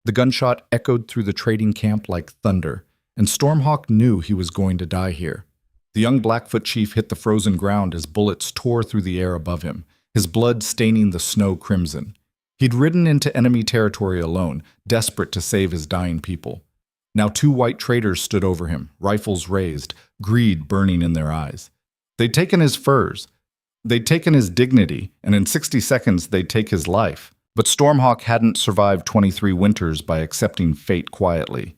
The gunshot echoed through the trading camp like thunder, and Stormhawk knew he was going to die here. The young Blackfoot chief hit the frozen ground as bullets tore through the air above him, his blood staining the snow crimson. He'd ridden into enemy territory alone, desperate to save his dying people. Now 2 white traders stood over him, rifles raised, greed burning in their eyes. They'd taken his furs. They'd taken his dignity, and in 60 seconds they'd take his life. But Stormhawk hadn't survived 23 winters by accepting fate quietly.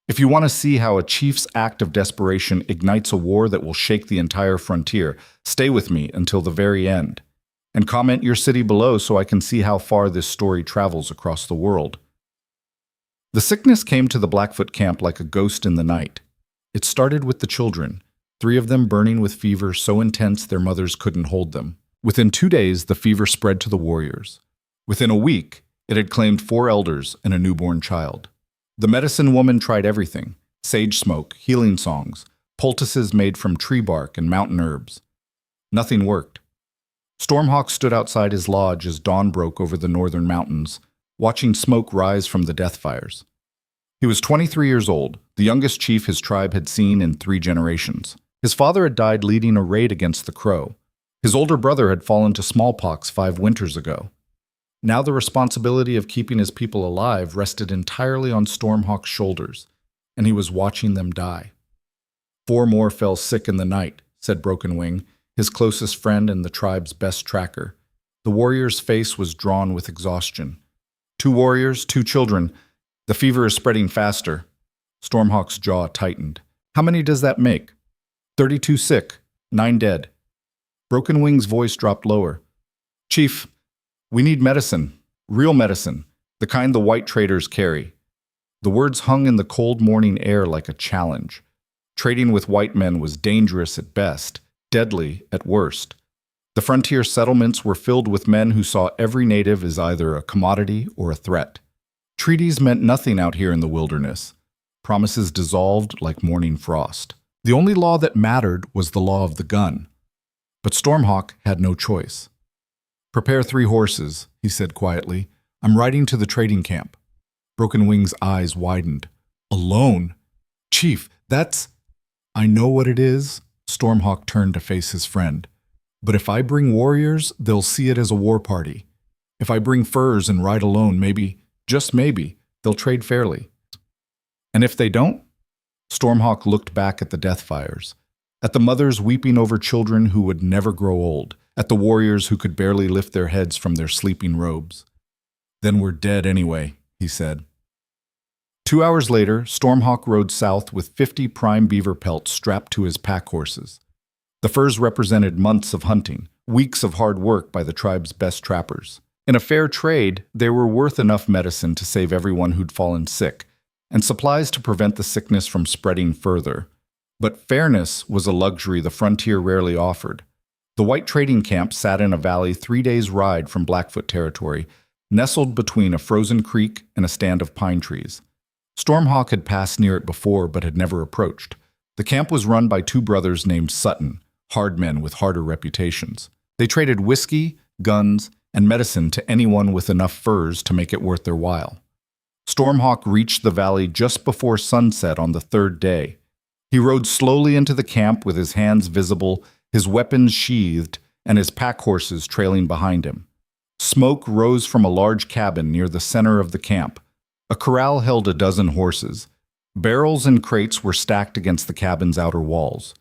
If you want to see how a chief's act of desperation ignites a war that will shake the entire frontier, stay with me until the very end. And comment your city below so I can see how far this story travels across the world. The sickness came to the Blackfoot camp like a ghost in the night. It started with the children, 3 of them burning with fever so intense their mothers couldn't hold them. Within 2 days, the fever spread to the warriors. Within a week, it had claimed 4 elders and a newborn child. The medicine woman tried everything: sage smoke, healing songs, poultices made from tree bark and mountain herbs. Nothing worked. Stormhawk stood outside his lodge as dawn broke over the northern mountains, watching smoke rise from the death fires. He was 23 years old, the youngest chief his tribe had seen in 3 generations. His father had died leading a raid against the Crow. His older brother had fallen to smallpox 5 winters ago. Now the responsibility of keeping his people alive rested entirely on Stormhawk's shoulders, and he was watching them die. 4 more fell sick in the night, said Broken Wing, his closest friend and the tribe's best tracker. The warrior's face was drawn with exhaustion. 2 warriors, 2 children. The fever is spreading faster. Stormhawk's jaw tightened. How many does that make? 32 sick, 9 dead. Broken Wing's voice dropped lower. Chief, we need medicine, real medicine, the kind the white traders carry. The words hung in the cold morning air like a challenge. Trading with white men was dangerous at best, deadly at worst. The frontier settlements were filled with men who saw every native as either a commodity or a threat. Treaties meant nothing out here in the wilderness. Promises dissolved like morning frost. The only law that mattered was the law of the gun. But Stormhawk had no choice. Prepare 3 horses, he said quietly. I'm riding to the trading camp. Broken Wing's eyes widened. Alone? Chief, that's... I know what it is. Stormhawk turned to face his friend. But if I bring warriors, they'll see it as a war party. If I bring furs and ride alone, maybe, just maybe, they'll trade fairly. And if they don't? Stormhawk looked back at the death fires, at the mothers weeping over children who would never grow old, at the warriors who could barely lift their heads from their sleeping robes. Then we're dead anyway, he said. 2 hours later, Stormhawk rode south with 50 prime beaver pelts strapped to his pack horses. The furs represented months of hunting, weeks of hard work by the tribe's best trappers. In a fair trade, they were worth enough medicine to save everyone who'd fallen sick, and supplies to prevent the sickness from spreading further. But fairness was a luxury the frontier rarely offered. The white trading camp sat in a valley 3 days' ride from Blackfoot territory, nestled between a frozen creek and a stand of pine trees. Stormhawk had passed near it before but had never approached. The camp was run by 2 brothers named Sutton, hard men with harder reputations. They traded whiskey, guns, and medicine to anyone with enough furs to make it worth their while. Stormhawk reached the valley just before sunset on the 3rd day. He rode slowly into the camp with his hands visible, his weapons sheathed, and his pack horses trailing behind him. Smoke rose from a large cabin near the center of the camp. A corral held a dozen horses. Barrels and crates were stacked against the cabin's outer walls.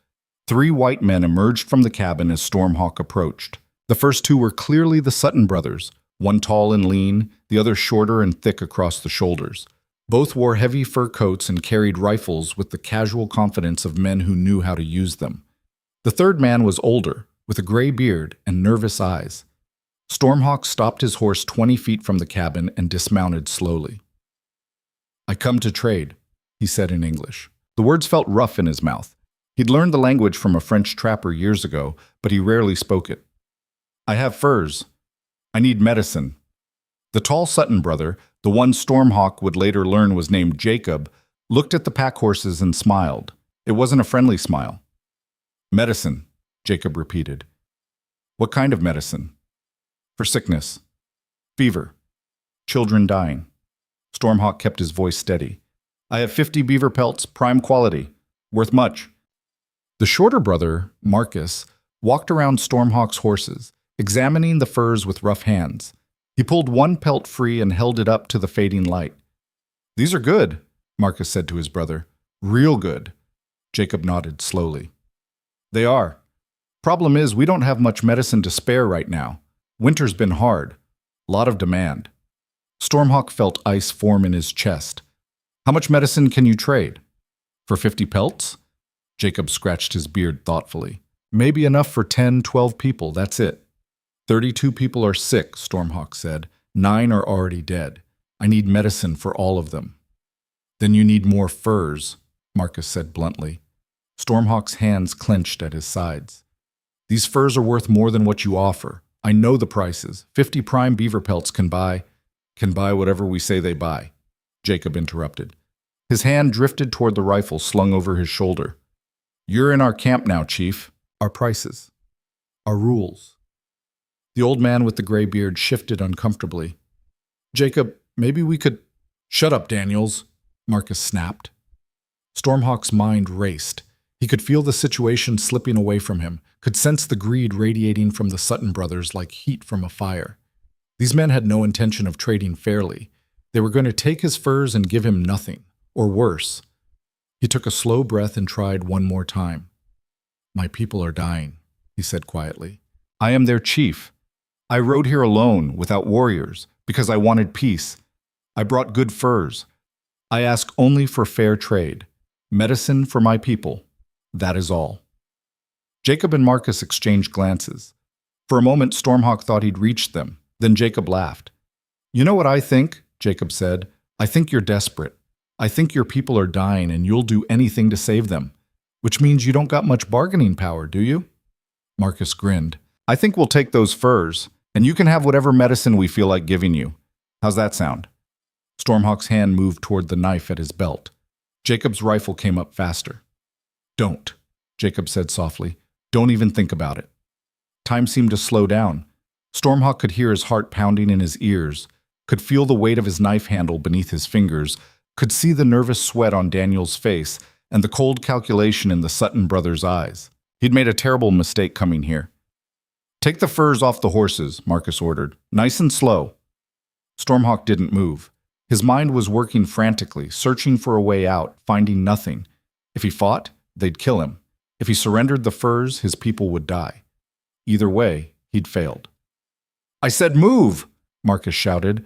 3 white men emerged from the cabin as Stormhawk approached. The first 2 were clearly the Sutton brothers, one tall and lean, the other shorter and thick across the shoulders. Both wore heavy fur coats and carried rifles with the casual confidence of men who knew how to use them. The 3rd man was older, with a gray beard and nervous eyes. Stormhawk stopped his horse 20 feet from the cabin and dismounted slowly. I come to trade, he said in English. The words felt rough in his mouth. He'd learned the language from a French trapper years ago, but he rarely spoke it. I have furs. I need medicine. The tall Sutton brother, the one Stormhawk would later learn was named Jacob, looked at the pack horses and smiled. It wasn't a friendly smile. Medicine, Jacob repeated. What kind of medicine? For sickness. Fever. Children dying. Stormhawk kept his voice steady. I have 50 beaver pelts, prime quality. Worth much. The shorter brother, Marcus, walked around Stormhawk's horses, examining the furs with rough hands. He pulled one pelt free and held it up to the fading light. These are good, Marcus said to his brother. Real good. Jacob nodded slowly. They are. Problem is, we don't have much medicine to spare right now. Winter's been hard. Lot of demand. Stormhawk felt ice form in his chest. How much medicine can you trade? For 50 pelts? Jacob scratched his beard thoughtfully. Maybe enough for 10, 12 people, that's it. 32 people are sick, Stormhawk said. 9 are already dead. I need medicine for all of them. Then you need more furs, Marcus said bluntly. Stormhawk's hands clenched at his sides. These furs are worth more than what you offer. I know the prices. 50 prime beaver pelts can buy whatever we say they buy, Jacob interrupted. His hand drifted toward the rifle slung over his shoulder. You're in our camp now, Chief. Our prices. Our rules. The old man with the gray beard shifted uncomfortably. Jacob, maybe we could— Shut up, Daniels, Marcus snapped. Stormhawk's mind raced. He could feel the situation slipping away from him, could sense the greed radiating from the Sutton brothers like heat from a fire. These men had no intention of trading fairly. They were going to take his furs and give him nothing, or worse. He took a slow breath and tried one more time. My people are dying, he said quietly. I am their chief. I rode here alone, without warriors, because I wanted peace. I brought good furs. I ask only for fair trade. Medicine for my people. That is all. Jacob and Marcus exchanged glances. For a moment, Stormhawk thought he'd reached them. Then Jacob laughed. You know what I think? Jacob said. I think you're desperate. I think your people are dying and you'll do anything to save them. Which means you don't got much bargaining power, do you? Marcus grinned. I think we'll take those furs, and you can have whatever medicine we feel like giving you. How's that sound? Stormhawk's hand moved toward the knife at his belt. Jacob's rifle came up faster. Don't, Jacob said softly. Don't even think about it. Time seemed to slow down. Stormhawk could hear his heart pounding in his ears, could feel the weight of his knife handle beneath his fingers, could see the nervous sweat on Daniel's face and the cold calculation in the Sutton brothers' eyes. He'd made a terrible mistake coming here. Take the furs off the horses, Marcus ordered. Nice and slow. Stormhawk didn't move. His mind was working frantically, searching for a way out, finding nothing. If he fought, they'd kill him. If he surrendered the furs, his people would die. Either way, he'd failed. I said move, Marcus shouted.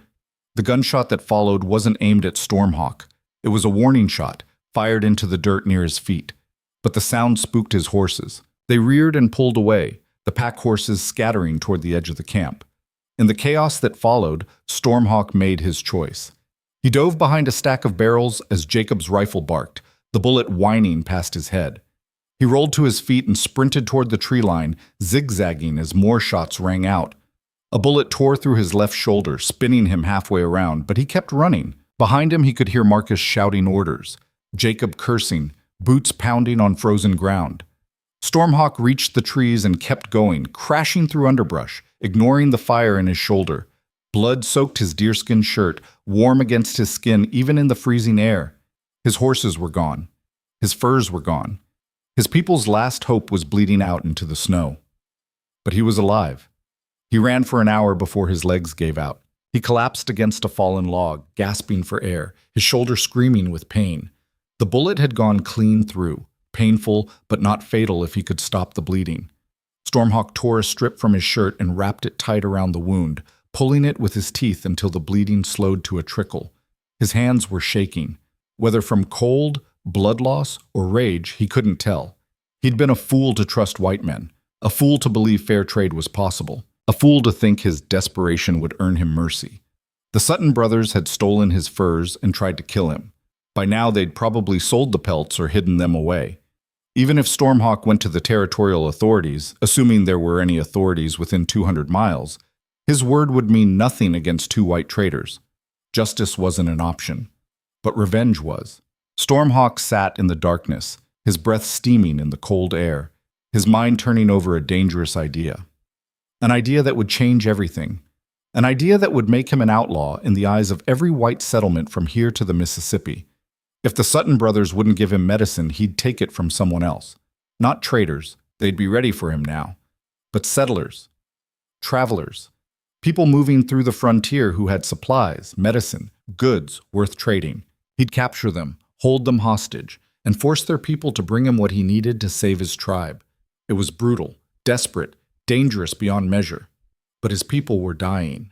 The gunshot that followed wasn't aimed at Stormhawk. It was a warning shot, fired into the dirt near his feet. But the sound spooked his horses. They reared and pulled away, the pack horses scattering toward the edge of the camp. In the chaos that followed, Stormhawk made his choice. He dove behind a stack of barrels as Jacob's rifle barked, the bullet whining past his head. He rolled to his feet and sprinted toward the tree line, zigzagging as more shots rang out. A bullet tore through his left shoulder, spinning him halfway around, but he kept running. Behind him, he could hear Marcus shouting orders, Jacob cursing, boots pounding on frozen ground. Stormhawk reached the trees and kept going, crashing through underbrush, ignoring the fire in his shoulder. Blood soaked his deerskin shirt, warm against his skin even in the freezing air. His horses were gone. His furs were gone. His people's last hope was bleeding out into the snow. But he was alive. He ran for an hour before his legs gave out. He collapsed against a fallen log, gasping for air, his shoulder screaming with pain. The bullet had gone clean through, painful but not fatal if he could stop the bleeding. Stormhawk tore a strip from his shirt and wrapped it tight around the wound, pulling it with his teeth until the bleeding slowed to a trickle. His hands were shaking. Whether from cold, blood loss, or rage, he couldn't tell. He'd been a fool to trust white men, a fool to believe fair trade was possible, a fool to think his desperation would earn him mercy. The Sutton brothers had stolen his furs and tried to kill him. By now they'd probably sold the pelts or hidden them away. Even if Stormhawk went to the territorial authorities, assuming there were any authorities within 200 miles, his word would mean nothing against 2 white traitors. Justice wasn't an option. But revenge was. Stormhawk sat in the darkness, his breath steaming in the cold air, his mind turning over a dangerous idea. An idea that would change everything. An idea that would make him an outlaw in the eyes of every white settlement from here to the Mississippi. If the Sutton brothers wouldn't give him medicine, he'd take it from someone else. Not traders, they'd be ready for him now. But settlers, travelers, people moving through the frontier who had supplies, medicine, goods worth trading. He'd capture them, hold them hostage, and force their people to bring him what he needed to save his tribe. It was brutal, desperate, dangerous beyond measure. But his people were dying.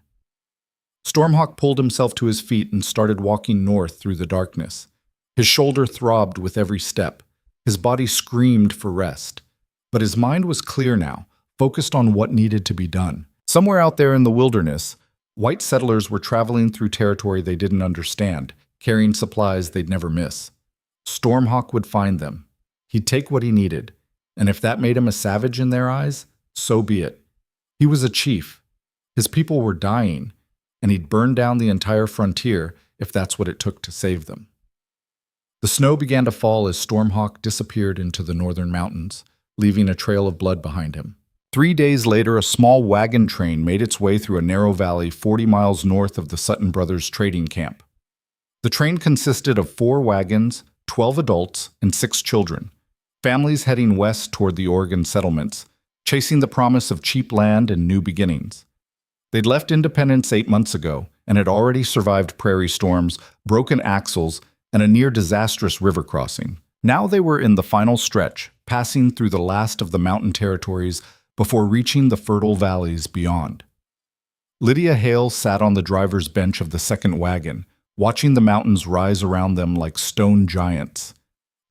Stormhawk pulled himself to his feet and started walking north through the darkness. His shoulder throbbed with every step. His body screamed for rest. But his mind was clear now, focused on what needed to be done. Somewhere out there in the wilderness, white settlers were traveling through territory they didn't understand, carrying supplies they'd never miss. Stormhawk would find them. He'd take what he needed, and if that made him a savage in their eyes, so be it. He was a chief. His people were dying, and he'd burn down the entire frontier if that's what it took to save them. The snow began to fall as Stormhawk disappeared into the northern mountains, leaving a trail of blood behind him. 3 days later, a small wagon train made its way through a narrow valley 40 miles north of the Sutton brothers' trading camp. The train consisted of 4 wagons, 12 adults, and 6 children, families heading west toward the Oregon settlements, chasing the promise of cheap land and new beginnings. They'd left Independence 8 months ago and had already survived prairie storms, broken axles, and a near-disastrous river crossing. Now they were in the final stretch, passing through the last of the mountain territories before reaching the fertile valleys beyond. Lydia Hale sat on the driver's bench of the second wagon, watching the mountains rise around them like stone giants.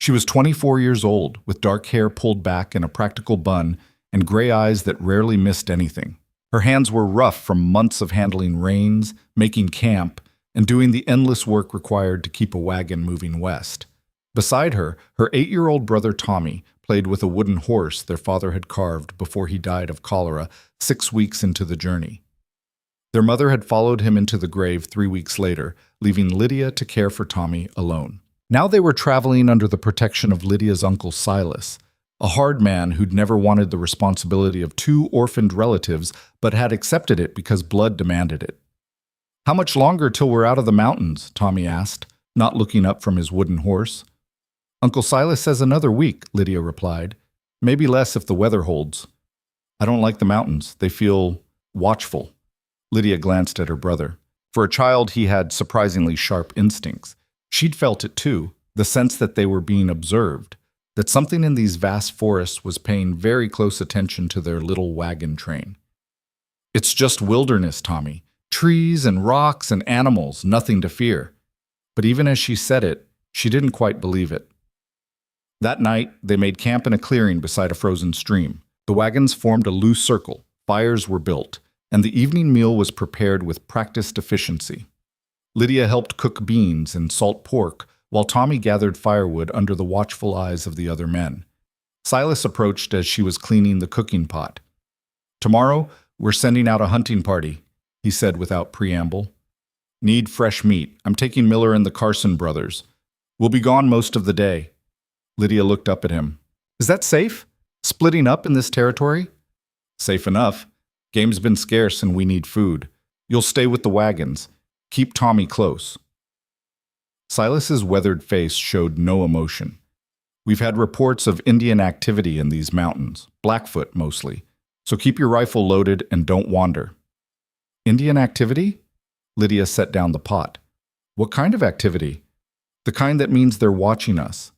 She was 24 years old, with dark hair pulled back in a practical bun and gray eyes that rarely missed anything. Her hands were rough from months of handling reins, making camp, and doing the endless work required to keep a wagon moving west. Beside her, her 8-year-old brother Tommy played with a wooden horse their father had carved before he died of cholera 6 weeks into the journey. Their mother had followed him into the grave 3 weeks later, leaving Lydia to care for Tommy alone. Now they were traveling under the protection of Lydia's uncle Silas, a hard man who'd never wanted the responsibility of 2 orphaned relatives but had accepted it because blood demanded it. "How much longer till we're out of the mountains?" Tommy asked, not looking up from his wooden horse. "Uncle Silas says another week," Lydia replied. "Maybe less if the weather holds." "I don't like the mountains. They feel watchful." Lydia glanced at her brother. For a child, he had surprisingly sharp instincts. She'd felt it too, the sense that they were being observed, that something in these vast forests was paying very close attention to their little wagon train. "It's just wilderness, Tommy. Trees and rocks and animals, nothing to fear." But even as she said it, she didn't quite believe it. That night, they made camp in a clearing beside a frozen stream. The wagons formed a loose circle, fires were built, and the evening meal was prepared with practiced efficiency. Lydia helped cook beans and salt pork, while Tommy gathered firewood under the watchful eyes of the other men. Silas approached as she was cleaning the cooking pot. "Tomorrow, we're sending out a hunting party," he said without preamble. "Need fresh meat. I'm taking Miller and the Carson brothers. We'll be gone most of the day." Lydia looked up at him. "Is that safe? Splitting up in this territory?" "Safe enough. Game's been scarce and we need food. You'll stay with the wagons. Keep Tommy close." Silas's weathered face showed no emotion. "We've had reports of Indian activity in these mountains, Blackfoot mostly, so keep your rifle loaded and don't wander." "Indian activity?" Lydia set down the pot. "What kind of activity?" "The kind that means they're watching us."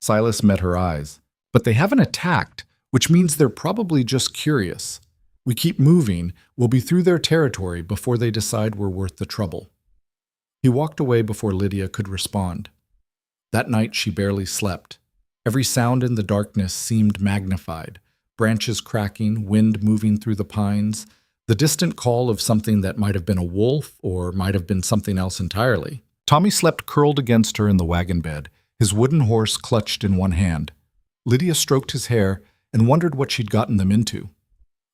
Silas met her eyes. "But they haven't attacked, which means they're probably just curious. We keep moving, we'll be through their territory before they decide we're worth the trouble." He walked away before Lydia could respond. That night she barely slept. Every sound in the darkness seemed magnified. Branches cracking, wind moving through the pines, the distant call of something that might have been a wolf or might have been something else entirely. Tommy slept curled against her in the wagon bed, his wooden horse clutched in one hand. Lydia stroked his hair and wondered what she'd gotten them into.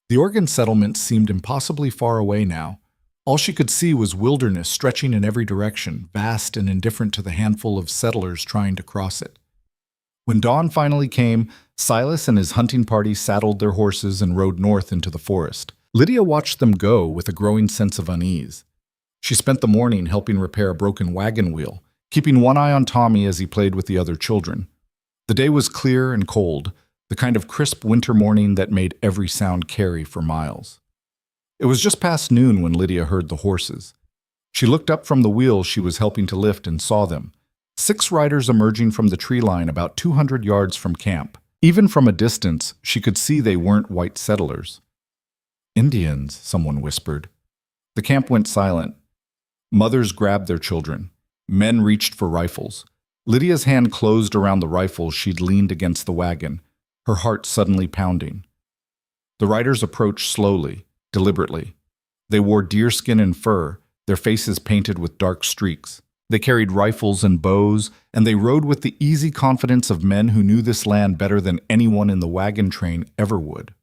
The Oregon settlement seemed impossibly far away now. All she could see was wilderness stretching in every direction, vast and indifferent to the handful of settlers trying to cross it. When dawn finally came, Silas and his hunting party saddled their horses and rode north into the forest. Lydia watched them go with a growing sense of unease. She spent the morning helping repair a broken wagon wheel, keeping one eye on Tommy as he played with the other children. The day was clear and cold, the kind of crisp winter morning that made every sound carry for miles. It was just past noon when Lydia heard the horses. She looked up from the wheel she was helping to lift and saw them. 6 riders emerging from the tree line about 200 yards from camp. Even from a distance, she could see they weren't white settlers. "Indians," someone whispered. The camp went silent. Mothers grabbed their children. Men reached for rifles. Lydia's hand closed around the rifle she'd leaned against the wagon, her heart suddenly pounding. The riders approached slowly, deliberately. They wore deerskin and fur, their faces painted with dark streaks. They carried rifles and bows, and they rode with the easy confidence of men who knew this land better than anyone in the wagon train ever would.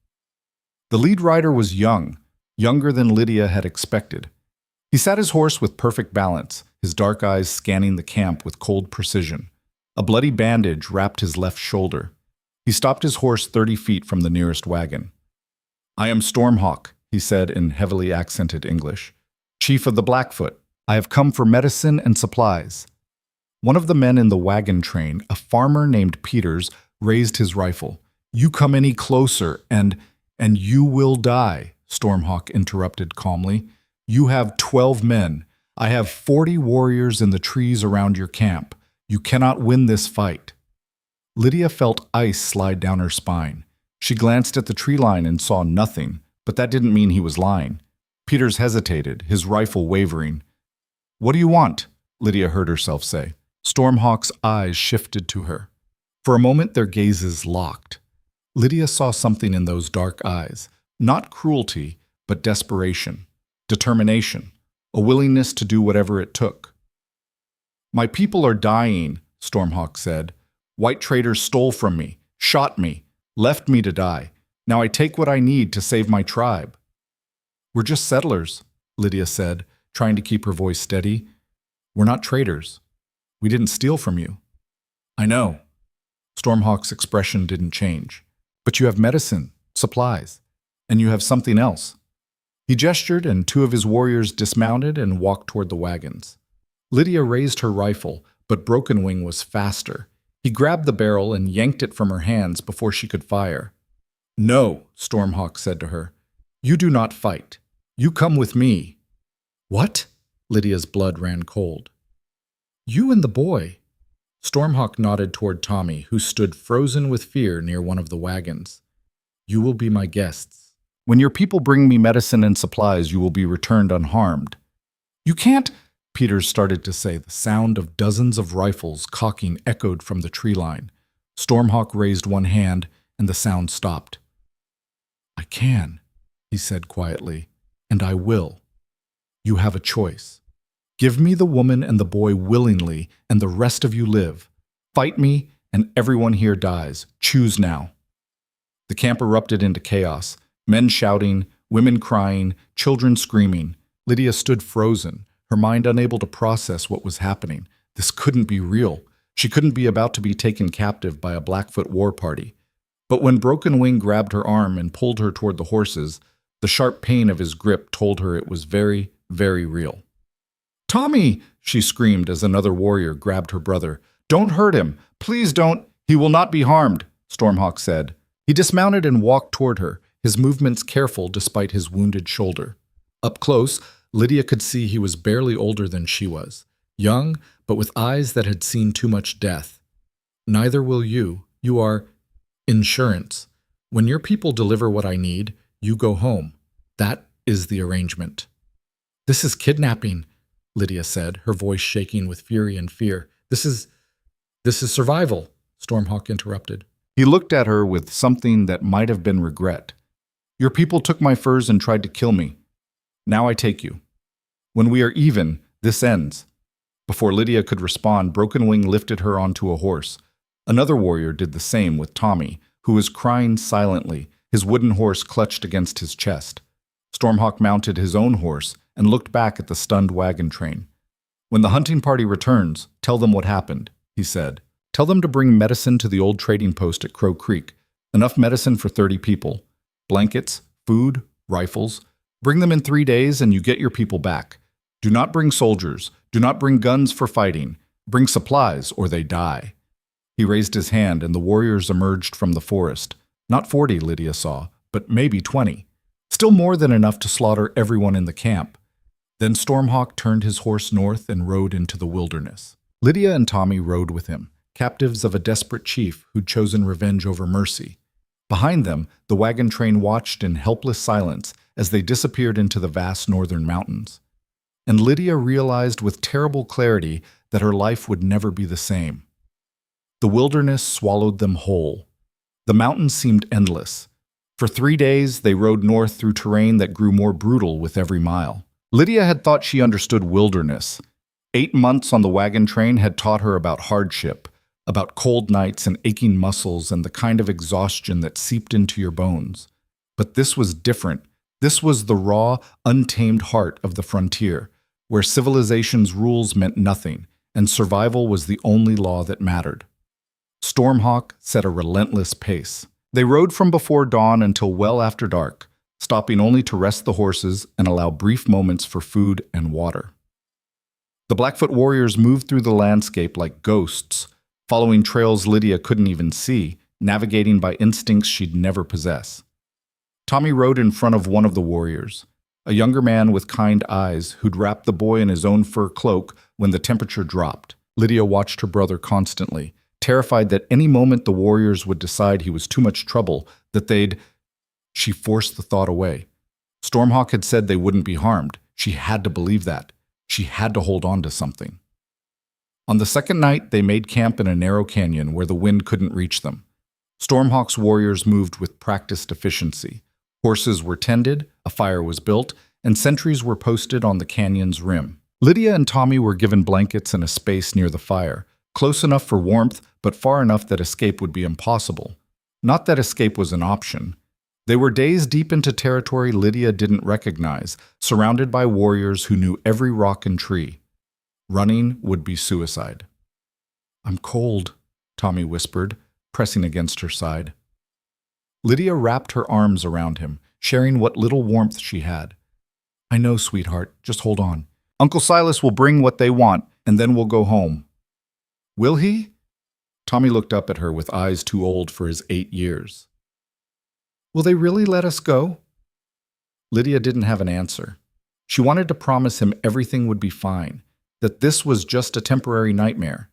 The lead rider was young, younger than Lydia had expected. He sat his horse with perfect balance, his dark eyes scanning the camp with cold precision. A bloody bandage wrapped his left shoulder. He stopped his horse 30 feet from the nearest wagon. "I am Stormhawk," he said in heavily accented English. "Chief of the Blackfoot. I have come for medicine and supplies." One of the men in the wagon train, a farmer named Peters, raised his rifle. "You come any closer and you will die," Stormhawk interrupted calmly. "You have 12 men. I have 40 warriors in the trees around your camp. You cannot win this fight." Lydia felt ice slide down her spine. She glanced at the tree line and saw nothing, but that didn't mean he was lying. Peters hesitated, his rifle wavering. "What do you want?" Lydia heard herself say. Stormhawk's eyes shifted to her. For a moment their gazes locked. Lydia saw something in those dark eyes, not cruelty, but desperation, determination, a willingness to do whatever it took. "My people are dying," Stormhawk said. "White traders stole from me, shot me, left me to die. Now I take what I need to save my tribe." "We're just settlers," Lydia said, trying to keep her voice steady. "We're not traders. We didn't steal from you." "I know." Stormhawk's expression didn't change. "But you have medicine, supplies, and you have something else." He gestured, and 2 of his warriors dismounted and walked toward the wagons. Lydia raised her rifle, but Broken Wing was faster. He grabbed the barrel and yanked it from her hands before she could fire. "No," Stormhawk said to her. "You do not fight. You come with me." "What?" Lydia's blood ran cold. "You and the boy." Stormhawk nodded toward Tommy, who stood frozen with fear near one of the wagons. "You will be my guests. When your people bring me medicine and supplies, you will be returned unharmed." "You can't," Peters started to say. The sound of dozens of rifles cocking echoed from the tree line. Stormhawk raised one hand, and the sound stopped. "I can," he said quietly, "and I will. You have a choice. Give me the woman and the boy willingly, and the rest of you live. Fight me, and everyone here dies. Choose now." The camp erupted into chaos, men shouting, women crying, children screaming. Lydia stood frozen, her mind unable to process what was happening. This couldn't be real. She couldn't be about to be taken captive by a Blackfoot war party. But when Broken Wing grabbed her arm and pulled her toward the horses, the sharp pain of his grip told her it was very, very real. "Tommy!" she screamed as another warrior grabbed her brother. "Don't hurt him! Please don't! He will not be harmed," Stormhawk said. He dismounted and walked toward her, his movements careful despite his wounded shoulder. Up close, Lydia could see he was barely older than she was, young, but with eyes that had seen too much death. "Neither will you. You are insurance. When your people deliver what I need, you go home. That is the arrangement." "This is kidnapping," Lydia said, her voice shaking with fury and fear. This is survival," Stormhawk interrupted. He looked at her with something that might have been regret. "Your people took my furs and tried to kill me. Now I take you. When we are even, this ends." Before Lydia could respond, Broken Wing lifted her onto a horse. Another warrior did the same with Tommy, who was crying silently, his wooden horse clutched against his chest. Stormhawk mounted his own horse and looked back at the stunned wagon train. "When the hunting party returns, tell them what happened," he said. "Tell them to bring medicine to the old trading post at Crow Creek. Enough medicine for 30 people. Blankets, food, rifles. Bring them in 3 days and you get your people back. Do not bring soldiers. Do not bring guns for fighting. Bring supplies or they die." He raised his hand and the warriors emerged from the forest. Not 40, Lydia saw, but maybe 20. Still more than enough to slaughter everyone in the camp. Then Stormhawk turned his horse north and rode into the wilderness. Lydia and Tommy rode with him, captives of a desperate chief who'd chosen revenge over mercy. Behind them, the wagon train watched in helpless silence as they disappeared into the vast northern mountains. And Lydia realized with terrible clarity that her life would never be the same. The wilderness swallowed them whole. The mountains seemed endless. For 3 days, they rode north through terrain that grew more brutal with every mile. Lydia had thought she understood wilderness. 8 months on the wagon train had taught her about hardship, about cold nights and aching muscles and the kind of exhaustion that seeped into your bones. But this was different. This was the raw, untamed heart of the frontier, where civilization's rules meant nothing, and survival was the only law that mattered. Stormhawk set a relentless pace. They rode from before dawn until well after dark, stopping only to rest the horses and allow brief moments for food and water. The Blackfoot warriors moved through the landscape like ghosts, following trails Lydia couldn't even see, navigating by instincts she'd never possess. Tommy rode in front of one of the warriors, a younger man with kind eyes who'd wrapped the boy in his own fur cloak when the temperature dropped. Lydia watched her brother constantly, terrified that any moment the warriors would decide he was too much trouble, that they'd... She forced the thought away. Stormhawk had said they wouldn't be harmed. She had to believe that. She had to hold on to something. On the second night, they made camp in a narrow canyon where the wind couldn't reach them. Stormhawk's warriors moved with practiced efficiency. Horses were tended, a fire was built, and sentries were posted on the canyon's rim. Lydia and Tommy were given blankets and a space near the fire, close enough for warmth, but far enough that escape would be impossible. Not that escape was an option. They were days deep into territory Lydia didn't recognize, surrounded by warriors who knew every rock and tree. Running would be suicide. "I'm cold," Tommy whispered, pressing against her side. Lydia wrapped her arms around him, sharing what little warmth she had. "I know, sweetheart. Just hold on. Uncle Silas will bring what they want, and then we'll go home." "Will he?" Tommy looked up at her with eyes too old for his 8 years. "Will they really let us go?" Lydia didn't have an answer. She wanted to promise him everything would be fine, that this was just a temporary nightmare,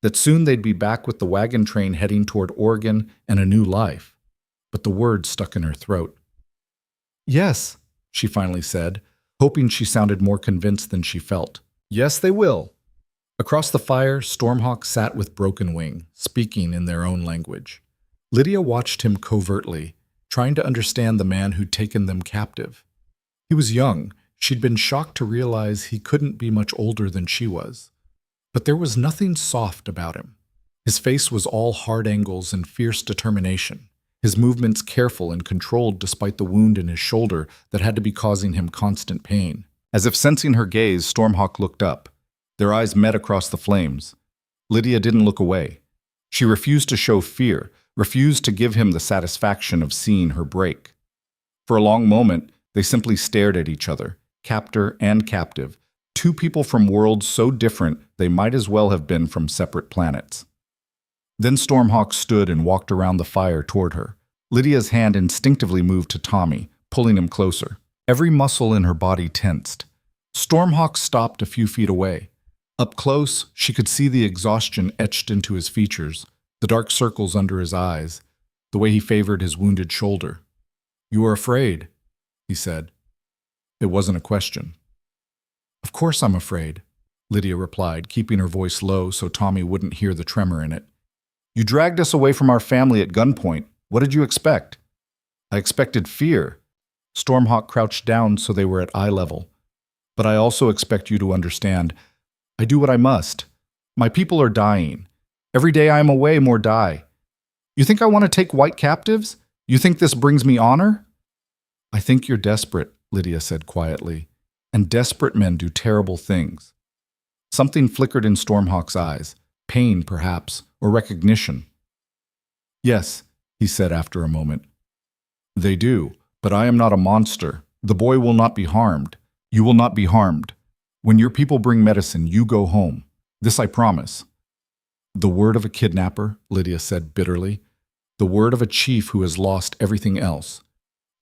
that soon they'd be back with the wagon train heading toward Oregon and a new life. But the words stuck in her throat. "Yes," she finally said, hoping she sounded more convinced than she felt. "Yes, they will." Across the fire, Stormhawk sat with broken wing, speaking in their own language. Lydia watched him covertly, trying to understand the man who'd taken them captive. He was young. She'd been shocked to realize he couldn't be much older than she was. But there was nothing soft about him. His face was all hard angles and fierce determination, his movements careful and controlled despite the wound in his shoulder that had to be causing him constant pain. As if sensing her gaze, Stormhawk looked up. Their eyes met across the flames. Lydia didn't look away. She refused to show fear, refused to give him the satisfaction of seeing her break. For a long moment, they simply stared at each other, captor and captive, two people from worlds so different they might as well have been from separate planets. Then Stormhawk stood and walked around the fire toward her. Lydia's hand instinctively moved to Tommy, pulling him closer. Every muscle in her body tensed. Stormhawk stopped a few feet away. Up close, she could see the exhaustion etched into his features, the dark circles under his eyes, the way he favored his wounded shoulder. "You are afraid," he said. It wasn't a question. "Of course I'm afraid," Lydia replied, keeping her voice low so Tommy wouldn't hear the tremor in it. "You dragged us away from our family at gunpoint. What did you expect?" "I expected fear." Stormhawk crouched down so they were at eye level. "But I also expect you to understand. I do what I must. My people are dying. Every day I am away, more die. You think I want to take white captives? You think this brings me honor?" "I think you're desperate," Lydia said quietly, "and desperate men do terrible things." Something flickered in Stormhawk's eyes, pain perhaps, or recognition. "Yes," he said after a moment. "They do, but I am not a monster. The boy will not be harmed. You will not be harmed. When your people bring medicine, you go home. This I promise." "The word of a kidnapper," Lydia said bitterly. "The word of a chief who has lost everything else."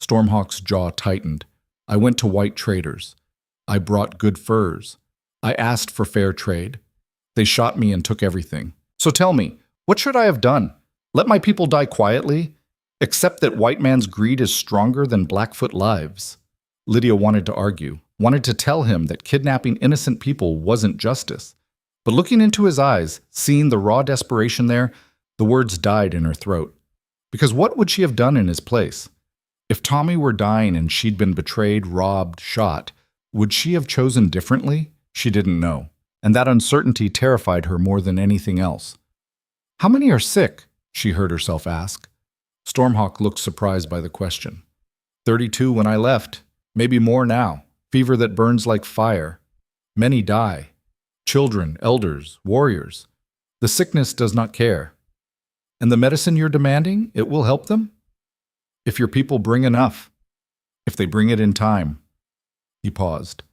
Stormhawk's jaw tightened. "I went to white traders. I brought good furs. I asked for fair trade. They shot me and took everything. So tell me, what should I have done? Let my people die quietly? Accept that white man's greed is stronger than Blackfoot lives?" Lydia wanted to argue, wanted to tell him that kidnapping innocent people wasn't justice. But looking into his eyes, seeing the raw desperation there, the words died in her throat. Because what would she have done in his place? If Tommy were dying and she'd been betrayed, robbed, shot, would she have chosen differently? She didn't know. And that uncertainty terrified her more than anything else. "How many are sick?" she heard herself ask. Stormhawk looked surprised by the question. 32 when I left. Maybe more now. Fever that burns like fire. Many die. Children, elders, warriors. The sickness does not care. And the medicine you're demanding, it will help them? If your people bring enough. If they bring it in time." He paused.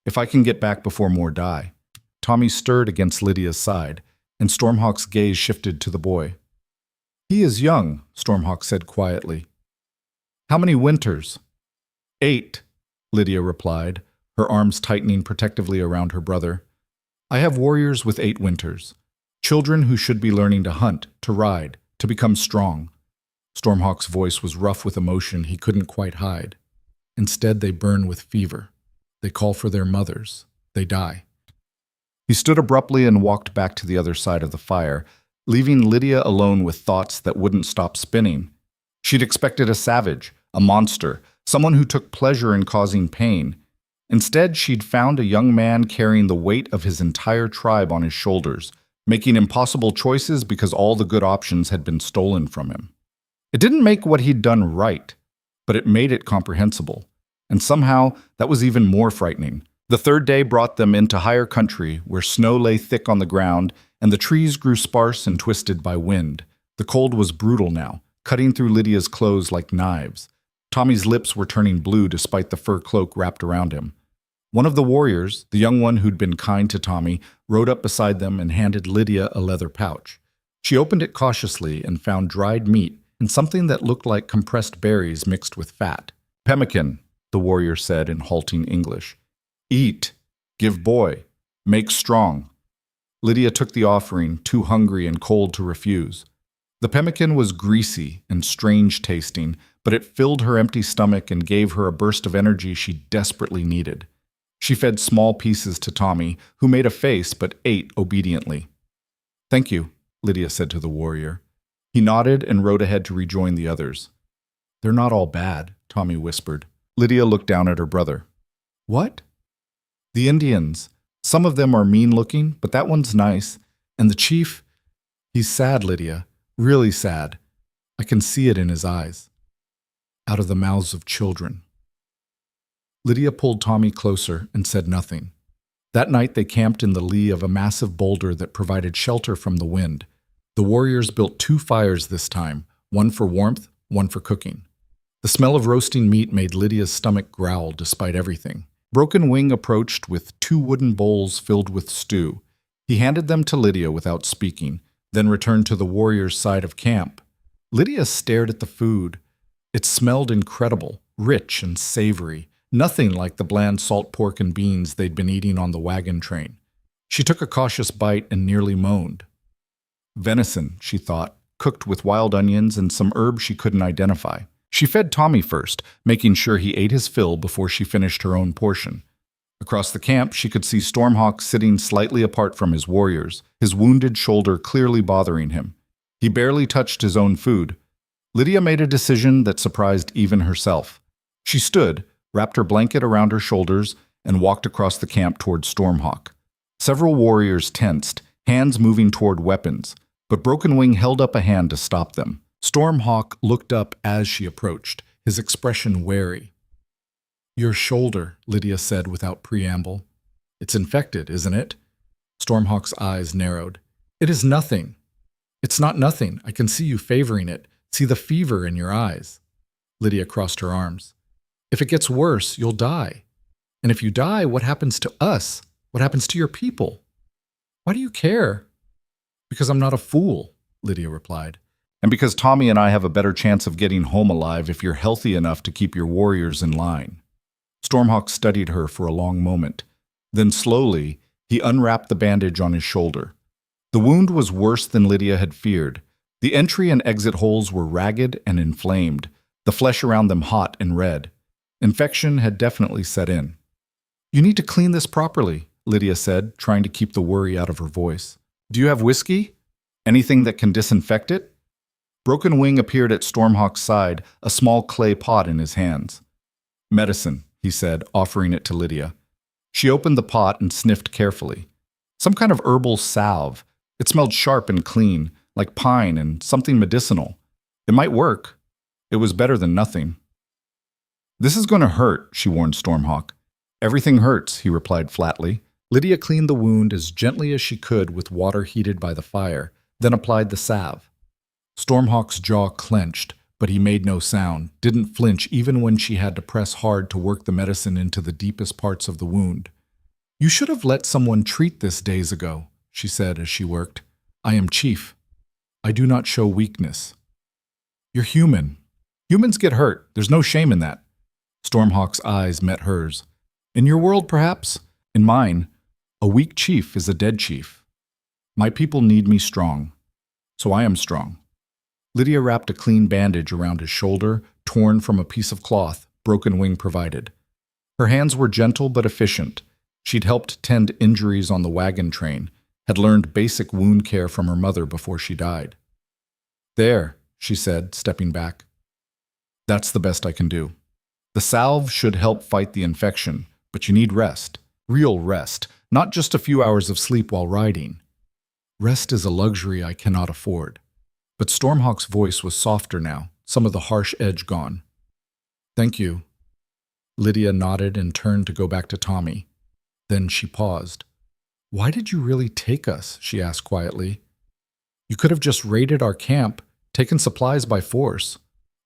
"If I can get back before more die." Tommy stirred against Lydia's side, and Stormhawk's gaze shifted to the boy. "He is young," Stormhawk said quietly. "How many winters?" 8, Lydia replied, her arms tightening protectively around her brother. "I have warriors with 8 winters. Children who should be learning to hunt, to ride, to become strong." Stormhawk's voice was rough with emotion he couldn't quite hide. "Instead, they burn with fever. They call for their mothers. They die." He stood abruptly and walked back to the other side of the fire, leaving Lydia alone with thoughts that wouldn't stop spinning. She'd expected a savage, a monster, someone who took pleasure in causing pain. Instead, she'd found a young man carrying the weight of his entire tribe on his shoulders, making impossible choices because all the good options had been stolen from him. It didn't make what he'd done right, but it made it comprehensible. And somehow, that was even more frightening. The third day brought them into higher country, where snow lay thick on the ground, and the trees grew sparse and twisted by wind. The cold was brutal now, cutting through Lydia's clothes like knives. Tommy's lips were turning blue despite the fur cloak wrapped around him. One of the warriors, the young one who'd been kind to Tommy, rode up beside them and handed Lydia a leather pouch. She opened it cautiously and found dried meat and something that looked like compressed berries mixed with fat. "Pemmican," the warrior said in halting English. "Eat. Give boy. Make strong." Lydia took the offering, too hungry and cold to refuse. The pemmican was greasy and strange tasting, but it filled her empty stomach and gave her a burst of energy she desperately needed. She fed small pieces to Tommy, who made a face but ate obediently. "Thank you," Lydia said to the warrior. He nodded and rode ahead to rejoin the others. "They're not all bad," Tommy whispered. Lydia looked down at her brother. "What?" "The Indians. Some of them are mean-looking, but that one's nice. And the chief, he's sad, Lydia. Really sad. I can see it in his eyes. Out of the mouths of children." Lydia pulled Tommy closer and said nothing. That night they camped in the lee of a massive boulder that provided shelter from the wind. The warriors built 2 fires this time, one for warmth, one for cooking. The smell of roasting meat made Lydia's stomach growl despite everything. Broken Wing approached with 2 wooden bowls filled with stew. He handed them to Lydia without speaking, then returned to the warriors' side of camp. Lydia stared at the food. It smelled incredible, rich and savory, nothing like the bland salt pork and beans they'd been eating on the wagon train. She took a cautious bite and nearly moaned. Venison, she thought, cooked with wild onions and some herbs she couldn't identify. She fed Tommy first, making sure he ate his fill before she finished her own portion. Across the camp, she could see Stormhawk sitting slightly apart from his warriors, his wounded shoulder clearly bothering him. He barely touched his own food. Lydia made a decision that surprised even herself. She stood, wrapped her blanket around her shoulders, and walked across the camp toward Stormhawk. Several warriors tensed, hands moving toward weapons, but Broken Wing held up a hand to stop them. Stormhawk looked up as she approached, his expression wary. "Your shoulder," Lydia said without preamble. "It's infected, isn't it?" Stormhawk's eyes narrowed. "It is nothing. It's not nothing. I can see you favoring it. See the fever in your eyes." Lydia crossed her arms. If it gets worse, you'll die. And if you die, what happens to us? What happens to your people? Why do you care? Because I'm not a fool, Lydia replied. And because Tommy and I have a better chance of getting home alive if you're healthy enough to keep your warriors in line. Stormhawk studied her for a long moment. Then slowly, he unwrapped the bandage on his shoulder. The wound was worse than Lydia had feared. The entry and exit holes were ragged and inflamed, the flesh around them hot and red. Infection had definitely set in. You need to clean this properly, Lydia said, trying to keep the worry out of her voice. Do you have whiskey? Anything that can disinfect it? Broken Wing appeared at Stormhawk's side, a small clay pot in his hands. Medicine, he said, offering it to Lydia. She opened the pot and sniffed carefully. Some kind of herbal salve. It smelled sharp and clean, like pine and something medicinal. It might work. It was better than nothing. This is going to hurt, she warned Stormhawk. Everything hurts, he replied flatly. Lydia cleaned the wound as gently as she could with water heated by the fire, then applied the salve. Stormhawk's jaw clenched, but he made no sound, didn't flinch even when she had to press hard to work the medicine into the deepest parts of the wound. You should have let someone treat this days ago, she said as she worked. I am Chief. I do not show weakness. You're human. Humans get hurt. There's no shame in that. Stormhawk's eyes met hers. In your world, perhaps? In mine, a weak chief is a dead chief. My people need me strong, so I am strong. Lydia wrapped a clean bandage around his shoulder, torn from a piece of cloth Broken Wing provided. Her hands were gentle but efficient. She'd helped tend injuries on the wagon train, had learned basic wound care from her mother before she died. There, she said, stepping back. That's the best I can do. The salve should help fight the infection, but you need rest. Real rest, not just a few hours of sleep while riding. Rest is a luxury I cannot afford. But Stormhawk's voice was softer now, some of the harsh edge gone. Thank you. Lydia nodded and turned to go back to Tommy. Then she paused. Why did you really take us? She asked quietly. You could have just raided our camp, taken supplies by force.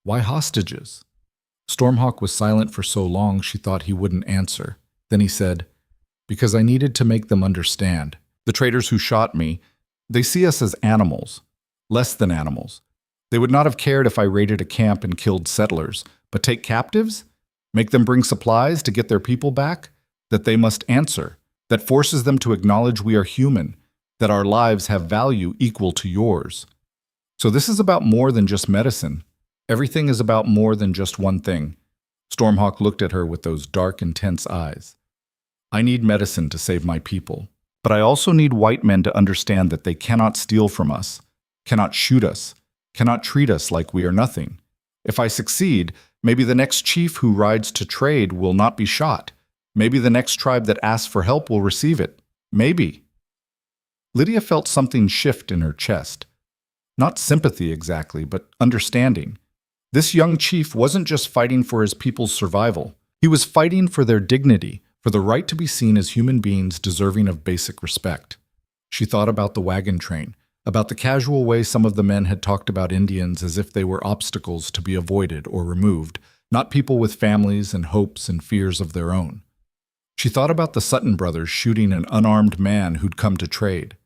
Why hostages? Stormhawk was silent for so long she thought he wouldn't answer. Then he said, Because I needed to make them understand. The traitors who shot me, they see us as animals. Less than animals. They would not have cared if I raided a camp and killed settlers, but take captives? Make them bring supplies to get their people back? That they must answer. That forces them to acknowledge we are human. That our lives have value equal to yours. So this is about more than just medicine. Everything is about more than just one thing. Stormhawk looked at her with those dark, intense eyes. I need medicine to save my people. But I also need white men to understand that they cannot steal from us, cannot shoot us, cannot treat us like we are nothing. If I succeed, maybe the next chief who rides to trade will not be shot. Maybe the next tribe that asks for help will receive it. Maybe. Lydia felt something shift in her chest. Not sympathy exactly, but understanding. This young chief wasn't just fighting for his people's survival. He was fighting for their dignity, for the right to be seen as human beings deserving of basic respect. She thought about the wagon train, about the casual way some of the men had talked about Indians as if they were obstacles to be avoided or removed, not people with families and hopes and fears of their own. She thought about the Sutton brothers shooting an unarmed man who'd come to trade.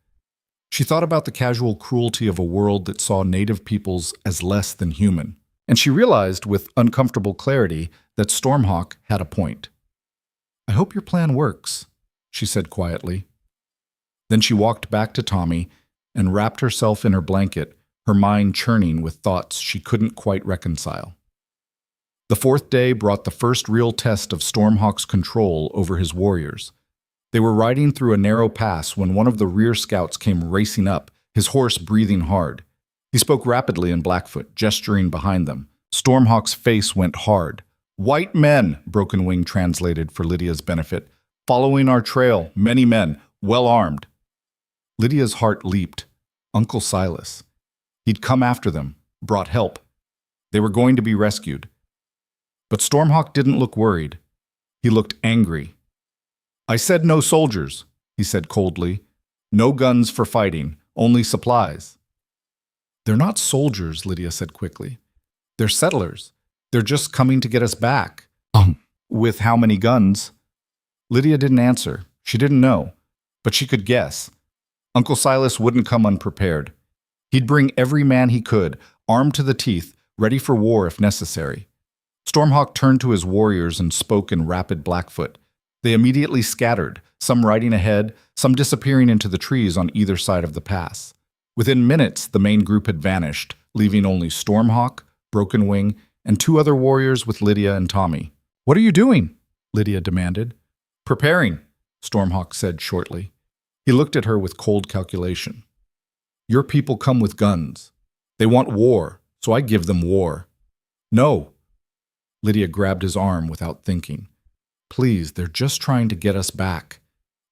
She thought about the casual cruelty of a world that saw native peoples as less than human. And she realized with uncomfortable clarity that Stormhawk had a point. I hope your plan works, she said quietly. Then she walked back to Tommy and wrapped herself in her blanket, her mind churning with thoughts she couldn't quite reconcile. The fourth day brought the first real test of Stormhawk's control over his warriors. They were riding through a narrow pass when one of the rear scouts came racing up, his horse breathing hard. He spoke rapidly in Blackfoot, gesturing behind them. Stormhawk's face went hard. White men, Broken Wing translated for Lydia's benefit. Following our trail, many men, well armed. Lydia's heart leaped. Uncle Silas. He'd come after them, brought help. They were going to be rescued. But Stormhawk didn't look worried. He looked angry. I said no soldiers, he said coldly. No guns for fighting, only supplies. They're not soldiers, Lydia said quickly. They're settlers. They're just coming to get us back. With how many guns? Lydia didn't answer. She didn't know. But she could guess. Uncle Silas wouldn't come unprepared. He'd bring every man he could, armed to the teeth, ready for war if necessary. Stormhawk turned to his warriors and spoke in rapid Blackfoot. They immediately scattered, some riding ahead, some disappearing into the trees on either side of the pass. Within minutes, the main group had vanished, leaving only Stormhawk, Broken Wing, and two other warriors with Lydia and Tommy. "What are you doing?" Lydia demanded. "Preparing," Stormhawk said shortly. He looked at her with cold calculation. "Your people come with guns. They want war, so I give them war." "No." Lydia grabbed his arm without thinking. "Please, they're just trying to get us back.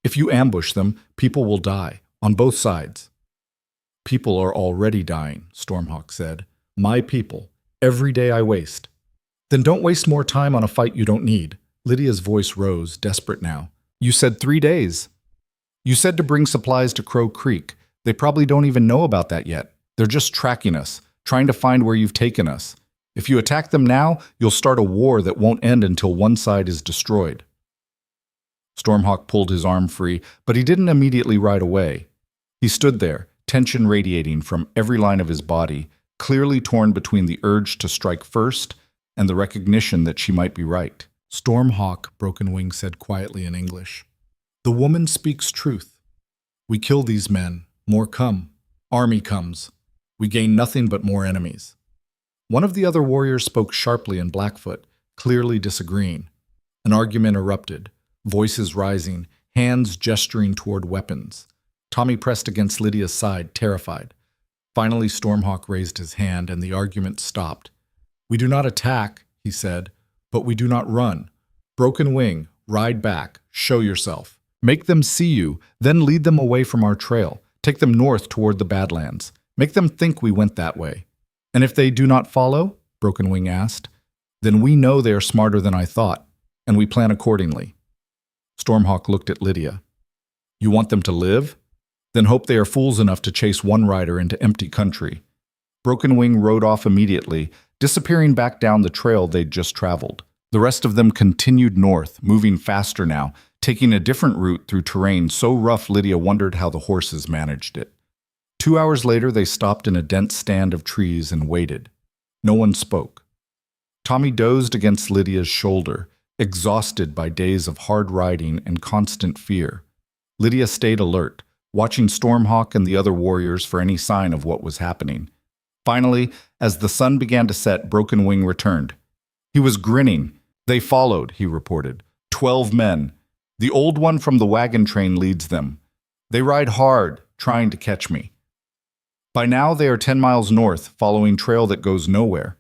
If you ambush them, people will die, on both sides." "People are already dying," Stormhawk said. "My people. Every day I waste." "Then don't waste more time on a fight you don't need." Lydia's voice rose, desperate now. "You said 3 days. You said to bring supplies to Crow Creek. They probably don't even know about that yet. They're just tracking us, trying to find where you've taken us. If you attack them now, you'll start a war that won't end until one side is destroyed." Stormhawk pulled his arm free, but he didn't immediately ride away. He stood there, tension radiating from every line of his body, clearly torn between the urge to strike first and the recognition that she might be right. "Stormhawk," Broken Wing said quietly in English. "The woman speaks truth. We kill these men. More come. Army comes. We gain nothing but more enemies." One of the other warriors spoke sharply in Blackfoot, clearly disagreeing. An argument erupted, voices rising, hands gesturing toward weapons. Tommy pressed against Lydia's side, terrified. Finally, Stormhawk raised his hand and the argument stopped. "We do not attack," he said, "but we do not run. Broken Wing, ride back, show yourself. Make them see you, then lead them away from our trail. Take them north toward the Badlands. Make them think we went that way." "And if they do not follow?" Broken Wing asked. "Then we know they are smarter than I thought, and we plan accordingly." Stormhawk looked at Lydia. "You want them to live? Then hope they are fools enough to chase one rider into empty country." Broken Wing rode off immediately, disappearing back down the trail they'd just traveled. The rest of them continued north, moving faster now, taking a different route through terrain so rough Lydia wondered how the horses managed it. 2 hours later, they stopped in a dense stand of trees and waited. No one spoke. Tommy dozed against Lydia's shoulder, exhausted by days of hard riding and constant fear. Lydia stayed alert, watching Stormhawk and the other warriors for any sign of what was happening. Finally, as the sun began to set, Broken Wing returned. He was grinning. "They followed," he reported. 12 men. The old one from the wagon train leads them. They ride hard, trying to catch me. By now, they are 10 miles north, following trail that goes nowhere."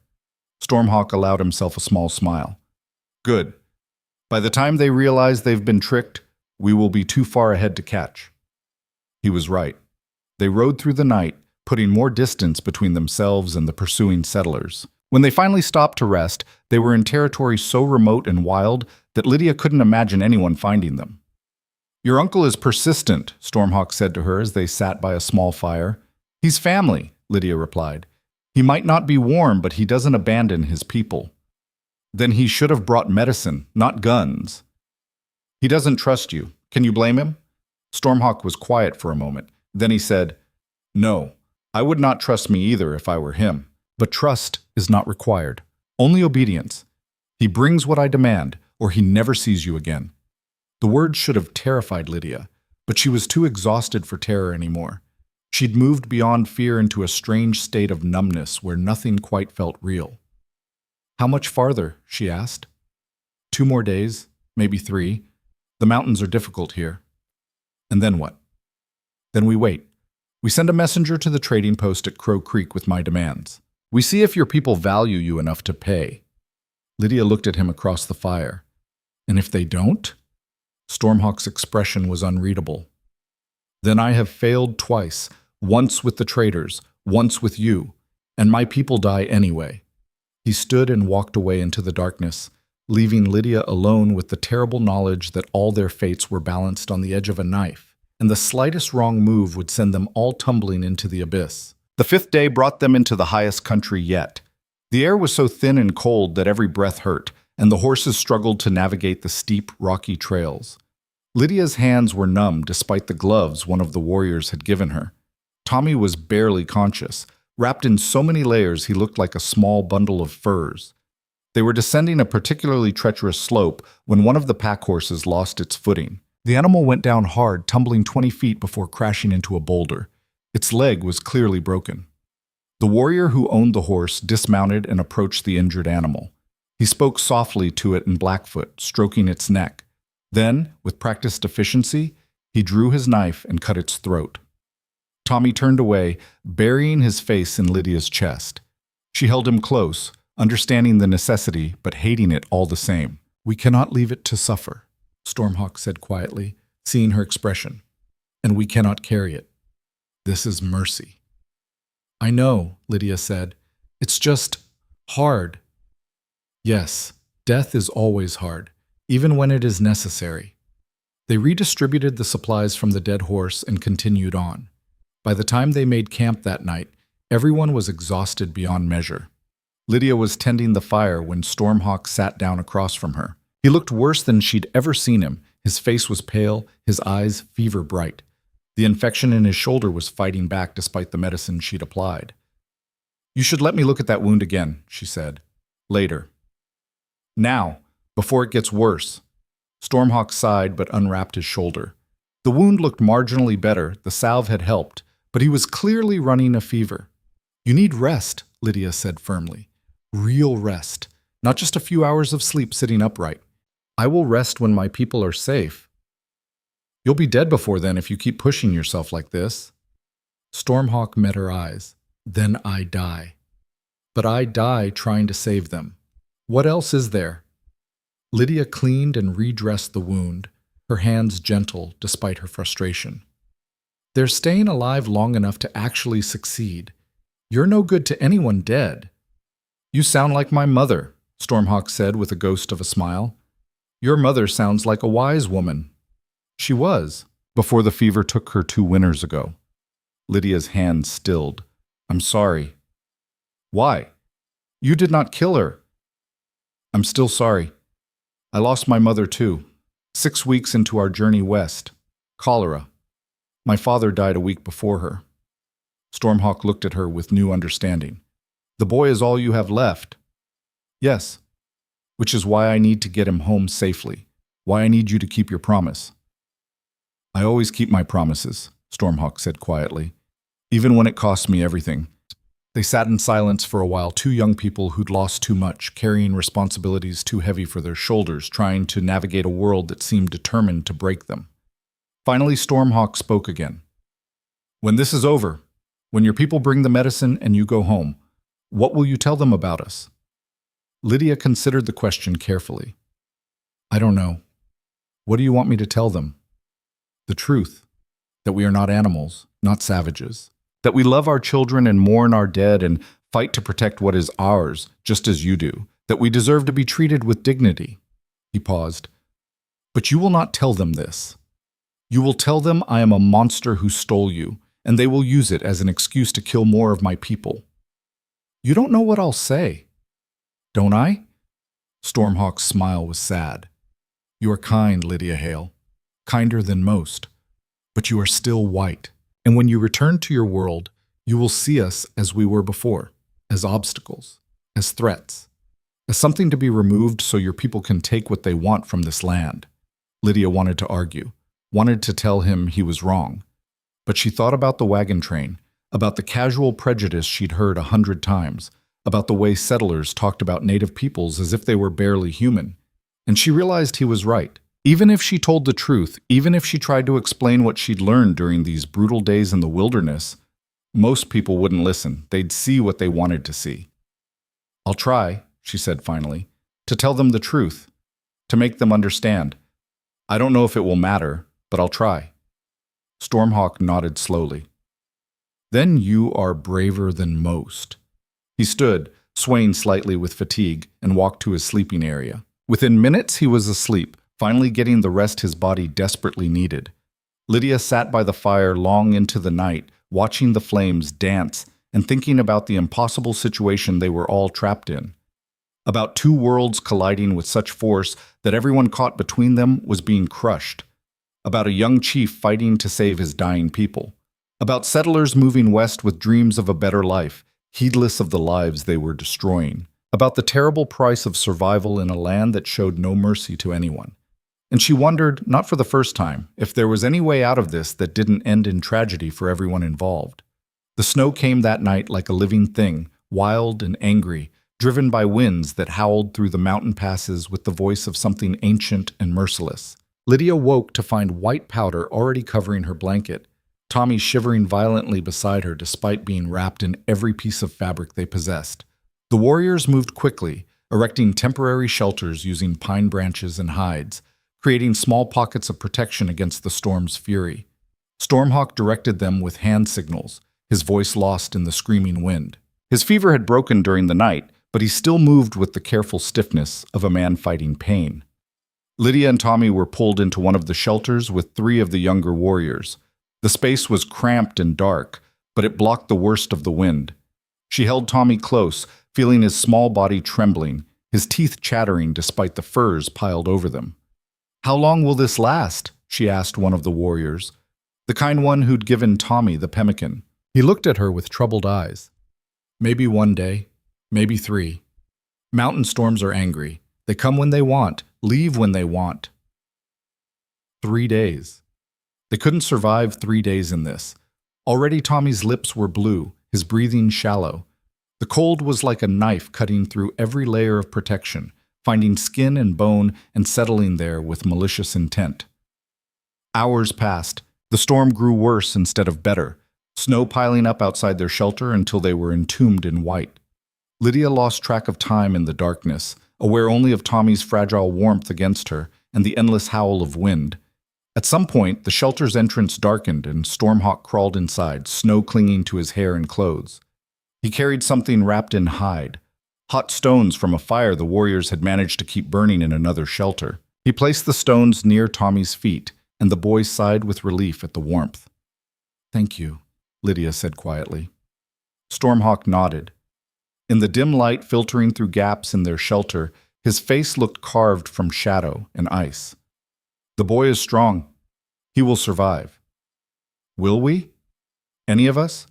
Stormhawk allowed himself a small smile. "Good. By the time they realize they've been tricked, we will be too far ahead to catch." He was right. They rode through the night, putting more distance between themselves and the pursuing settlers. When they finally stopped to rest, they were in territory so remote and wild that Lydia couldn't imagine anyone finding them. "Your uncle is persistent," Stormhawk said to her as they sat by a small fire. "He's family," Lydia replied. "He might not be warm, but he doesn't abandon his people." "Then he should have brought medicine, not guns." "He doesn't trust you. Can you blame him?" Stormhawk was quiet for a moment. Then he said, "No, I would not trust me either if I were him. But trust is not required. Only obedience. He brings what I demand, or he never sees you again." The words should have terrified Lydia, but she was too exhausted for terror anymore. She'd moved beyond fear into a strange state of numbness where nothing quite felt real. "How much farther?" she asked. 2 more days, maybe 3. The mountains are difficult here." "And then what?" "Then we wait. We send a messenger to the trading post at Crow Creek with my demands. We see if your people value you enough to pay." Lydia looked at him across the fire. "And if they don't?" Stormhawk's expression was unreadable. "Then I have failed twice, once with the traders, once with you, and my people die anyway." He stood and walked away into the darkness, leaving Lydia alone with the terrible knowledge that all their fates were balanced on the edge of a knife, and the slightest wrong move would send them all tumbling into the abyss. The 5th day brought them into the highest country yet. The air was so thin and cold that every breath hurt, and the horses struggled to navigate the steep, rocky trails. Lydia's hands were numb despite the gloves one of the warriors had given her. Tommy was barely conscious. Wrapped in so many layers, he looked like a small bundle of furs. They were descending a particularly treacherous slope when one of the pack horses lost its footing. The animal went down hard, tumbling 20 feet before crashing into a boulder. Its leg was clearly broken. The warrior who owned the horse dismounted and approached the injured animal. He spoke softly to it in Blackfoot, stroking its neck. Then, with practiced efficiency, he drew his knife and cut its throat. Tommy turned away, burying his face in Lydia's chest. She held him close, understanding the necessity but hating it all the same. "We cannot leave it to suffer," Stormhawk said quietly, seeing her expression. "And we cannot carry it. This is mercy." "I know," Lydia said. "It's just hard." "Yes, death is always hard, even when it is necessary." They redistributed the supplies from the dead horse and continued on. By the time they made camp that night, everyone was exhausted beyond measure. Lydia was tending the fire when Stormhawk sat down across from her. He looked worse than she'd ever seen him. His face was pale, his eyes fever bright. The infection in his shoulder was fighting back despite the medicine she'd applied. "You should let me look at that wound again," she said. "Later. Now, before it gets worse." Stormhawk sighed but unwrapped his shoulder. The wound looked marginally better, the salve had helped, but he was clearly running a fever. "You need rest," Lydia said firmly. "Real rest, not just a few hours of sleep sitting upright. I will rest when my people are safe." "You'll be dead before then if you keep pushing yourself like this." Stormhawk met her eyes. "Then I die. But I die trying to save them. What else is there?" Lydia cleaned and redressed the wound, her hands gentle despite her frustration. "They're staying alive long enough to actually succeed. You're no good to anyone dead." "You sound like my mother," Stormhawk said with a ghost of a smile. "Your mother sounds like a wise woman." "She was, before the fever took her 2 winters ago." Lydia's hand stilled. "I'm sorry." "Why? You did not kill her." "I'm still sorry. I lost my mother too, 6 weeks into our journey west. Cholera. My father died a week before her." Stormhawk looked at her with new understanding. "The boy is all you have left." "Yes. Which is why I need to get him home safely. Why I need you to keep your promise." "I always keep my promises," Stormhawk said quietly, "even when it costs me everything." They sat in silence for a while, 2 young people who'd lost too much, carrying responsibilities too heavy for their shoulders, trying to navigate a world that seemed determined to break them. Finally, Stormhawk spoke again. "When this is over, when your people bring the medicine and you go home, what will you tell them about us?" Lydia considered the question carefully. "I don't know. What do you want me to tell them?" "The truth, that we are not animals, not savages. That we love our children and mourn our dead and fight to protect what is ours, just as you do. That we deserve to be treated with dignity." He paused. "But you will not tell them this. You will tell them I am a monster who stole you, and they will use it as an excuse to kill more of my people." "You don't know what I'll say." "Don't I?" Stormhawk's smile was sad. "You are kind, Lydia Hale. Kinder than most. But you are still white. And when you return to your world, you will see us as we were before, as obstacles, as threats, as something to be removed so your people can take what they want from this land." Lydia wanted to argue, wanted to tell him he was wrong. But she thought about the wagon train, about the casual prejudice she'd heard 100 times, about the way settlers talked about native peoples as if they were barely human. And she realized he was right. Even if she told the truth, even if she tried to explain what she'd learned during these brutal days in the wilderness, most people wouldn't listen. They'd see what they wanted to see. "I'll try," she said finally, "to tell them the truth, to make them understand. I don't know if it will matter, but I'll try." Stormhawk nodded slowly. "Then you are braver than most." He stood, swaying slightly with fatigue, and walked to his sleeping area. Within minutes he was asleep, finally getting the rest his body desperately needed. Lydia sat by the fire long into the night, watching the flames dance and thinking about the impossible situation they were all trapped in. about two worlds colliding with such force that everyone caught between them was being crushed, about a young chief fighting to save his dying people, about settlers moving west with dreams of a better life, heedless of the lives they were destroying, about the terrible price of survival in a land that showed no mercy to anyone. And she wondered, not for the first time, if there was any way out of this that didn't end in tragedy for everyone involved. The snow came that night like a living thing, wild and angry, driven by winds that howled through the mountain passes with the voice of something ancient and merciless. Lydia woke to find white powder already covering her blanket, Tommy shivering violently beside her despite being wrapped in every piece of fabric they possessed. The warriors moved quickly, erecting temporary shelters using pine branches and hides, creating small pockets of protection against the storm's fury. Stormhawk directed them with hand signals, his voice lost in the screaming wind. His fever had broken during the night, but he still moved with the careful stiffness of a man fighting pain. Lydia and Tommy were pulled into one of the shelters with three of the younger warriors. The space was cramped and dark, but it blocked the worst of the wind. She held Tommy close, feeling his small body trembling, his teeth chattering despite the furs piled over them. "How long will this last?" she asked one of the warriors, the kind one who'd given Tommy the pemmican. He looked at her with troubled eyes. "Maybe 1 day, maybe 3. Mountain storms are angry. They come when they want, leave when they want." 3 days. They couldn't survive 3 days in this. Already Tommy's lips were blue, his breathing shallow. The cold was like a knife cutting through every layer of protection, finding skin and bone and settling there with malicious intent. Hours passed. The storm grew worse instead of better, snow piling up outside their shelter until they were entombed in white. Lydia lost track of time in the darkness, aware only of Tommy's fragile warmth against her and the endless howl of wind. At some point, the shelter's entrance darkened and Stormhawk crawled inside, snow clinging to his hair and clothes. He carried something wrapped in hide, hot stones from a fire the warriors had managed to keep burning in another shelter. He placed the stones near Tommy's feet, and the boy sighed with relief at the warmth. "Thank you," Lydia said quietly. Stormhawk nodded. In the dim light filtering through gaps in their shelter, his face looked carved from shadow and ice. "The boy is strong. He will survive." "Will we? Any of us?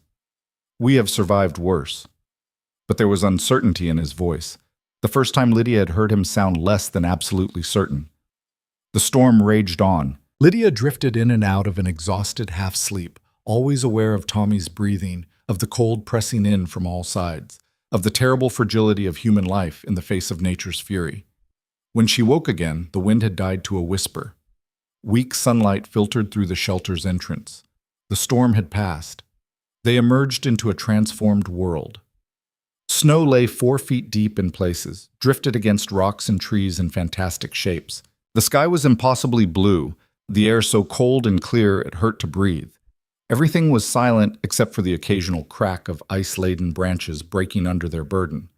We have survived worse." But there was uncertainty in his voice, the first time Lydia had heard him sound less than absolutely certain. The storm raged on. Lydia drifted in and out of an exhausted half-sleep, always aware of Tommy's breathing, of the cold pressing in from all sides, of the terrible fragility of human life in the face of nature's fury. When she woke again, the wind had died to a whisper. Weak sunlight filtered through the shelter's entrance. The storm had passed. They emerged into a transformed world. Snow lay 4 feet deep in places, drifted against rocks and trees in fantastic shapes. The sky was impossibly blue, the air so cold and clear it hurt to breathe. Everything was silent except for the occasional crack of ice-laden branches breaking under their burden.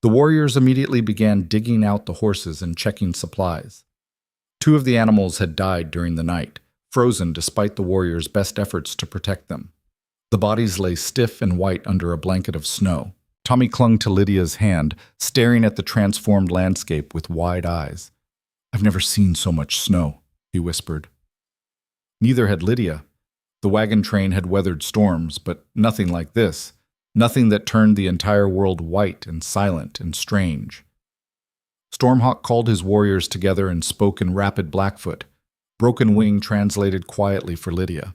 The warriors immediately began digging out the horses and checking supplies. 2 of the animals had died during the night, frozen despite the warriors' best efforts to protect them. The bodies lay stiff and white under a blanket of snow. Tommy clung to Lydia's hand, staring at the transformed landscape with wide eyes. "I've never seen so much snow," he whispered. Neither had Lydia. The wagon train had weathered storms, but nothing like this. Nothing that turned the entire world white and silent and strange. Stormhawk called his warriors together and spoke in rapid Blackfoot. Broken Wing translated quietly for Lydia.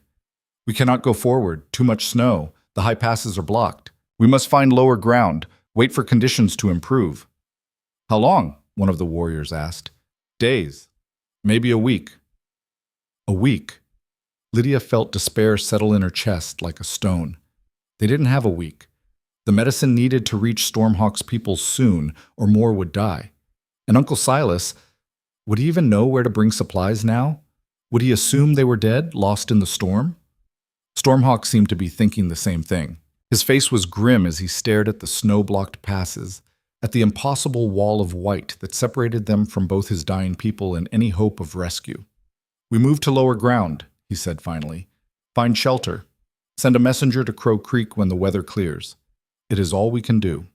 "We cannot go forward. Too much snow. The high passes are blocked. We must find lower ground. Wait for conditions to improve." "How long?" one of the warriors asked. "Days. Maybe a week." A week. Lydia felt despair settle in her chest like a stone. They didn't have a week. The medicine needed to reach Stormhawk's people soon, or more would die. And Uncle Silas, would he even know where to bring supplies now? Would he assume they were dead, lost in the storm? Stormhawk seemed to be thinking the same thing. His face was grim as he stared at the snow-blocked passes, at the impossible wall of white that separated them from both his dying people and any hope of rescue. "We move to lower ground," he said finally. "Find shelter. Send a messenger to Crow Creek when the weather clears. It is all we can do."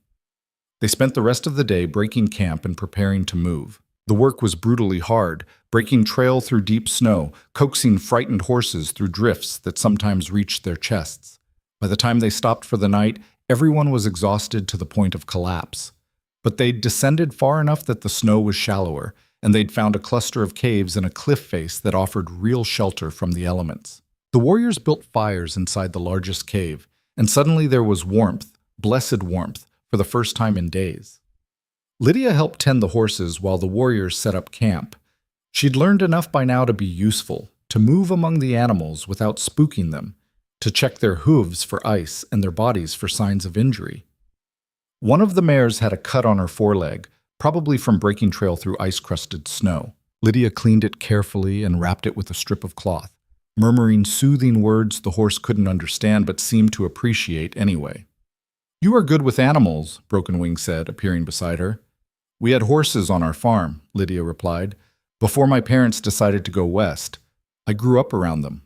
They spent the rest of the day breaking camp and preparing to move. The work was brutally hard, breaking trail through deep snow, coaxing frightened horses through drifts that sometimes reached their chests. By the time they stopped for the night, everyone was exhausted to the point of collapse. But they'd descended far enough that the snow was shallower, and they'd found a cluster of caves and a cliff face that offered real shelter from the elements. The warriors built fires inside the largest cave, and suddenly there was warmth, blessed warmth, for the first time in days. Lydia helped tend the horses while the warriors set up camp. She'd learned enough by now to be useful, to move among the animals without spooking them, to check their hooves for ice and their bodies for signs of injury. One of the mares had a cut on her foreleg, probably from breaking trail through ice-crusted snow. Lydia cleaned it carefully and wrapped it with a strip of cloth, murmuring soothing words the horse couldn't understand but seemed to appreciate anyway. "You are good with animals," Broken Wing said, appearing beside her. "We had horses on our farm," Lydia replied, "before my parents decided to go west. I grew up around them."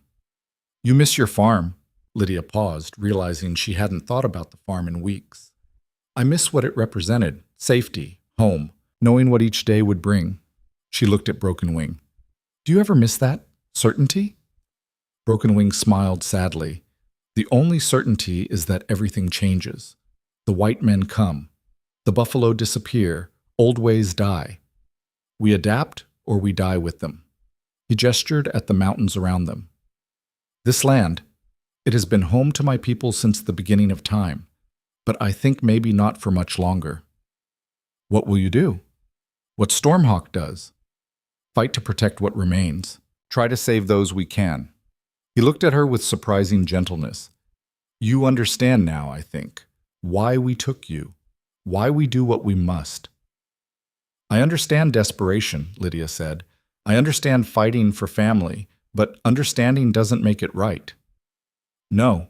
"You miss your farm?" Lydia paused, realizing she hadn't thought about the farm in weeks. "I miss what it represented, safety, home, knowing what each day would bring." She looked at Broken Wing. "Do you ever miss that? Certainty?" Broken Wing smiled sadly. "The only certainty is that everything changes. The white men come. The buffalo disappear. Old ways die. We adapt or we die with them." He gestured at the mountains around them. "This land, it has been home to my people since the beginning of time, but I think maybe not for much longer." "What will you do?" "What Stormhawk does. Fight to protect what remains. Try to save those we can." He looked at her with surprising gentleness. "You understand now, I think, why we took you, why we do what we must." "I understand desperation," Lydia said. "I understand fighting for family, but understanding doesn't make it right." "No,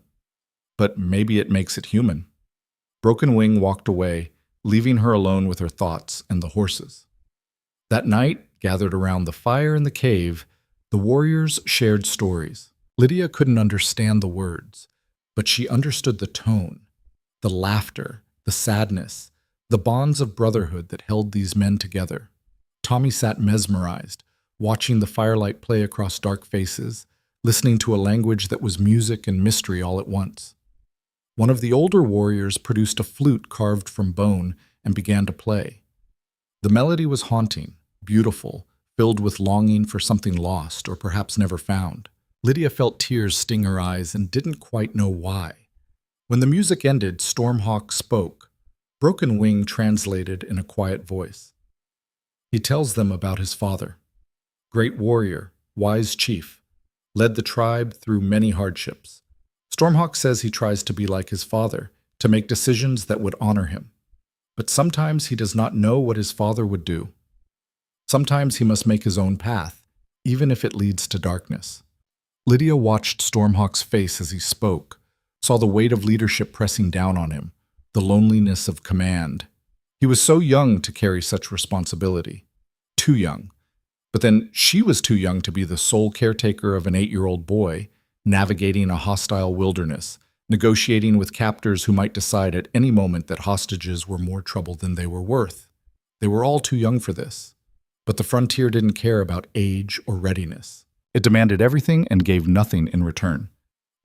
but maybe it makes it human." Broken Wing walked away, leaving her alone with her thoughts and the horses. That night, gathered around the fire in the cave, the warriors shared stories. Lydia couldn't understand the words, but she understood the tone, the laughter, the sadness, the bonds of brotherhood that held these men together. Tommy sat mesmerized, watching the firelight play across dark faces, listening to a language that was music and mystery all at once. One of the older warriors produced a flute carved from bone and began to play. The melody was haunting, beautiful, filled with longing for something lost or perhaps never found. Lydia felt tears sting her eyes and didn't quite know why. When the music ended, Stormhawk spoke. Broken Wing translated in a quiet voice. He tells them about his father. Great warrior, wise chief, led the tribe through many hardships. Stormhawk says he tries to be like his father, to make decisions that would honor him. But sometimes he does not know what his father would do. Sometimes he must make his own path, even if it leads to darkness. Lydia watched Stormhawk's face as he spoke, saw the weight of leadership pressing down on him, the loneliness of command. He was so young to carry such responsibility. Too young. But then she was too young to be the sole caretaker of an 8-year-old boy, navigating a hostile wilderness, negotiating with captors who might decide at any moment that hostages were more trouble than they were worth. They were all too young for this. But the frontier didn't care about age or readiness. It demanded everything and gave nothing in return.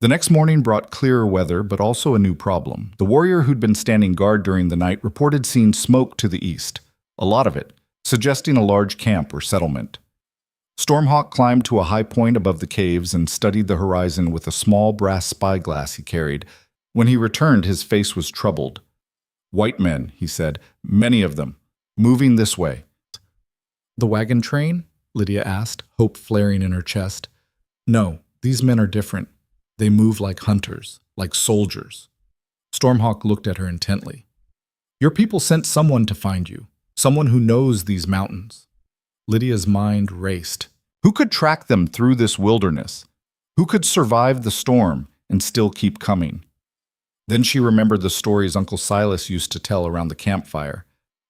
The next morning brought clearer weather, but also a new problem. The warrior who'd been standing guard during the night reported seeing smoke to the east, a lot of it, suggesting a large camp or settlement. Stormhawk climbed to a high point above the caves and studied the horizon with a small brass spyglass he carried. When he returned, his face was troubled. "White men," he said, "many of them, moving this way." "The wagon train?" Lydia asked, hope flaring in her chest. "No, these men are different. They move like hunters, like soldiers." Stormhawk looked at her intently. "Your people sent someone to find you, someone who knows these mountains." Lydia's mind raced. Who could track them through this wilderness? Who could survive the storm and still keep coming? Then she remembered the stories Uncle Silas used to tell around the campfire,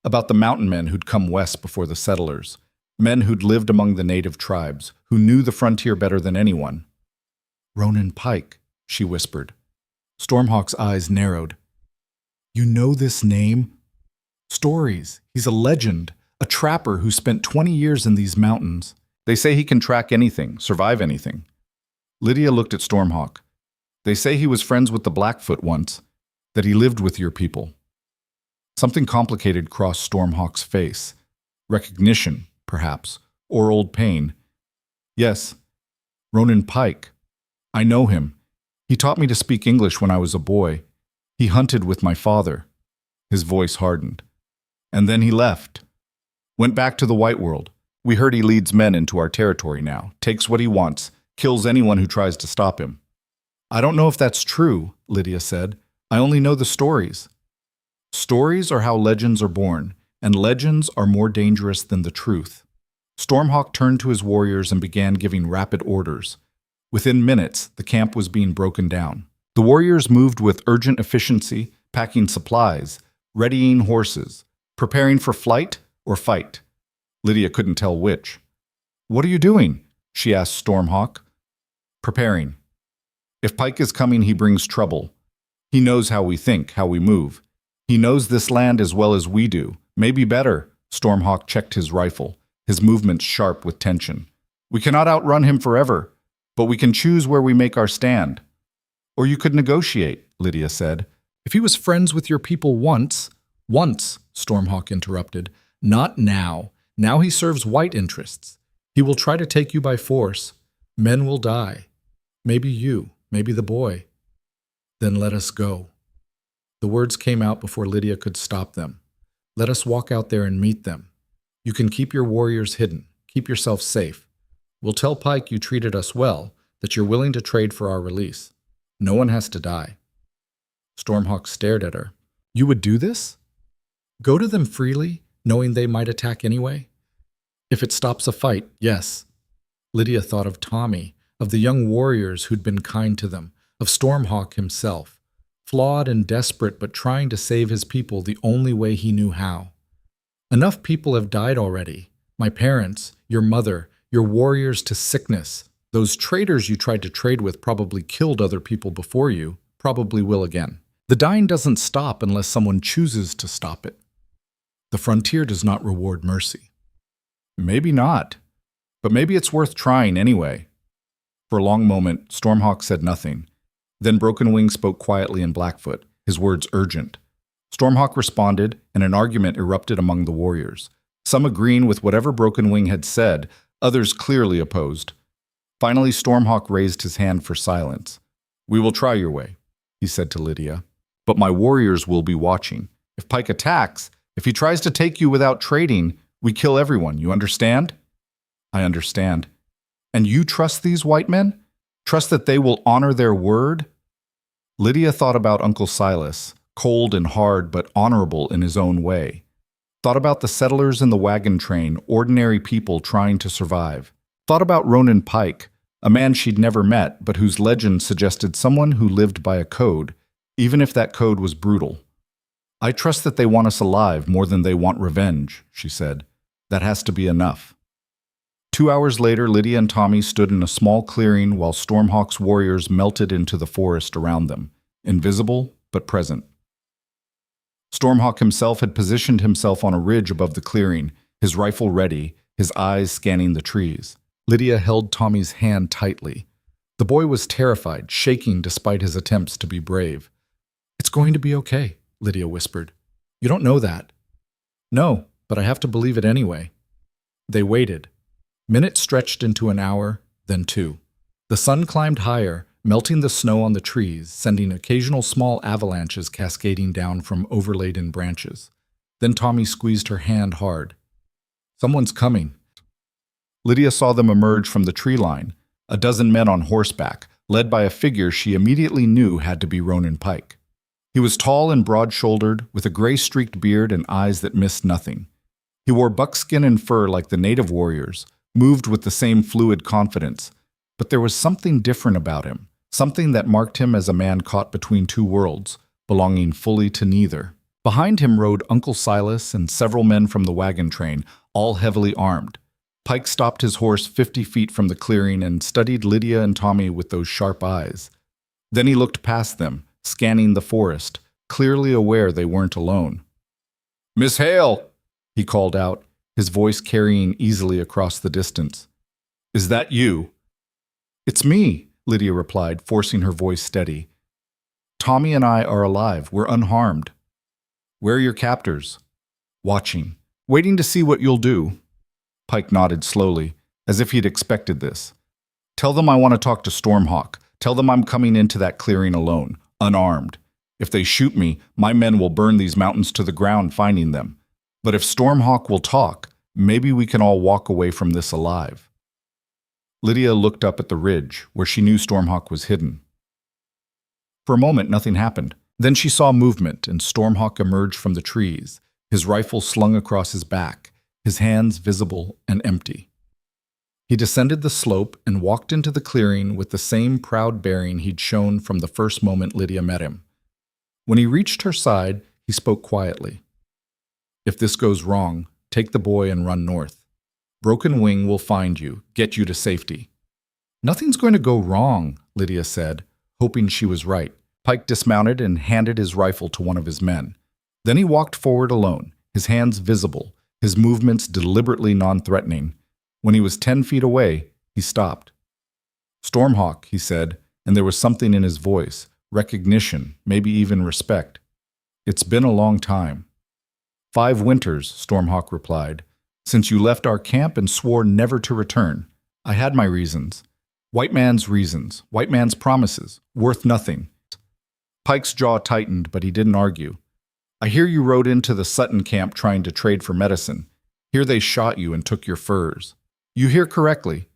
about the mountain men who'd come west before the settlers, men who'd lived among the native tribes, who knew the frontier better than anyone. "Ronan Pike," she whispered. Stormhawk's eyes narrowed. "You know this name?" Stories. He's a legend, a trapper who spent 20 years in these mountains. They say he can track anything, survive anything. Lydia looked at Stormhawk. They say he was friends with the Blackfoot once, that he lived with your people. Something complicated crossed Stormhawk's face. Recognition, perhaps, or old pain. Yes, Ronan Pike. I know him. He taught me to speak English when I was a boy. He hunted with my father. His voice hardened. And then he left. Went back to the White World. We heard he leads men into our territory now, takes what he wants, kills anyone who tries to stop him. I don't know if that's true, Lydia said. I only know the stories. Stories are how legends are born, and legends are more dangerous than the truth. Stormhawk turned to his warriors and began giving rapid orders. Within minutes, the camp was being broken down. The warriors moved with urgent efficiency, packing supplies, readying horses, preparing for flight or fight. Lydia couldn't tell which. What are you doing? She asked Stormhawk. Preparing. If Pike is coming, he brings trouble. He knows how we think, how we move. He knows this land as well as we do. Maybe better. Stormhawk checked his rifle, his movements sharp with tension. We cannot outrun him forever, but we can choose where we make our stand. Or you could negotiate, Lydia said. If he was friends with your people once, Stormhawk interrupted. Not now. Now he serves white interests. He will try to take you by force. Men will die. Maybe you, maybe the boy. Then let us go. The words came out before Lydia could stop them. Let us walk out there and meet them. You can keep your warriors hidden. Keep yourself safe. We'll tell Pike you treated us well, that you're willing to trade for our release. No one has to die. Stormhawk stared at her. You would do this? Go to them freely, knowing they might attack anyway? If it stops a fight, yes. Lydia thought of Tommy, of the young warriors who'd been kind to them, of Stormhawk himself, flawed and desperate but trying to save his people the only way he knew how. Enough people have died already. My parents, your mother, your warriors to sickness. Those traitors you tried to trade with probably killed other people before you, probably will again. The dying doesn't stop unless someone chooses to stop it. The frontier does not reward mercy. Maybe not, but maybe it's worth trying anyway. For a long moment, Stormhawk said nothing. Then Broken Wing spoke quietly in Blackfoot, his words urgent. Stormhawk responded, and an argument erupted among the warriors. Some agreeing with whatever Broken Wing had said, others clearly opposed. Finally, Stormhawk raised his hand for silence. We will try your way, he said to Lydia. But my warriors will be watching. If Pike attacks, if he tries to take you without trading, we kill everyone, you understand? I understand. And you trust these white men? Trust that they will honor their word? Lydia thought about Uncle Silas, cold and hard but honorable in his own way. Thought about the settlers in the wagon train, ordinary people trying to survive. Thought about Ronan Pike, a man she'd never met but whose legend suggested someone who lived by a code, even if that code was brutal. I trust that they want us alive more than they want revenge, she said. That has to be enough. 2 hours later, Lydia and Tommy stood in a small clearing while Stormhawk's warriors melted into the forest around them, invisible but present. Stormhawk himself had positioned himself on a ridge above the clearing, his rifle ready, his eyes scanning the trees. Lydia held Tommy's hand tightly. The boy was terrified, shaking despite his attempts to be brave. It's going to be okay, Lydia whispered. You don't know that. No, but I have to believe it anyway. They waited. Minutes stretched into an hour, then 2. The sun climbed higher, melting the snow on the trees, sending occasional small avalanches cascading down from overladen branches. Then Tommy squeezed her hand hard. Someone's coming. Lydia saw them emerge from the tree line, a dozen men on horseback, led by a figure she immediately knew had to be Ronan Pike. He was tall and broad-shouldered, with a gray-streaked beard and eyes that missed nothing. He wore buckskin and fur like the native warriors, moved with the same fluid confidence, but there was something different about him, something that marked him as a man caught between two worlds, belonging fully to neither. Behind him rode Uncle Silas and several men from the wagon train, all heavily armed. Pike stopped his horse 50 feet from the clearing and studied Lydia and Tommy with those sharp eyes. Then he looked past them, scanning the forest, clearly aware they weren't alone. Miss Hale, he called out, his voice carrying easily across the distance. Is that you? It's me, Lydia replied, forcing her voice steady. Tommy and I are alive. We're unharmed. Where are your captors? Watching, waiting to see what you'll do. Pike nodded slowly, as if he'd expected this. Tell them I want to talk to Stormhawk. Tell them I'm coming into that clearing alone, unarmed. If they shoot me, my men will burn these mountains to the ground finding them. But if Stormhawk will talk, maybe we can all walk away from this alive. Lydia looked up at the ridge, where she knew Stormhawk was hidden. For a moment, nothing happened. Then she saw movement, and Stormhawk emerged from the trees, his rifle slung across his back, his hands visible and empty. He descended the slope and walked into the clearing with the same proud bearing he'd shown from the first moment Lydia met him. When he reached her side, he spoke quietly. If this goes wrong, take the boy and run north. Broken Wing will find you, get you to safety. Nothing's going to go wrong, Lydia said, hoping she was right. Pike dismounted and handed his rifle to one of his men. Then he walked forward alone, his hands visible, his movements deliberately non-threatening. When he was 10 feet away, he stopped. Stormhawk, he said, and there was something in his voice, recognition, maybe even respect. It's been a long time. 5 winters, Stormhawk replied, since you left our camp and swore never to return. I had my reasons. White man's reasons, white man's promises, worth nothing. Pike's jaw tightened, but he didn't argue. I hear you rode into the Sutton camp trying to trade for medicine. Here they shot you and took your furs. You hear correctly.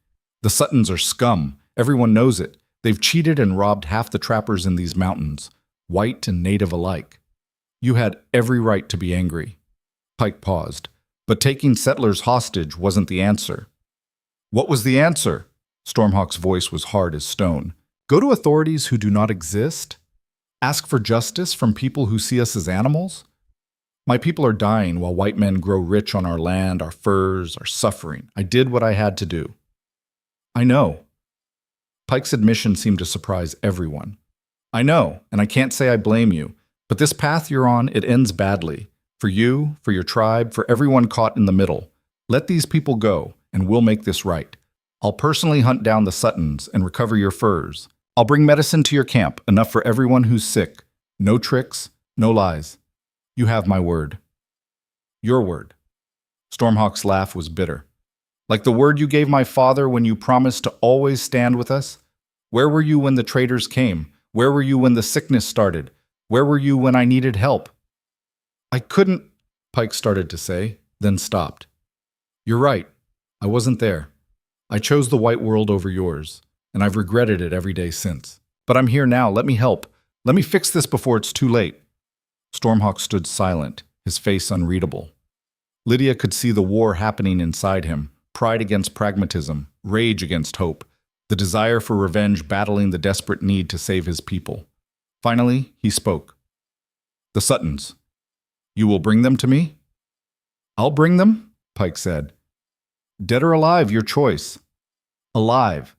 The Suttons are scum. Everyone knows it. They've cheated and robbed half the trappers in these mountains, white and native alike. You had every right to be angry. Pike paused. But taking settlers hostage wasn't the answer. What was the answer? Stormhawk's voice was hard as stone. Go to authorities who do not exist? Ask for justice from people who see us as animals? My people are dying while white men grow rich on our land, our furs, our suffering. I did what I had to do. I know. Pike's admission seemed to surprise everyone. I know, and I can't say I blame you, but this path you're on, it ends badly. For you, for your tribe, for everyone caught in the middle. Let these people go, and we'll make this right. I'll personally hunt down the Suttons and recover your furs. I'll bring medicine to your camp, enough for everyone who's sick. No tricks, no lies. You have my word. Your word. Stormhawk's laugh was bitter. Like the word you gave my father when you promised to always stand with us? Where were you when the traitors came? Where were you when the sickness started? Where were you when I needed help? I couldn't, Pike started to say, then stopped. You're right. I wasn't there. I chose the white world over yours, and I've regretted it every day since. But I'm here now. Let me help. Let me fix this before it's too late. Stormhawk stood silent, his face unreadable. Lydia could see the war happening inside him, pride against pragmatism, rage against hope, the desire for revenge battling the desperate need to save his people. Finally, he spoke. The Suttons. You will bring them to me? I'll bring them, Pike said. Dead or alive, your choice. Alive.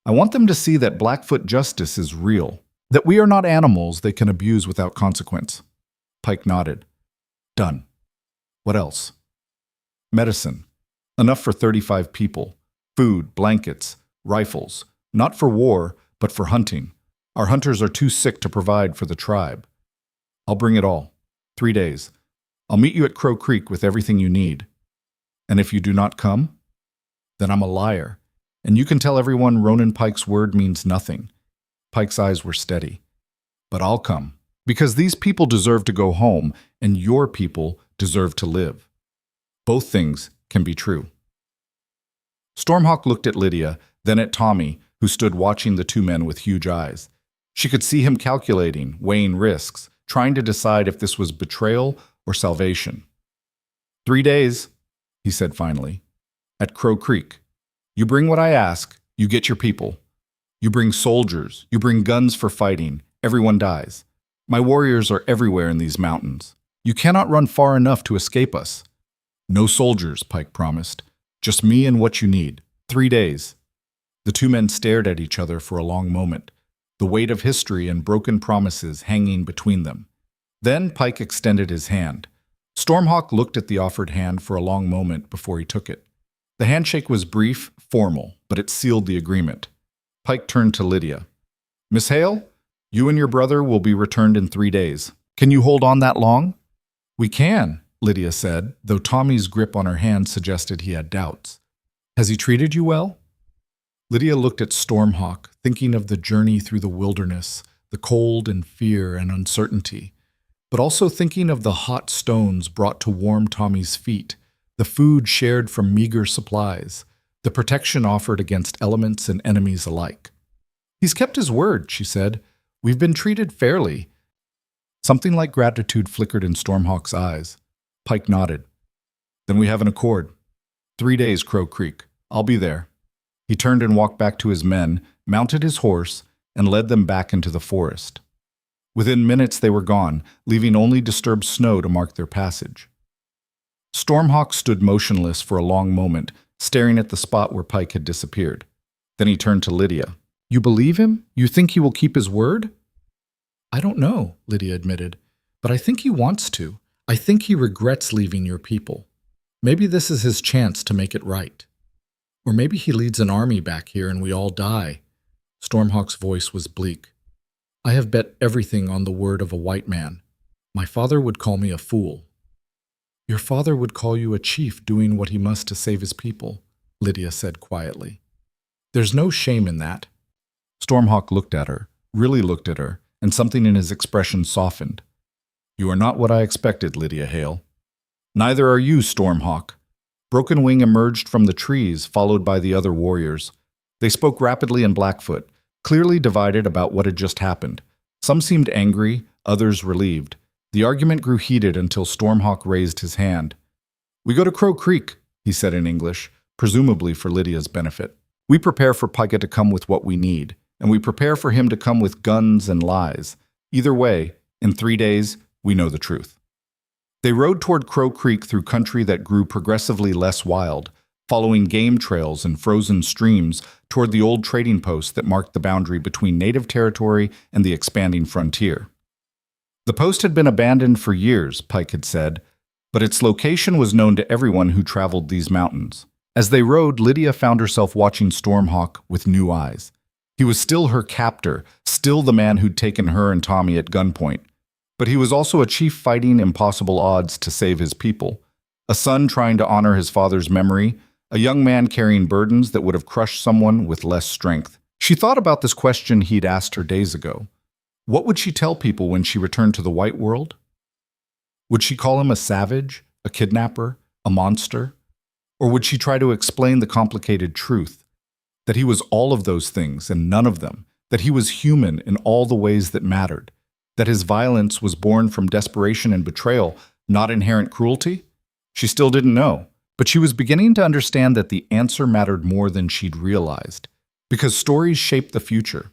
I want them to see that Blackfoot justice is real, that we are not animals they can abuse without consequence. Pike nodded. Done. What else? Medicine. Enough for 35 people. Food, blankets, rifles. Not for war, but for hunting. Our hunters are too sick to provide for the tribe. I'll bring it all. 3 days. I'll meet you at Crow Creek with everything you need. And if you do not come, then I'm a liar, and you can tell everyone Ronan Pike's word means nothing. Pike's eyes were steady. But I'll come, because these people deserve to go home, and your people deserve to live. Both things can be true. Stormhawk looked at Lydia, then at Tommy, who stood watching the 2 men with huge eyes. She could see him calculating, weighing risks, trying to decide if this was betrayal or salvation. 3 days, he said finally, at Crow Creek. You bring what I ask, you get your people. You bring soldiers, you bring guns for fighting, everyone dies. My warriors are everywhere in these mountains. You cannot run far enough to escape us. No soldiers, Pike promised. Just me and what you need. 3 days. The 2 men stared at each other for a long moment, the weight of history and broken promises hanging between them. Then Pike extended his hand. Stormhawk looked at the offered hand for a long moment before he took it. The handshake was brief, formal, but it sealed the agreement. Pike turned to Lydia. Miss Hale, you and your brother will be returned in 3 days. Can you hold on that long? We can, Lydia said, though Tommy's grip on her hand suggested he had doubts. Has he treated you well? Lydia looked at Stormhawk, thinking of the journey through the wilderness, the cold and fear and uncertainty, but also thinking of the hot stones brought to warm Tommy's feet, the food shared from meager supplies, the protection offered against elements and enemies alike. He's kept his word, she said. We've been treated fairly. Something like gratitude flickered in Stormhawk's eyes. Pike nodded. Then we have an accord. 3 days, Crow Creek. I'll be there. He turned and walked back to his men, mounted his horse, and led them back into the forest. Within minutes they were gone, leaving only disturbed snow to mark their passage. Stormhawk stood motionless for a long moment, staring at the spot where Pike had disappeared. Then he turned to Lydia. You believe him? You think he will keep his word? I don't know, Lydia admitted, but I think he wants to. I think he regrets leaving your people. Maybe this is his chance to make it right. Or maybe he leads an army back here and we all die. Stormhawk's voice was bleak. I have bet everything on the word of a white man. My father would call me a fool. Your father would call you a chief doing what he must to save his people, Lydia said quietly. There's no shame in that. Stormhawk looked at her, really looked at her, and something in his expression softened. You are not what I expected, Lydia Hale. Neither are you, Stormhawk. Broken Wing emerged from the trees, followed by the other warriors. They spoke rapidly in Blackfoot, clearly divided about what had just happened. Some seemed angry, others relieved. The argument grew heated until Stormhawk raised his hand. We go to Crow Creek, he said in English, presumably for Lydia's benefit. We prepare for Pika to come with what we need, and we prepare for him to come with guns and lies. Either way, in 3 days, we know the truth. They rode toward Crow Creek through country that grew progressively less wild, following game trails and frozen streams toward the old trading post that marked the boundary between native territory and the expanding frontier. The post had been abandoned for years, Pike had said, but its location was known to everyone who traveled these mountains. As they rode, Lydia found herself watching Stormhawk with new eyes. He was still her captor, still the man who'd taken her and Tommy at gunpoint. But he was also a chief fighting impossible odds to save his people, a son trying to honor his father's memory, a young man carrying burdens that would have crushed someone with less strength. She thought about this question he'd asked her days ago. What would she tell people when she returned to the white world? Would she call him a savage, a kidnapper, a monster? Or would she try to explain the complicated truth, that he was all of those things and none of them, that he was human in all the ways that mattered, that his violence was born from desperation and betrayal, not inherent cruelty? She still didn't know, but she was beginning to understand that the answer mattered more than she'd realized, because stories shaped the future.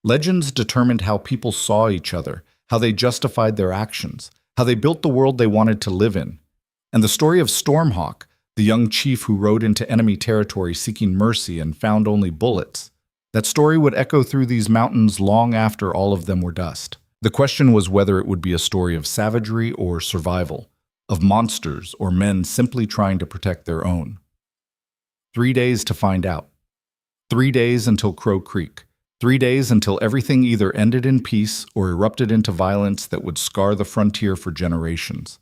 Legends determined how people saw each other, how they justified their actions, how they built the world they wanted to live in. And the story of Stormhawk, the young chief who rode into enemy territory seeking mercy and found only bullets, that story would echo through these mountains long after all of them were dust. The question was whether it would be a story of savagery or survival, of monsters or men simply trying to protect their own. 3 days to find out. 3 days until Crow Creek. 3 days until everything either ended in peace or erupted into violence that would scar the frontier for generations.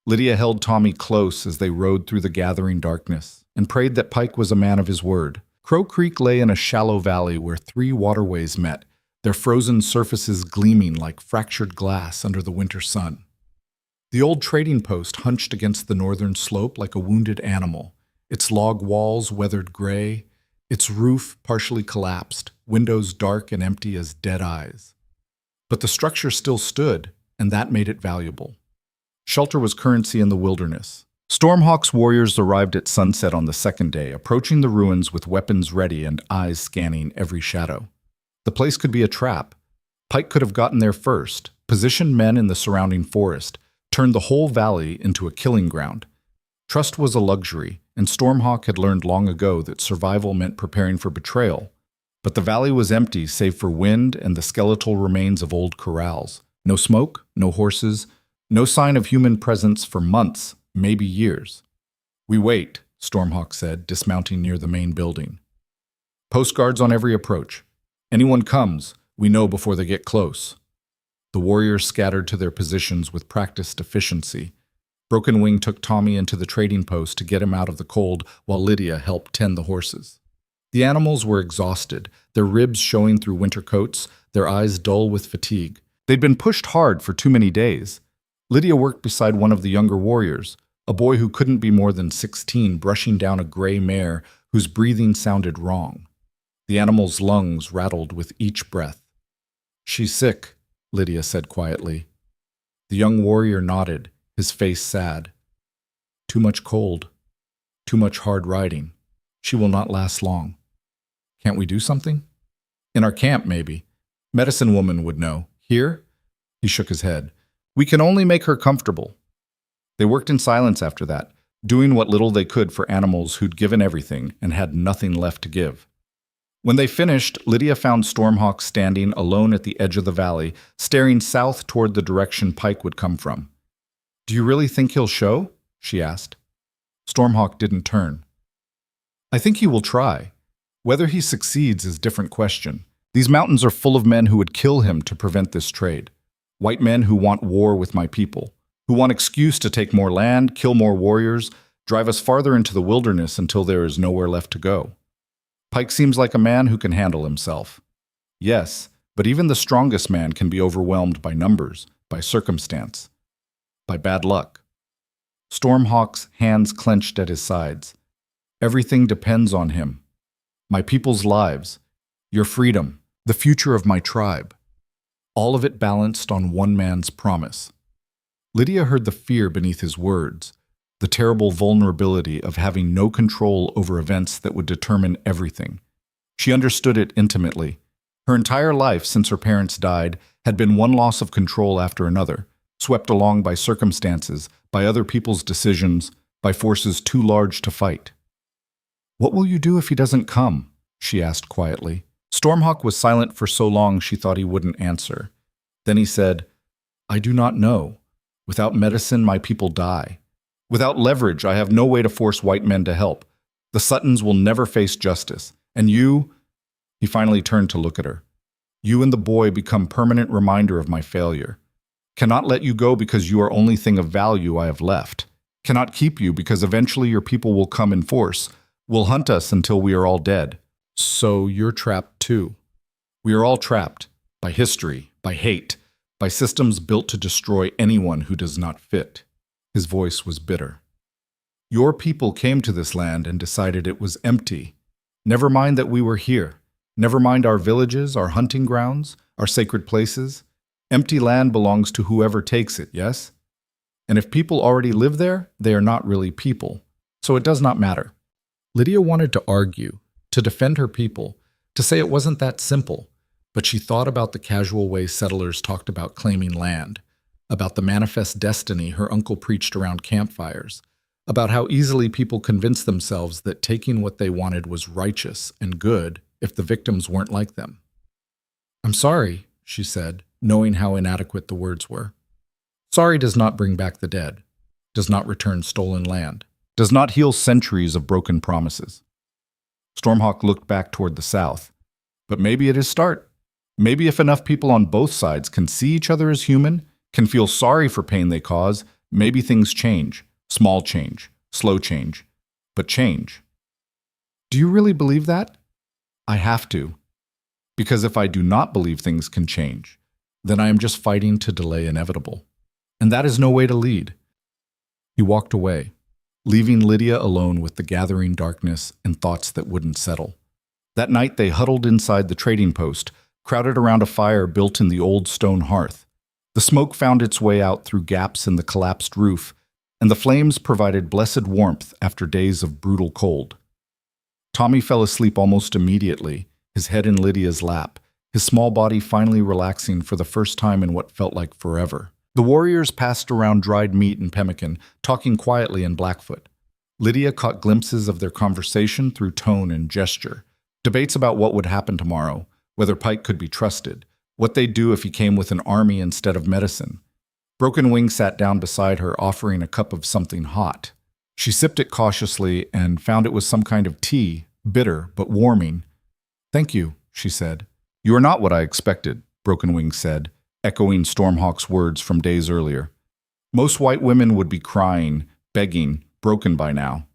Lydia held Tommy close as they rode through the gathering darkness and prayed that Pike was a man of his word. Crow Creek lay in a shallow valley where 3 waterways met, their frozen surfaces gleaming like fractured glass under the winter sun. The old trading post hunched against the northern slope like a wounded animal, its log walls weathered gray, its roof partially collapsed, windows dark and empty as dead eyes. But the structure still stood, and that made it valuable. Shelter was currency in the wilderness. Stormhawk's warriors arrived at sunset on the second day, approaching the ruins with weapons ready and eyes scanning every shadow. The place could be a trap. Pike could have gotten there first, positioned men in the surrounding forest, turned the whole valley into a killing ground. Trust was a luxury, and Stormhawk had learned long ago that survival meant preparing for betrayal. But the valley was empty save for wind and the skeletal remains of old corrals. No smoke, no horses, No sign of human presence for months, maybe years. We wait, Stormhawk said, dismounting near the main building. Postguards on every approach. Anyone comes, we know before they get close. The warriors scattered to their positions with practiced efficiency. Broken Wing took Tommy into the trading post to get him out of the cold while Lydia helped tend the horses. The animals were exhausted, their ribs showing through winter coats, their eyes dull with fatigue. They'd been pushed hard for too many days. Lydia worked beside one of the younger warriors, a boy who couldn't be more than 16, brushing down a gray mare whose breathing sounded wrong. The animal's lungs rattled with each breath. "She's sick," Lydia said quietly. The young warrior nodded, his face sad. "Too much cold. Too much hard riding. She will not last long. Can't we do something? In our camp, maybe. Medicine woman would know. Here?" He shook his head. "We can only make her comfortable." They worked in silence after that, doing what little they could for animals who'd given everything and had nothing left to give. When they finished, Lydia found Stormhawk standing alone at the edge of the valley, staring south toward the direction Pike would come from. "Do you really think he'll show?" she asked. Stormhawk didn't turn. "I think he will try. Whether he succeeds is a different question. These mountains are full of men who would kill him to prevent this trade. White men who want war with my people, who want excuse to take more land, kill more warriors, drive us farther into the wilderness until there is nowhere left to go. Pike seems like a man who can handle himself. Yes, but even the strongest man can be overwhelmed by numbers, by circumstance, by bad luck." Stormhawk's hands clenched at his sides. "Everything depends on him. My people's lives, your freedom, the future of my tribe. All of it balanced on one man's promise." Lydia heard the fear beneath his words, the terrible vulnerability of having no control over events that would determine everything. She understood it intimately. Her entire life since her parents died had been one loss of control after another, swept along by circumstances, by other people's decisions, by forces too large to fight. "What will you do if he doesn't come?" she asked quietly. Stormhawk was silent for so long she thought he wouldn't answer. Then he said, "I do not know. Without medicine, my people die. Without leverage, I have no way to force white men to help. The Suttons will never face justice. And you," he finally turned to look at her, "you and the boy become permanent reminder of my failure. Cannot let you go because you are only thing of value I have left. Cannot keep you because eventually your people will come in force, will hunt us until we are all dead. So you're trapped too. We are all trapped, by history, by hate, by systems built to destroy anyone who does not fit." His voice was bitter. "Your people came to this land and decided it was empty. Never mind that we were here. Never mind our villages, our hunting grounds, our sacred places. Empty land belongs to whoever takes it, yes? And if people already live there, they are not really people. So it does not matter." Lydia wanted to argue, to defend her people, to say it wasn't that simple, but she thought about the casual way settlers talked about claiming land, about the manifest destiny her uncle preached around campfires, about how easily people convinced themselves that taking what they wanted was righteous and good if the victims weren't like them. "I'm sorry," she said, knowing how inadequate the words were. "Sorry does not bring back the dead, does not return stolen land, does not heal centuries of broken promises." Stormhawk looked back toward the south. "But maybe it is start. Maybe if enough people on both sides can see each other as human, can feel sorry for pain they cause, maybe things change. Small change, slow change, but change." "Do you really believe that?" "I have to. Because if I do not believe things can change, then I am just fighting to delay inevitable. And that is no way to lead." He walked away, leaving Lydia alone with the gathering darkness and thoughts that wouldn't settle. That night they huddled inside the trading post, crowded around a fire built in the old stone hearth. The smoke found its way out through gaps in the collapsed roof, and the flames provided blessed warmth after days of brutal cold. Tommy fell asleep almost immediately, his head in Lydia's lap, his small body finally relaxing for the first time in what felt like forever. The warriors passed around dried meat and pemmican, talking quietly in Blackfoot. Lydia caught glimpses of their conversation through tone and gesture. Debates about what would happen tomorrow, whether Pike could be trusted, what they'd do if he came with an army instead of medicine. Broken Wing sat down beside her, offering a cup of something hot. She sipped it cautiously and found it was some kind of tea, bitter but warming. "Thank you," she said. "You are not what I expected," Broken Wing said, echoing Stormhawk's words from days earlier. "Most white women would be crying, begging, broken by now."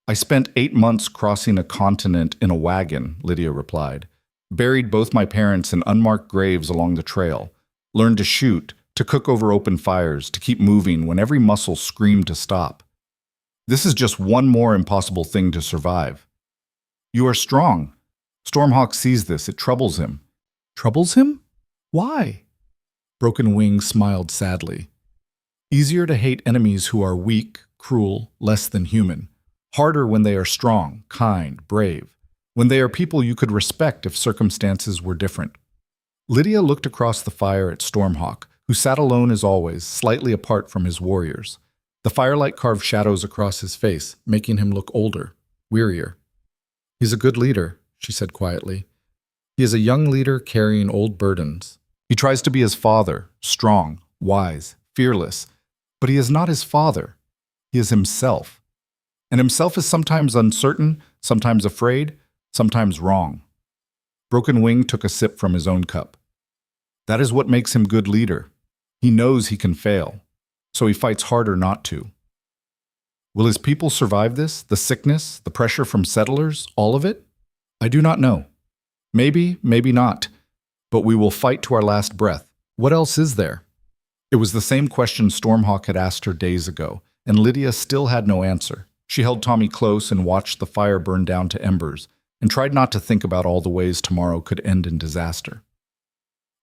"I spent 8 months crossing a continent in a wagon," Lydia replied. "Buried both my parents in unmarked graves along the trail. Learned to shoot, to cook over open fires, to keep moving when every muscle screamed to stop. This is just one more impossible thing to survive." "You are strong." Stormhawk sees this. It troubles him. "Troubles him? Why?" Broken Wing smiled sadly. "Easier to hate enemies who are weak, cruel, less than human. Harder when they are strong, kind, brave. When they are people you could respect if circumstances were different." Lydia looked across the fire at Stormhawk, who sat alone as always, slightly apart from his warriors. The firelight carved shadows across his face, making him look older, wearier. "He's a good leader," she said quietly. "He is a young leader carrying old burdens. He tries to be his father, strong, wise, fearless, but he is not his father. He is himself. And himself is sometimes uncertain, sometimes afraid, sometimes wrong." Broken Wing took a sip from his own cup. "That is what makes him good leader. He knows he can fail, so he fights harder not to." "Will his people survive this? The sickness, the pressure from settlers, all of it? I do not know. Maybe, maybe not. But we will fight to our last breath. What else is there?" It was the same question Stormhawk had asked her days ago, and Lydia still had no answer. She held Tommy close and watched the fire burn down to embers, and tried not to think about all the ways tomorrow could end in disaster.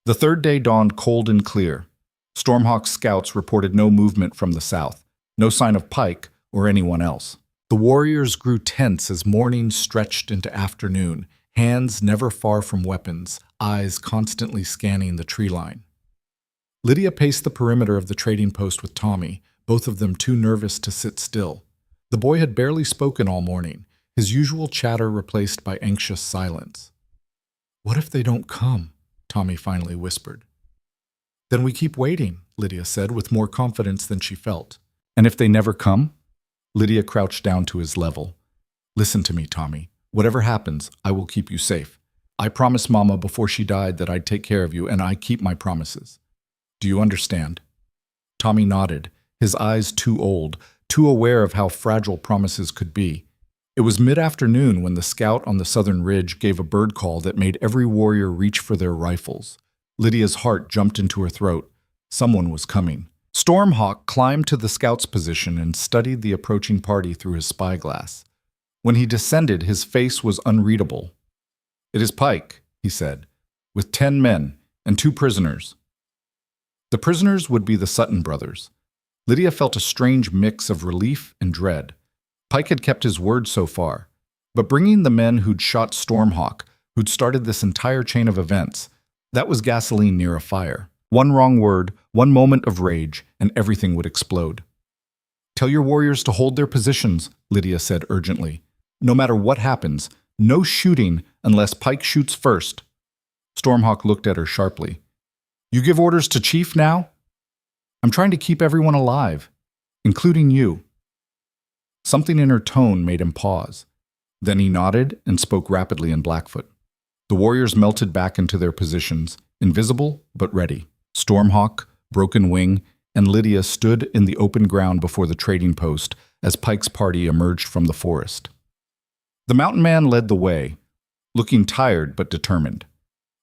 The third day dawned cold and clear. Stormhawk's scouts reported no movement from the south, no sign of Pike or anyone else. The warriors grew tense as morning stretched into afternoon, hands never far from weapons, eyes constantly scanning the tree line. Lydia paced the perimeter of the trading post with Tommy, both of them too nervous to sit still. The boy had barely spoken all morning, his usual chatter replaced by anxious silence. "What if they don't come?" Tommy finally whispered. "Then we keep waiting," Lydia said with more confidence than she felt. "And if they never come?" Lydia crouched down to his level. "Listen to me, Tommy. Whatever happens, I will keep you safe. I promised Mama before she died that I'd take care of you, and I keep my promises. Do you understand?" Tommy nodded, his eyes too old, too aware of how fragile promises could be. It was mid-afternoon when the scout on the southern ridge gave a bird call that made every warrior reach for their rifles. Lydia's heart jumped into her throat. Someone was coming. Stormhawk climbed to the scout's position and studied the approaching party through his spyglass. When he descended, his face was unreadable. "It is Pike," he said, "with 10 men and 2 prisoners. The prisoners would be the Sutton brothers. Lydia felt a strange mix of relief and dread. Pike had kept his word so far, but bringing the men who'd shot Stormhawk, who'd started this entire chain of events, that was gasoline near a fire. One wrong word, one moment of rage, and everything would explode. "Tell your warriors to hold their positions," Lydia said urgently. "No matter what happens, no shooting unless Pike shoots first." Stormhawk looked at her sharply. "You give orders to Chief now?" "I'm trying to keep everyone alive, including you." Something in her tone made him pause. Then he nodded and spoke rapidly in Blackfoot. The warriors melted back into their positions, invisible but ready. Stormhawk, Broken Wing, and Lydia stood in the open ground before the trading post as Pike's party emerged from the forest. The mountain man led the way, looking tired but determined.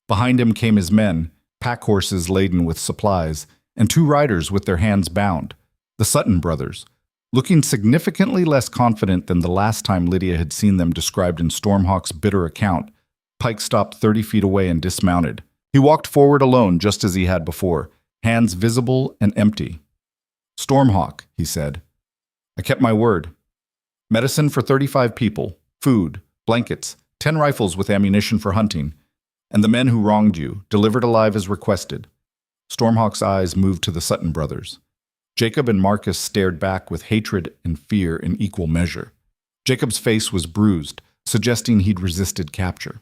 Behind him came his men, pack horses laden with supplies, and 2 riders with their hands bound, the Sutton brothers, looking significantly less confident than the last time Lydia had seen them described in Stormhawk's bitter account. Pike stopped 30 feet away and dismounted. He walked forward alone just as he had before, hands visible and empty. "Stormhawk," he said. "I kept my word. Medicine for 35 people, food, blankets, 10 rifles with ammunition for hunting, and the men who wronged you, delivered alive as requested." Stormhawk's eyes moved to the Sutton brothers. Jacob and Marcus stared back with hatred and fear in equal measure. Jacob's face was bruised, suggesting he'd resisted capture.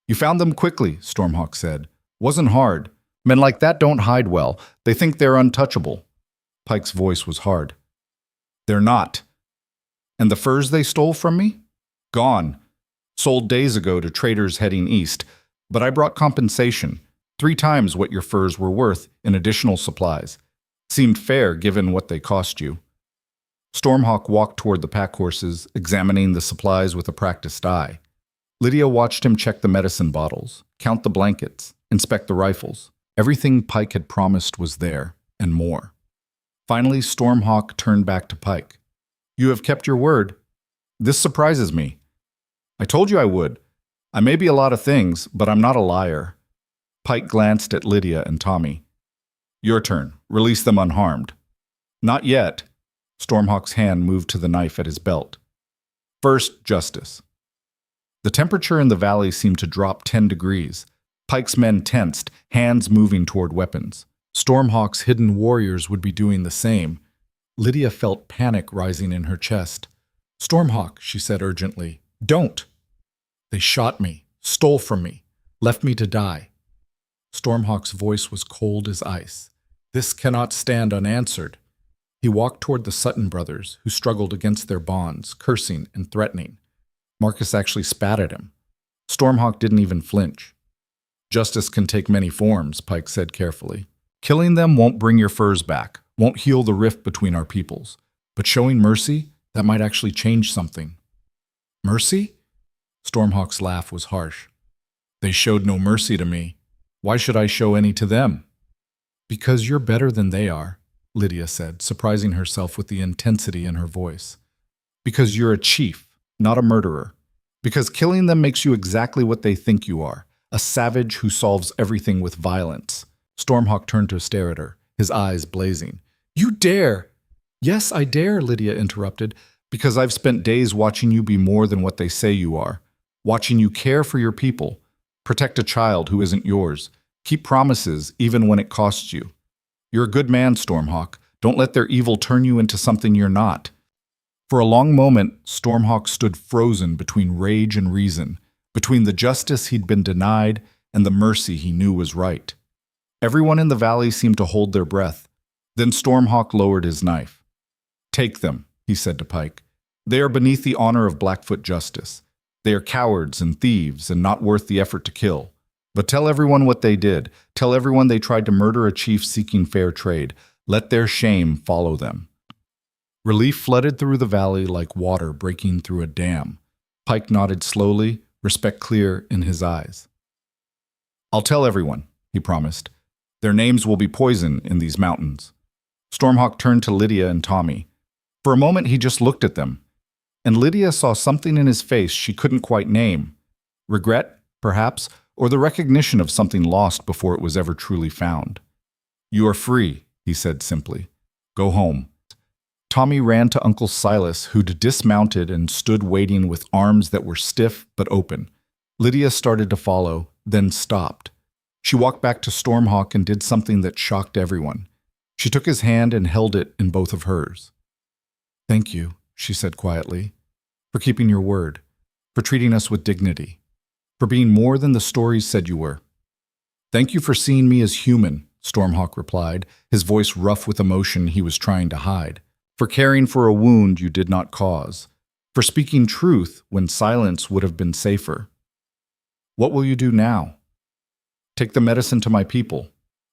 "You found them quickly," Stormhawk said. "Wasn't hard. Men like that don't hide well. They think they're untouchable. Pike's voice was hard. They're not. And the furs they stole from me? Gone. Sold days ago to traders heading east. But I brought compensation, 3 times what your furs were worth in additional supplies. Seemed fair given what they cost you. Stormhawk walked toward the pack horses, examining the supplies with a practiced eye. Lydia watched him check the medicine bottles, count the blankets, inspect the rifles. Everything Pike had promised was there, and more. Finally, Stormhawk turned back to Pike. You have kept your word. This surprises me. I told you I would. I may be a lot of things, but I'm not a liar. Pike glanced at Lydia and Tommy. Your turn. Release them unharmed. Not yet. Stormhawk's hand moved to the knife at his belt. First, justice. The temperature in the valley seemed to drop 10 degrees. Pike's men tensed, hands moving toward weapons. Stormhawk's hidden warriors would be doing the same. Lydia felt panic rising in her chest. Stormhawk, she said urgently, don't. They shot me, stole from me, left me to die. Stormhawk's voice was cold as ice. This cannot stand unanswered. He walked toward the Sutton brothers, who struggled against their bonds, cursing and threatening. Marcus actually spat at him. Stormhawk didn't even flinch. Justice can take many forms, Pike said carefully. Killing them won't bring your furs back, won't heal the rift between our peoples. But showing mercy, that might actually change something. Mercy? Stormhawk's laugh was harsh. They showed no mercy to me. Why should I show any to them? Because you're better than they are, Lydia said, surprising herself with the intensity in her voice. Because you're a chief, not a murderer. Because killing them makes you exactly what they think you are, a savage who solves everything with violence. Stormhawk turned to stare at her, his eyes blazing. You dare! Yes, I dare, Lydia interrupted, because I've spent days watching you be more than what they say you are, watching you care for your people, protect a child who isn't yours, keep promises even when it costs you. You're a good man, Stormhawk. Don't let their evil turn you into something you're not. For a long moment, Stormhawk stood frozen between rage and reason, between the justice he'd been denied and the mercy he knew was right. Everyone in the valley seemed to hold their breath. Then Stormhawk lowered his knife. Take them, he said to Pike. They are beneath the honor of Blackfoot justice. They are cowards and thieves and not worth the effort to kill. But tell everyone what they did. Tell everyone they tried to murder a chief seeking fair trade. Let their shame follow them. Relief flooded through the valley like water breaking through a dam. Pike nodded slowly, respect clear in his eyes. I'll tell everyone, he promised. Their names will be poison in these mountains. Stormhawk turned to Lydia and Tommy. For a moment he just looked at them, and Lydia saw something in his face she couldn't quite name. Regret, perhaps, or the recognition of something lost before it was ever truly found. You are free, he said simply. Go home. Tommy ran to Uncle Silas, who'd dismounted and stood waiting with arms that were stiff but open. Lydia started to follow, then stopped. She walked back to Stormhawk and did something that shocked everyone. She took his hand and held it in both of hers. Thank you, she said quietly, for keeping your word, for treating us with dignity, for being more than the stories said you were. Thank you for seeing me as human, Stormhawk replied, his voice rough with emotion he was trying to hide. For caring for a wound you did not cause, for speaking truth when silence would have been safer. What will you do now? Take the medicine to my people.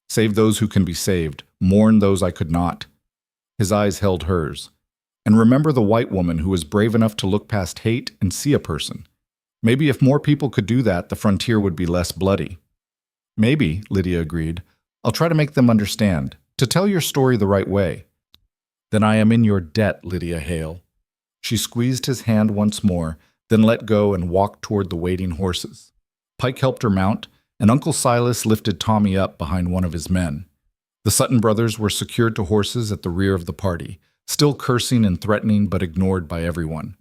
Save those who can be saved. Mourn those I could not. His eyes held hers. And remember the white woman who was brave enough to look past hate and see a person. Maybe if more people could do that, the frontier would be less bloody. Maybe, Lydia agreed. I'll try to make them understand, to tell your story the right way. Then I am in your debt, Lydia Hale. She squeezed his hand once more, then let go and walked toward the waiting horses. Pike helped her mount, and Uncle Silas lifted Tommy up behind one of his men. The Sutton brothers were secured to horses at the rear of the party, still cursing and threatening but ignored by everyone.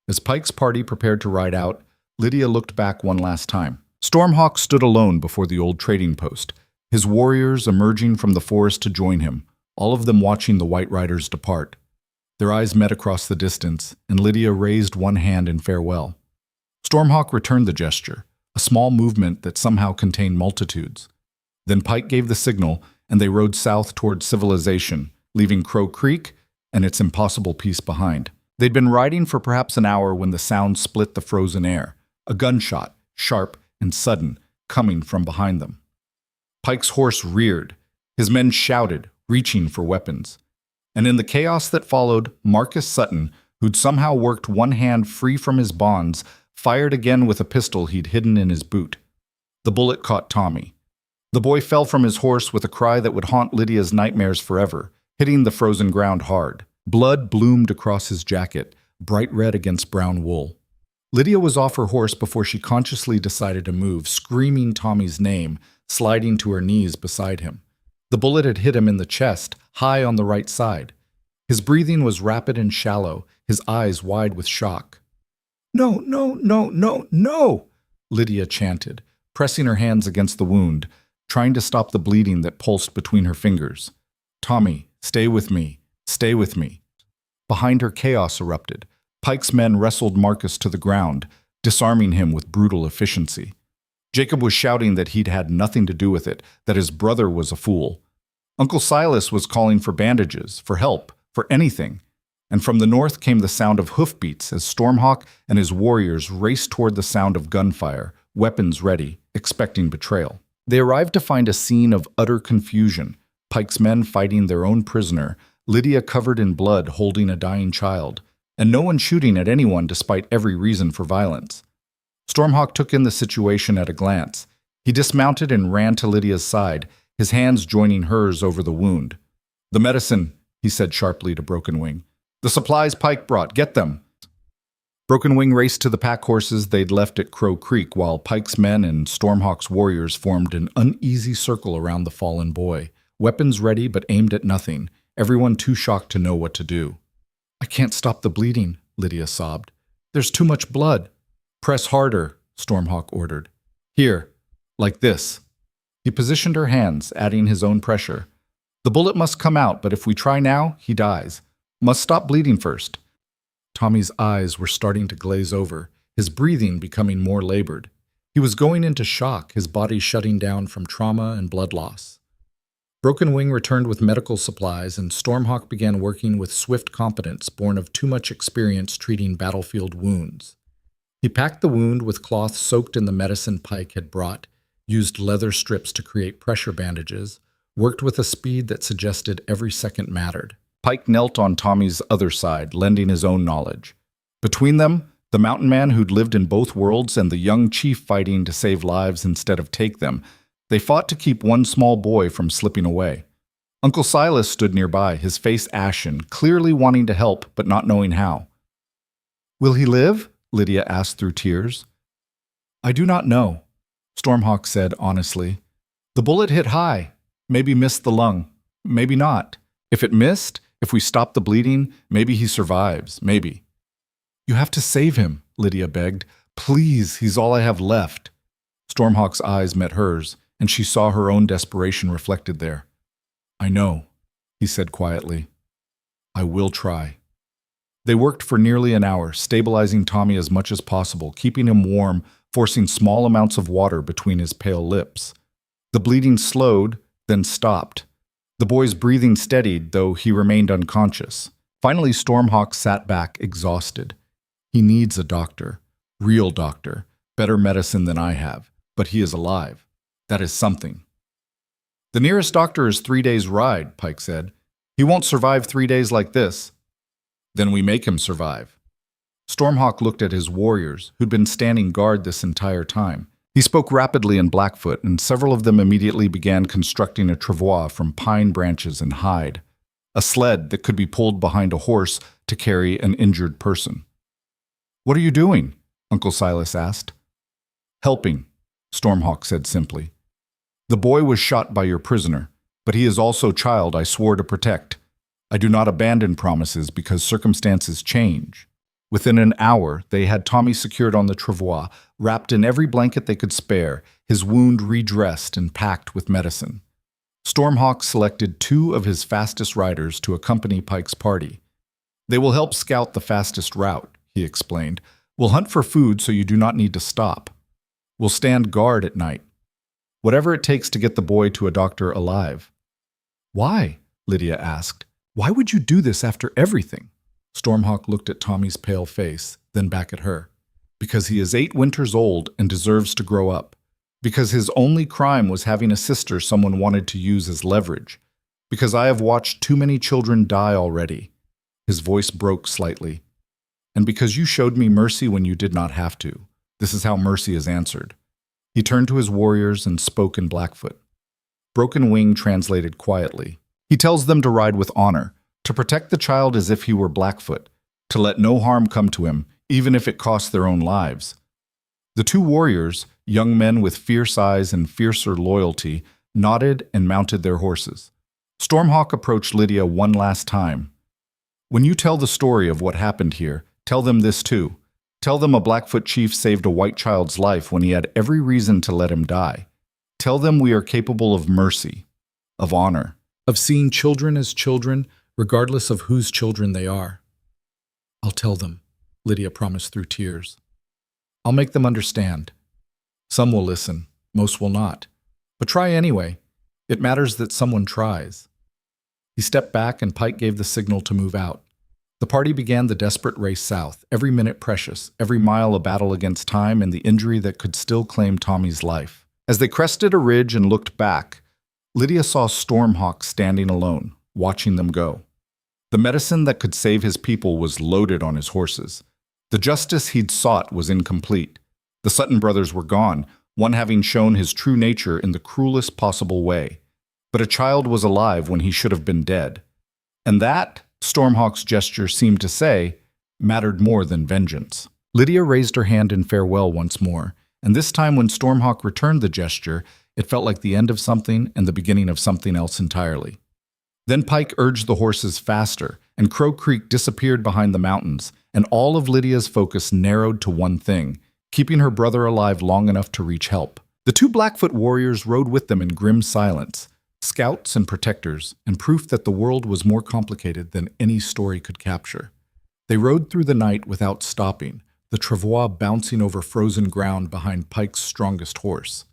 As Pike's party prepared to ride out, Lydia looked back one last time. Stormhawk stood alone before the old trading post, his warriors emerging from the forest to join him, all of them watching the White Riders depart. Their eyes met across the distance, and Lydia raised one hand in farewell. Stormhawk returned the gesture, a small movement that somehow contained multitudes. Then Pike gave the signal, and they rode south toward civilization, leaving Crow Creek and its impossible peace behind. They'd been riding for perhaps an hour when the sound split the frozen air, a gunshot, sharp and sudden, coming from behind them. Pike's horse reared. His men shouted, reaching for weapons. And in the chaos that followed, Marcus Sutton, who'd somehow worked one hand free from his bonds, fired again with a pistol he'd hidden in his boot. The bullet caught Tommy. The boy fell from his horse with a cry that would haunt Lydia's nightmares forever, hitting the frozen ground hard. Blood bloomed across his jacket, bright red against brown wool. Lydia was off her horse before she consciously decided to move, screaming Tommy's name, sliding to her knees beside him. The bullet had hit him in the chest, high on the right side. His breathing was rapid and shallow, his eyes wide with shock. "No, no, no, no, no!" Lydia chanted, pressing her hands against the wound, trying to stop the bleeding that pulsed between her fingers. "Tommy, stay with me. Stay with me." Behind her, chaos erupted. Pike's men wrestled Marcus to the ground, disarming him with brutal efficiency. Jacob was shouting that he'd had nothing to do with it, that his brother was a fool. Uncle Silas was calling for bandages, for help, for anything. And from the north came the sound of hoofbeats as Stormhawk and his warriors raced toward the sound of gunfire, weapons ready, expecting betrayal. They arrived to find a scene of utter confusion, Pike's men fighting their own prisoner, Lydia covered in blood holding a dying child, and no one shooting at anyone despite every reason for violence. Stormhawk took in the situation at a glance. He dismounted and ran to Lydia's side, his hands joining hers over the wound. "The medicine," he said sharply to Broken Wing. "The supplies Pike brought, get them." Broken Wing raced to the pack horses they'd left at Crow Creek, while Pike's men and Stormhawk's warriors formed an uneasy circle around the fallen boy, weapons ready but aimed at nothing, everyone too shocked to know what to do. "I can't stop the bleeding," Lydia sobbed. "There's too much blood." "Press harder," Stormhawk ordered. "Here, like this." He positioned her hands, adding his own pressure. "The bullet must come out, but if we try now, he dies. Must stop bleeding first." Tommy's eyes were starting to glaze over, his breathing becoming more labored. He was going into shock, his body shutting down from trauma and blood loss. Broken Wing returned with medical supplies, and Stormhawk began working with swift competence born of too much experience treating battlefield wounds. He packed the wound with cloth soaked in the medicine Pike had brought, used leather strips to create pressure bandages, worked with a speed that suggested every second mattered. Pike knelt on Tommy's other side, lending his own knowledge. Between them, the mountain man who'd lived in both worlds and the young chief fighting to save lives instead of take them, they fought to keep one small boy from slipping away. Uncle Silas stood nearby, his face ashen, clearly wanting to help but not knowing how. "Will he live?" Lydia asked through tears. "I do not know," Stormhawk said honestly. "The bullet hit high, maybe missed the lung, maybe not. If it missed, if we stop the bleeding, maybe he survives, maybe." "You have to save him," Lydia begged. "Please, he's all I have left." Stormhawk's eyes met hers, and she saw her own desperation reflected there. "I know," he said quietly. "I will try." They worked for nearly an hour, stabilizing Tommy as much as possible, keeping him warm, forcing small amounts of water between his pale lips. The bleeding slowed, then stopped. The boy's breathing steadied, though he remained unconscious. Finally, Stormhawk sat back, exhausted. "He needs a doctor, real doctor, better medicine than I have, but he is alive. That is something." "The nearest doctor is 3 days' ride," Pike said. "He won't survive 3 days like this." "Then we make him survive." Stormhawk looked at his warriors, who'd been standing guard this entire time. He spoke rapidly in Blackfoot, and several of them immediately began constructing a travois from pine branches and hide, a sled that could be pulled behind a horse to carry an injured person. "What are you doing?" Uncle Silas asked. "Helping," Stormhawk said simply. "The boy was shot by your prisoner, but he is also child I swore to protect. I do not abandon promises because circumstances change." Within an hour, they had Tommy secured on the travois, wrapped in every blanket they could spare, his wound redressed and packed with medicine. Stormhawk selected 2 of his fastest riders to accompany Pike's party. "They will help scout the fastest route," he explained. "We'll hunt for food so you do not need to stop. We'll stand guard at night. Whatever it takes to get the boy to a doctor alive. Why? Lydia asked. Why would you do this after everything? Stormhawk looked at Tommy's pale face, then back at her. Because he is 8 winters old and deserves to grow up. Because his only crime was having a sister someone wanted to use as leverage. Because I have watched too many children die already. His voice broke slightly. And because you showed me mercy when you did not have to. This is how mercy is answered. He turned to his warriors and spoke in Blackfoot. Broken Wing translated quietly. He tells them to ride with honor, to protect the child as if he were Blackfoot, to let no harm come to him, even if it costs their own lives. The 2 warriors, young men with fierce eyes and fiercer loyalty, nodded and mounted their horses. Stormhawk approached Lydia one last time. When you tell the story of what happened here, tell them this too. Tell them a Blackfoot chief saved a white child's life when he had every reason to let him die. Tell them we are capable of mercy, of honor, of seeing children as children, regardless of whose children they are. I'll tell them, Lydia promised through tears. I'll make them understand. Some will listen, most will not. But try anyway. It matters that someone tries. He stepped back and Pike gave the signal to move out. The party began the desperate race south, every minute precious, every mile a battle against time and the injury that could still claim Tommy's life. As they crested a ridge and looked back, Lydia saw Stormhawk standing alone, watching them go. The medicine that could save his people was loaded on his horses. The justice he'd sought was incomplete. The Sutton brothers were gone, one having shown his true nature in the cruelest possible way. But a child was alive when he should have been dead. And that, Stormhawk's gesture seemed to say, mattered more than vengeance. Lydia raised her hand in farewell once more, and this time when Stormhawk returned the gesture, it felt like the end of something and the beginning of something else entirely. Then Pike urged the horses faster, and Crow Creek disappeared behind the mountains, and all of Lydia's focus narrowed to one thing, keeping her brother alive long enough to reach help. The 2 Blackfoot warriors rode with them in grim silence, scouts and protectors, and proof that the world was more complicated than any story could capture. They rode through the night without stopping, the travois bouncing over frozen ground behind Pike's strongest horse.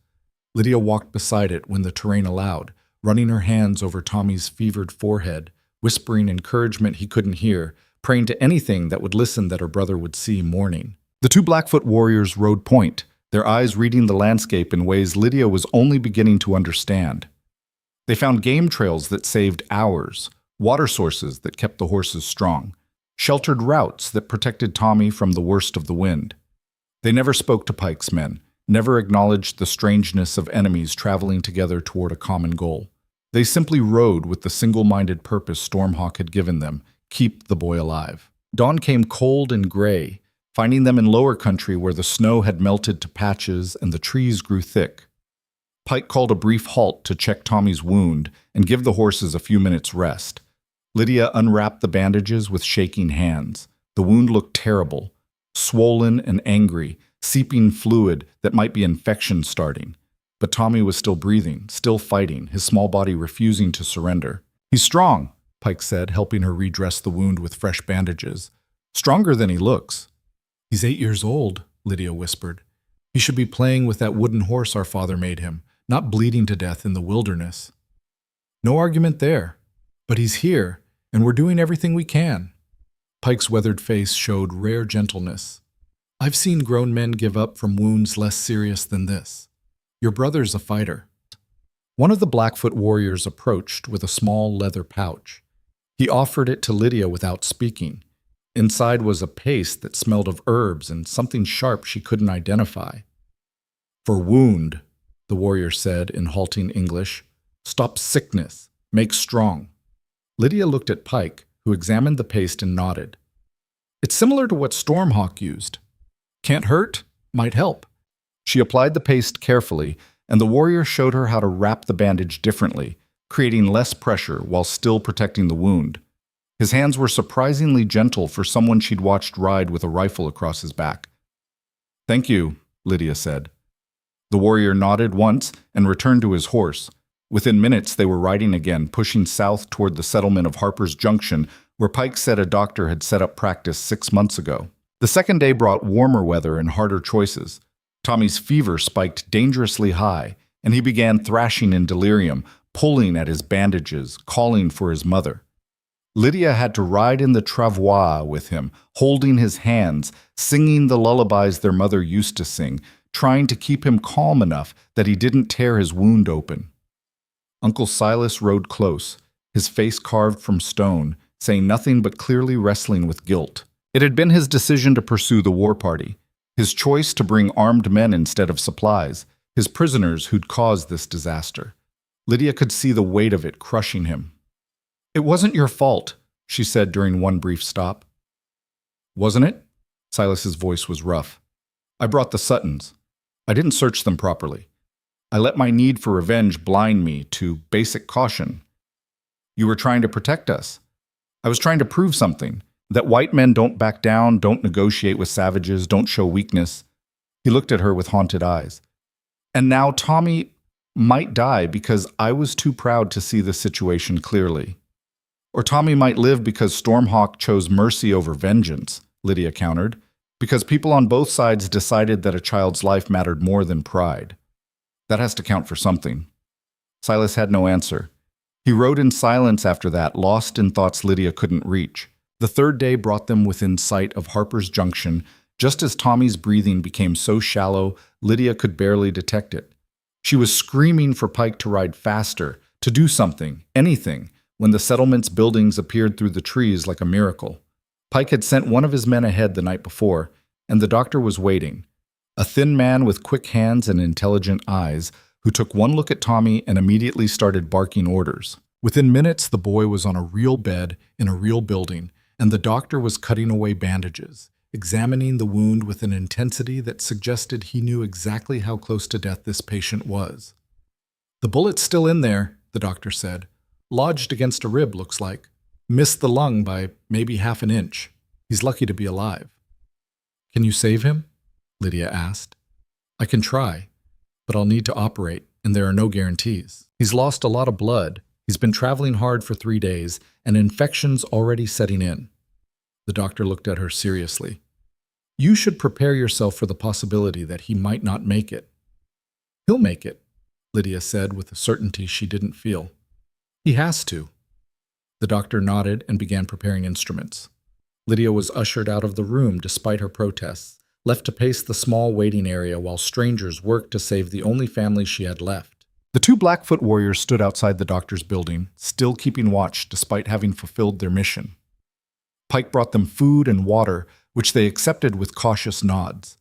Lydia walked beside it when the terrain allowed, running her hands over Tommy's fevered forehead, whispering encouragement he couldn't hear, praying to anything that would listen that her brother would see mourning. The 2 Blackfoot warriors rode point, their eyes reading the landscape in ways Lydia was only beginning to understand. They found game trails that saved hours, water sources that kept the horses strong, sheltered routes that protected Tommy from the worst of the wind. They never spoke to Pike's men, never acknowledged the strangeness of enemies traveling together toward a common goal. They simply rode with the single-minded purpose Stormhawk had given them, keep the boy alive. Dawn came cold and gray, finding them in lower country where the snow had melted to patches and the trees grew thick. Pike called a brief halt to check Tommy's wound and give the horses a few minutes' rest. Lydia unwrapped the bandages with shaking hands. The wound looked terrible, swollen and angry, seeping fluid that might be infection starting. But Tommy was still breathing, still fighting, his small body refusing to surrender. He's strong, Pike said, helping her redress the wound with fresh bandages. Stronger than he looks. He's 8 years old, Lydia whispered. He should be playing with that wooden horse our father made him, not bleeding to death in the wilderness. No argument there. But he's here, and we're doing everything we can. Pike's weathered face showed rare gentleness. I've seen grown men give up from wounds less serious than this. Your brother's a fighter. One of the Blackfoot warriors approached with a small leather pouch. He offered it to Lydia without speaking. Inside was a paste that smelled of herbs and something sharp she couldn't identify. For wound, the warrior said in halting English, stop sickness, make strong. Lydia looked at Pike, who examined the paste and nodded. It's similar to what Stormhawk used. Can't hurt, might help. She applied the paste carefully, and the warrior showed her how to wrap the bandage differently, creating less pressure while still protecting the wound. His hands were surprisingly gentle for someone she'd watched ride with a rifle across his back. Thank you, Lydia said. The warrior nodded once and returned to his horse. Within minutes, they were riding again, pushing south toward the settlement of Harper's Junction, where Pike said a doctor had set up practice 6 months ago. The second day brought warmer weather and harder choices. Tommy's fever spiked dangerously high, and he began thrashing in delirium, pulling at his bandages, calling for his mother. Lydia had to ride in the travois with him, holding his hands, singing the lullabies their mother used to sing, trying to keep him calm enough that he didn't tear his wound open. Uncle Silas rode close, his face carved from stone, saying nothing but clearly wrestling with guilt. It had been his decision to pursue the war party, his choice to bring armed men instead of supplies, his prisoners who'd caused this disaster. Lydia could see the weight of it crushing him. "It wasn't your fault," she said during one brief stop. "Wasn't it?" Silas's voice was rough. "I brought the Suttons. I didn't search them properly. I let my need for revenge blind me to basic caution. You were trying to protect us. I was trying to prove something, that white men don't back down, don't negotiate with savages, don't show weakness." He looked at her with haunted eyes. "And now Tommy might die because I was too proud to see the situation clearly. Or Tommy might live because Stormhawk chose mercy over vengeance," Lydia countered, "because people on both sides decided that a child's life mattered more than pride. That has to count for something." Silas had no answer. He rode in silence after that, lost in thoughts Lydia couldn't reach. The third day brought them within sight of Harper's Junction, just as Tommy's breathing became so shallow Lydia could barely detect it. She was screaming for Pike to ride faster, to do something, anything, when the settlement's buildings appeared through the trees like a miracle. Pike had sent one of his men ahead the night before, and the doctor was waiting. A thin man with quick hands and intelligent eyes, who took one look at Tommy and immediately started barking orders. Within minutes, the boy was on a real bed in a real building, and the doctor was cutting away bandages, examining the wound with an intensity that suggested he knew exactly how close to death this patient was. "The bullet's still in there," the doctor said. "Lodged against a rib, looks like. Missed the lung by maybe half an inch. He's lucky to be alive." "Can you save him?" Lydia asked. "I can try, but I'll need to operate, and there are no guarantees. He's lost a lot of blood. He's been traveling hard for 3 days, and infection's already setting in." The doctor looked at her seriously. "You should prepare yourself for the possibility that he might not make it." "He'll make it," Lydia said with a certainty she didn't feel. "He has to." The doctor nodded and began preparing instruments. Lydia was ushered out of the room despite her protests, left to pace the small waiting area while strangers worked to save the only family she had left. The 2 Blackfoot warriors stood outside the doctor's building, still keeping watch despite having fulfilled their mission. Pike brought them food and water, which they accepted with cautious nods.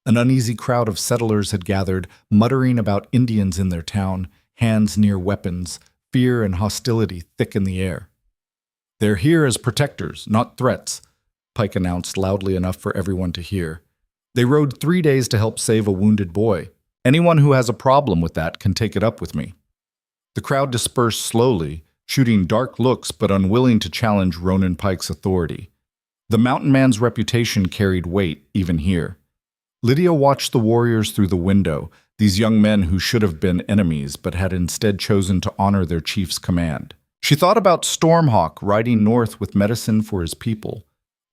An uneasy crowd of settlers had gathered, muttering about Indians in their town, hands near weapons, fear and hostility thick in the air. "They're here as protectors, not threats," Pike announced loudly enough for everyone to hear. "They rode 3 days to help save a wounded boy. Anyone who has a problem with that can take it up with me." The crowd dispersed slowly, shooting dark looks but unwilling to challenge Ronan Pike's authority. The mountain man's reputation carried weight even here. Lydia watched the warriors through the window, these young men who should have been enemies but had instead chosen to honor their chief's command. She thought about Stormhawk riding north with medicine for his people,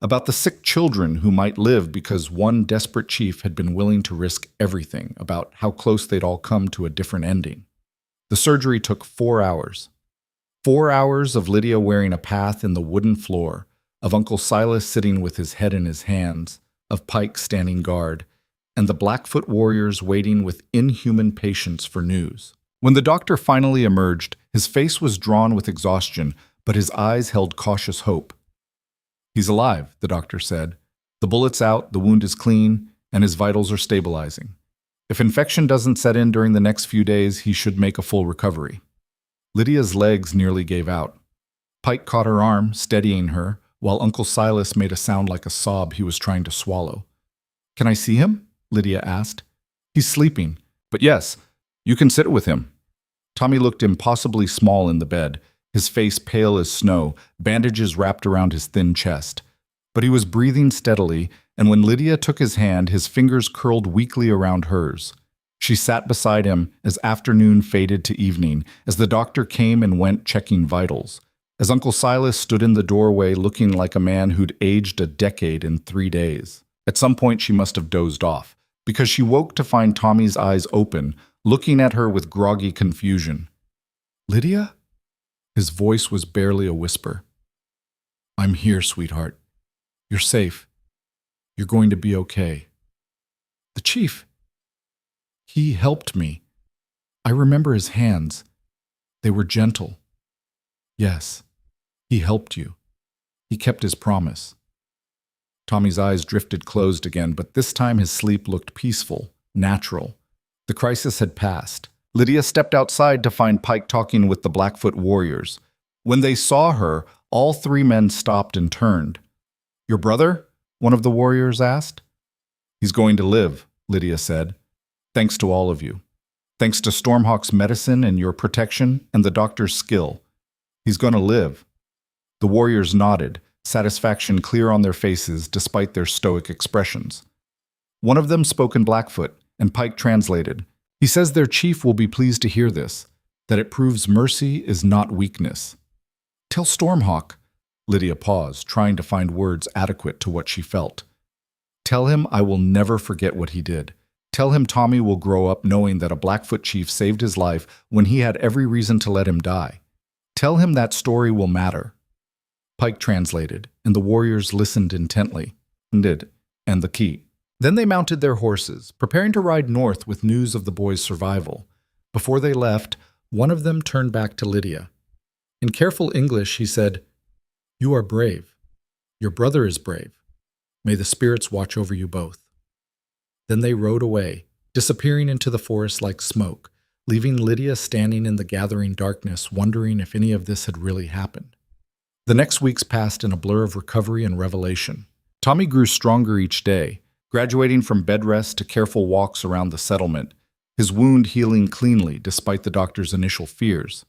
about the sick children who might live because one desperate chief had been willing to risk everything, about how close they'd all come to a different ending. The surgery took 4 hours. 4 hours of Lydia wearing a path in the wooden floor, of Uncle Silas sitting with his head in his hands, of Pike standing guard, and the Blackfoot warriors waiting with inhuman patience for news. When the doctor finally emerged, his face was drawn with exhaustion, but his eyes held cautious hope. "He's alive," the doctor said. "The bullet's out, the wound is clean, and his vitals are stabilizing. If infection doesn't set in during the next few days, he should make a full recovery." Lydia's legs nearly gave out. Pike caught her arm, steadying her, while Uncle Silas made a sound like a sob he was trying to swallow. "Can I see him?" Lydia asked. "He's sleeping. But yes, you can sit with him." Tommy looked impossibly small in the bed, his face pale as snow, bandages wrapped around his thin chest. But he was breathing steadily, and when Lydia took his hand, his fingers curled weakly around hers. She sat beside him as afternoon faded to evening, as the doctor came and went checking vitals, as Uncle Silas stood in the doorway looking like a man who'd aged a decade in 3 days. At some point she must have dozed off, because she woke to find Tommy's eyes open, looking at her with groggy confusion. "Lydia?" His voice was barely a whisper. "I'm here, sweetheart. You're safe. You're going to be okay." "The chief, he helped me. I remember his hands. They were gentle." "Yes, he helped you. He kept his promise." Tommy's eyes drifted closed again, but this time his sleep looked peaceful, natural. The crisis had passed. Lydia stepped outside to find Pike talking with the Blackfoot warriors. When they saw her, all three men stopped and turned. "Your brother?" one of the warriors asked. "He's going to live," Lydia said. "Thanks to all of you. Thanks to Stormhawk's medicine and your protection and the doctor's skill. He's going to live." The warriors nodded, satisfaction clear on their faces despite their stoic expressions. One of them spoke in Blackfoot, and Pike translated. "He says their chief will be pleased to hear this, that it proves mercy is not weakness." "Tell Stormhawk." Lydia paused, trying to find words adequate to what she felt. "Tell him I will never forget what he did. Tell him Tommy will grow up knowing that a Blackfoot chief saved his life when he had every reason to let him die. Tell him that story will matter." Pike translated, and the warriors listened intently. And the key. Then they mounted their horses, preparing to ride north with news of the boy's survival. Before they left, one of them turned back to Lydia. In careful English, he said, "You are brave. Your brother is brave. May the spirits watch over you both." Then they rode away, disappearing into the forest like smoke, leaving Lydia standing in the gathering darkness, wondering if any of this had really happened. The next weeks passed in a blur of recovery and revelation. Tommy grew stronger each day, graduating from bed rest to careful walks around the settlement, his wound healing cleanly despite the doctor's initial fears.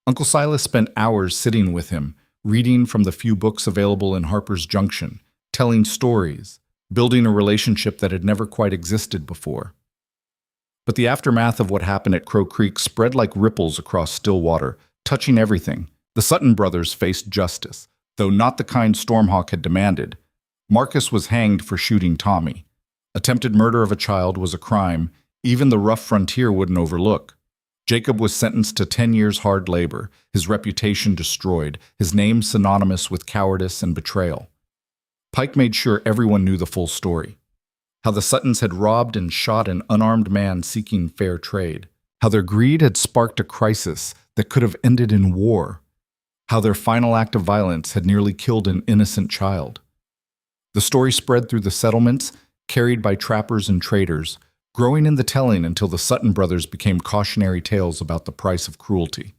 Uncle Silas spent hours sitting with him, reading from the few books available in Harper's Junction, telling stories, building a relationship that had never quite existed before. But the aftermath of what happened at Crow Creek spread like ripples across Stillwater, touching everything. The Sutton brothers faced justice, though not the kind Stormhawk had demanded. Marcus was hanged for shooting Tommy. Attempted murder of a child was a crime even the rough frontier wouldn't overlook. Jacob was sentenced to 10 years hard labor, his reputation destroyed, his name synonymous with cowardice and betrayal. Pike made sure everyone knew the full story. How the Suttons had robbed and shot an unarmed man seeking fair trade. How their greed had sparked a crisis that could have ended in war. How their final act of violence had nearly killed an innocent child. The story spread through the settlements, carried by trappers and traders, growing in the telling until the Sutton brothers became cautionary tales about the price of cruelty.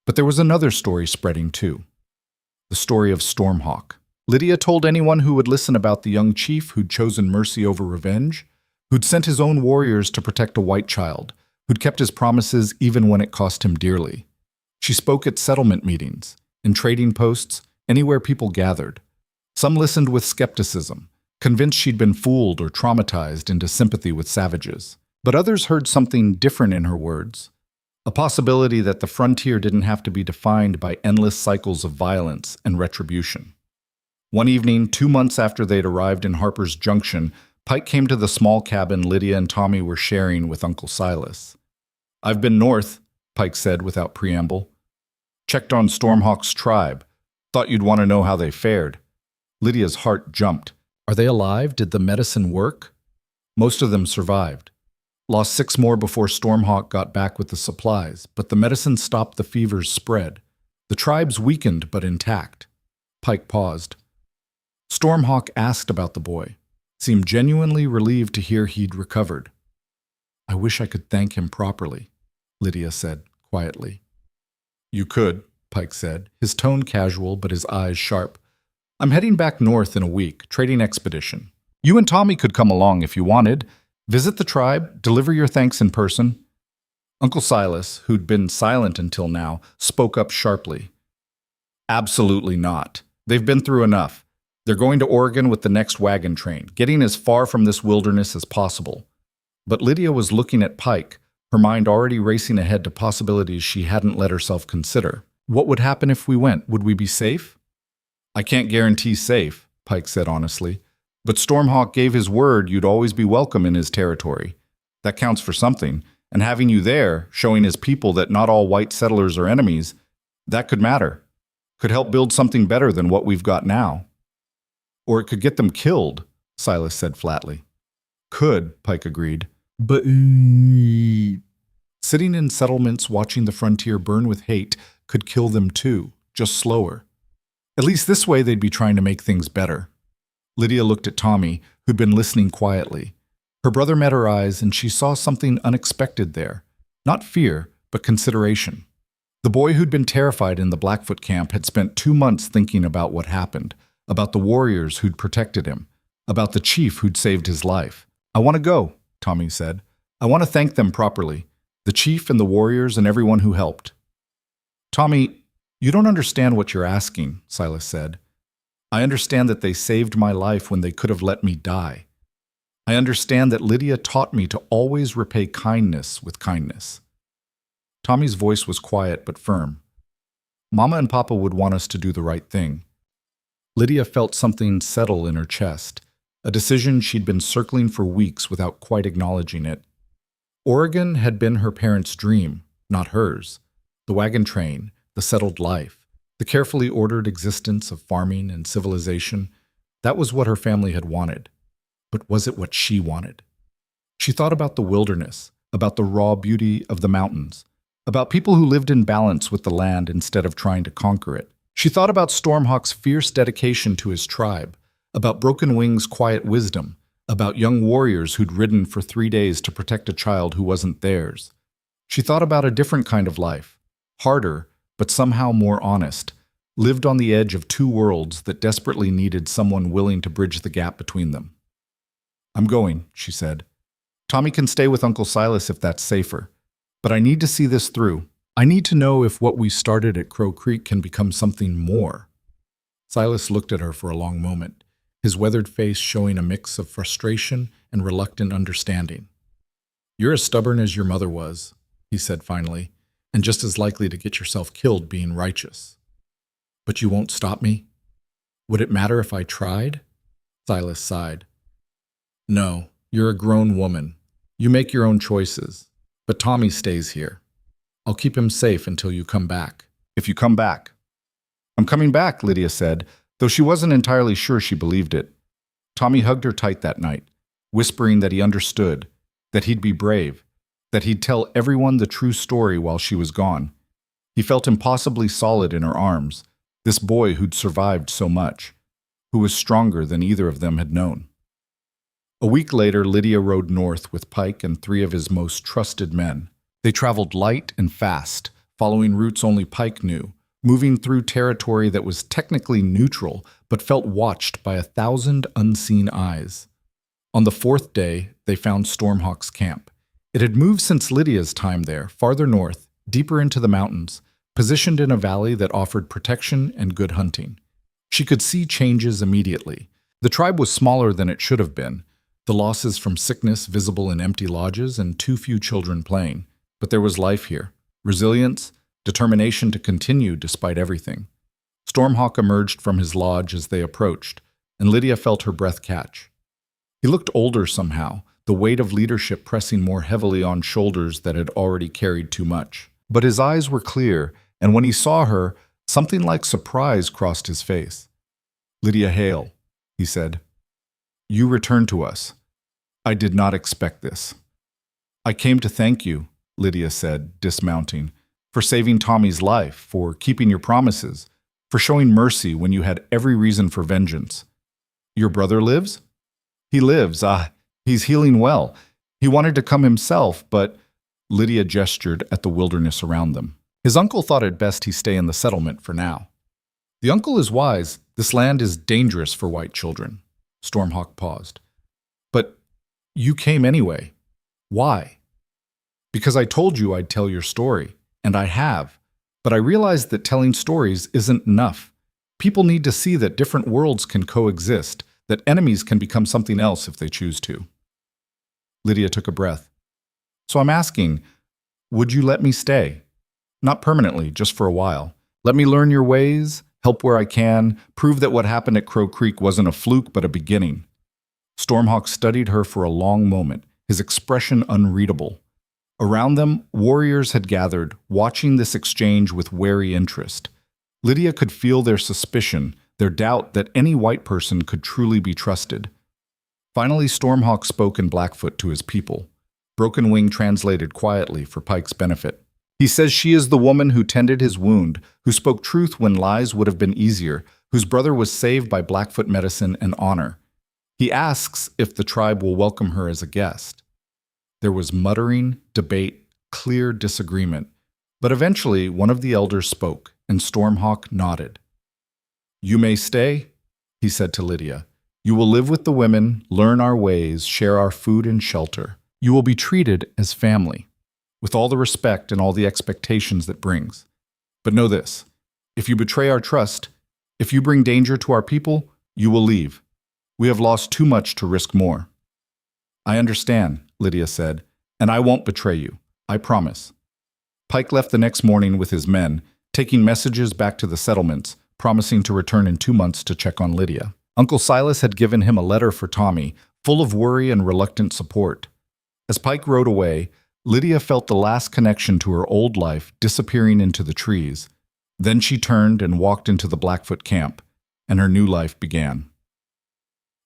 But there was another story spreading too. The story of Stormhawk. Lydia told anyone who would listen about the young chief who'd chosen mercy over revenge, who'd sent his own warriors to protect a white child, who'd kept his promises even when it cost him dearly. She spoke at settlement meetings, in trading posts, anywhere people gathered. Some listened with skepticism, convinced she'd been fooled or traumatized into sympathy with savages. But others heard something different in her words, a possibility that the frontier didn't have to be defined by endless cycles of violence and retribution. One evening, 2 months after they'd arrived in Harper's Junction, Pike came to the small cabin Lydia and Tommy were sharing with Uncle Silas. "I've been north," Pike said without preamble. "Checked on Stormhawk's tribe. Thought you'd want to know how they fared." Lydia's heart jumped. "Are they alive? Did the medicine work?" "Most of them survived. Lost 6 more before Stormhawk got back with the supplies, but the medicine stopped the fever's spread. The tribe's weakened but intact." Pike paused. Stormhawk asked about the boy, seemed genuinely relieved to hear he'd recovered. "I wish I could thank him properly," Lydia said quietly. "You could," Pike said, his tone casual but his eyes sharp. "I'm heading back north in a week, trading expedition. You and Tommy could come along if you wanted. Visit the tribe, deliver your thanks in person." Uncle Silas, who'd been silent until now, spoke up sharply. "Absolutely not. They've been through enough. They're going to Oregon with the next wagon train, getting as far from this wilderness as possible." But Lydia was looking at Pike, her mind already racing ahead to possibilities she hadn't let herself consider. "What would happen if we went? Would we be safe?" "I can't guarantee safe," Pike said honestly. "But Stormhawk gave his word you'd always be welcome in his territory. That counts for something, And having you there, showing his people that not all white settlers are enemies, that could matter. Could help build something better than what we've got now. Or it could get them killed, Silas said flatly. Could, Pike agreed. But sitting in settlements watching the frontier burn with hate could kill them too, just slower. At least this way they'd be trying to make things better. Lydia looked at Tommy, who'd been listening quietly. Her brother met her eyes, and she saw something unexpected there. Not fear, but consideration. The boy who'd been terrified in the Blackfoot camp had spent 2 months thinking about what happened, about the warriors who'd protected him, about the chief who'd saved his life. I want to go, Tommy said. I want to thank them properly, the chief and the warriors and everyone who helped. Tommy, you don't understand what you're asking, Silas said. I understand that they saved my life when they could have let me die. I understand that Lydia taught me to always repay kindness with kindness. Tommy's voice was quiet but firm. Mama and Papa would want us to do the right thing. Lydia felt something settle in her chest, a decision she'd been circling for weeks without quite acknowledging it. Oregon had been her parents' dream, not hers. The wagon train, the settled life, the carefully ordered existence of farming and civilization, that was what her family had wanted. But was it what she wanted? She thought about the wilderness, about the raw beauty of the mountains, about people who lived in balance with the land instead of trying to conquer it. She thought about Stormhawk's fierce dedication to his tribe, about Broken Wing's quiet wisdom, about young warriors who'd ridden for 3 days to protect a child who wasn't theirs. She thought about a different kind of life, harder, but somehow more honest, lived on the edge of 2 worlds that desperately needed someone willing to bridge the gap between them. I'm going, she said. Tommy can stay with Uncle Silas if that's safer. But I need to see this through. I need to know if what we started at Crow Creek can become something more. Silas looked at her for a long moment, his weathered face showing a mix of frustration and reluctant understanding. You're as stubborn as your mother was, he said finally, and just as likely to get yourself killed being righteous. But you won't stop me? Would it matter if I tried? Silas sighed. No, you're a grown woman. You make your own choices. But Tommy stays here. I'll keep him safe until you come back. If you come back. I'm coming back, Lydia said, though she wasn't entirely sure she believed it. Tommy hugged her tight that night, whispering that he understood, that he'd be brave, that he'd tell everyone the true story while she was gone. He felt impossibly solid in her arms, this boy who'd survived so much, who was stronger than either of them had known. A week later, Lydia rode north with Pike and 3 of his most trusted men. They traveled light and fast, following routes only Pike knew, moving through territory that was technically neutral but felt watched by 1,000 unseen eyes. On the 4th day, they found Stormhawk's camp. It had moved since Lydia's time there, farther north, deeper into the mountains, positioned in a valley that offered protection and good hunting. She could see changes immediately. The tribe was smaller than it should have been, the losses from sickness visible in empty lodges and too few children playing. But there was life here, resilience, determination to continue despite everything. Stormhawk emerged from his lodge as they approached, and Lydia felt her breath catch. He looked older somehow, the weight of leadership pressing more heavily on shoulders that had already carried too much. But his eyes were clear, and when he saw her, something like surprise crossed his face. Lydia Hale, he said. You returned to us. I did not expect this. I came to thank you, Lydia said, dismounting, for saving Tommy's life, for keeping your promises, for showing mercy when you had every reason for vengeance. Your brother lives? He lives. He's healing well. He wanted to come himself, but Lydia gestured at the wilderness around them. His uncle thought it best he stay in the settlement for now. The uncle is wise. This land is dangerous for white children. Stormhawk paused. But you came anyway. Why? Because I told you I'd tell your story, and I have. But I realized that telling stories isn't enough. People need to see that different worlds can coexist, that enemies can become something else if they choose to. Lydia took a breath. So I'm asking, would you let me stay? Not permanently, just for a while. Let me learn your ways, help where I can, prove that what happened at Crow Creek wasn't a fluke but a beginning. Stormhawk studied her for a long moment, his expression unreadable. Around them, warriors had gathered, watching this exchange with wary interest. Lydia could feel their suspicion, their doubt that any white person could truly be trusted. Finally, Stormhawk spoke in Blackfoot to his people. Broken Wing translated quietly for Pike's benefit. He says she is the woman who tended his wound, who spoke truth when lies would have been easier, whose brother was saved by Blackfoot medicine and honor. He asks if the tribe will welcome her as a guest. There was muttering, debate, clear disagreement, but eventually one of the elders spoke, and Stormhawk nodded. "You may stay," he said to Lydia. "You will live with the women, learn our ways, share our food and shelter. You will be treated as family, with all the respect and all the expectations that brings. But know this, if you betray our trust, if you bring danger to our people, you will leave. We have lost too much to risk more." "I understand," Lydia said, "and I won't betray you. I promise." Pike left the next morning with his men, taking messages back to the settlements, promising to return in 2 months to check on Lydia. Uncle Silas had given him a letter for Tommy, full of worry and reluctant support. As Pike rode away, Lydia felt the last connection to her old life disappearing into the trees. Then she turned and walked into the Blackfoot camp, and her new life began.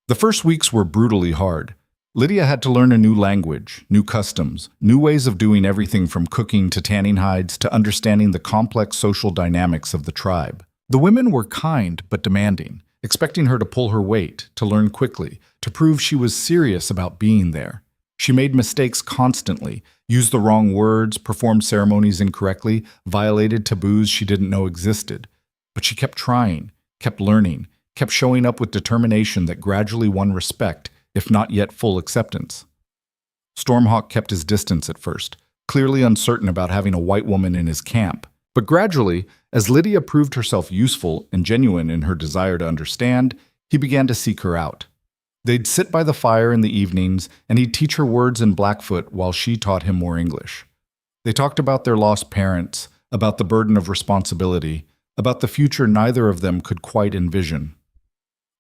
The first weeks were brutally hard. Lydia had to learn a new language, new customs, new ways of doing everything from cooking to tanning hides to understanding the complex social dynamics of the tribe. The women were kind but demanding, expecting her to pull her weight, to learn quickly, to prove she was serious about being there. She made mistakes constantly, used the wrong words, performed ceremonies incorrectly, violated taboos she didn't know existed. But she kept trying, kept learning, kept showing up with determination that gradually won respect, if not yet full acceptance. Stormhawk kept his distance at first, clearly uncertain about having a white woman in his camp. But gradually, as Lydia proved herself useful and genuine in her desire to understand, he began to seek her out. They'd sit by the fire in the evenings, and he'd teach her words in Blackfoot while she taught him more English. They talked about their lost parents, about the burden of responsibility, about the future neither of them could quite envision.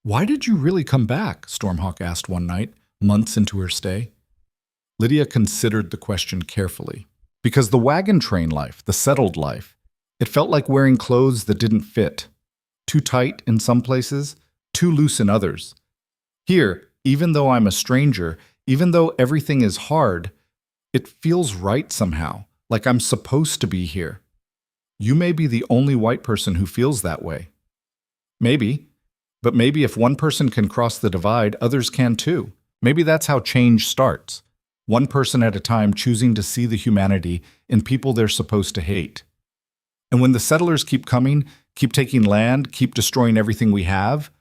"Why did you really come back?" Stormhawk asked one night, months into her stay. Lydia considered the question carefully. Because the wagon train life, the settled life, it felt like wearing clothes that didn't fit. Too tight in some places, too loose in others. Here, even though I'm a stranger, even though everything is hard, it feels right somehow, like I'm supposed to be here. You may be the only white person who feels that way. Maybe. But maybe if one person can cross the divide, others can too. Maybe that's how change starts. One person at a time choosing to see the humanity in people they're supposed to hate. And when the settlers keep coming, keep taking land, keep destroying everything we have,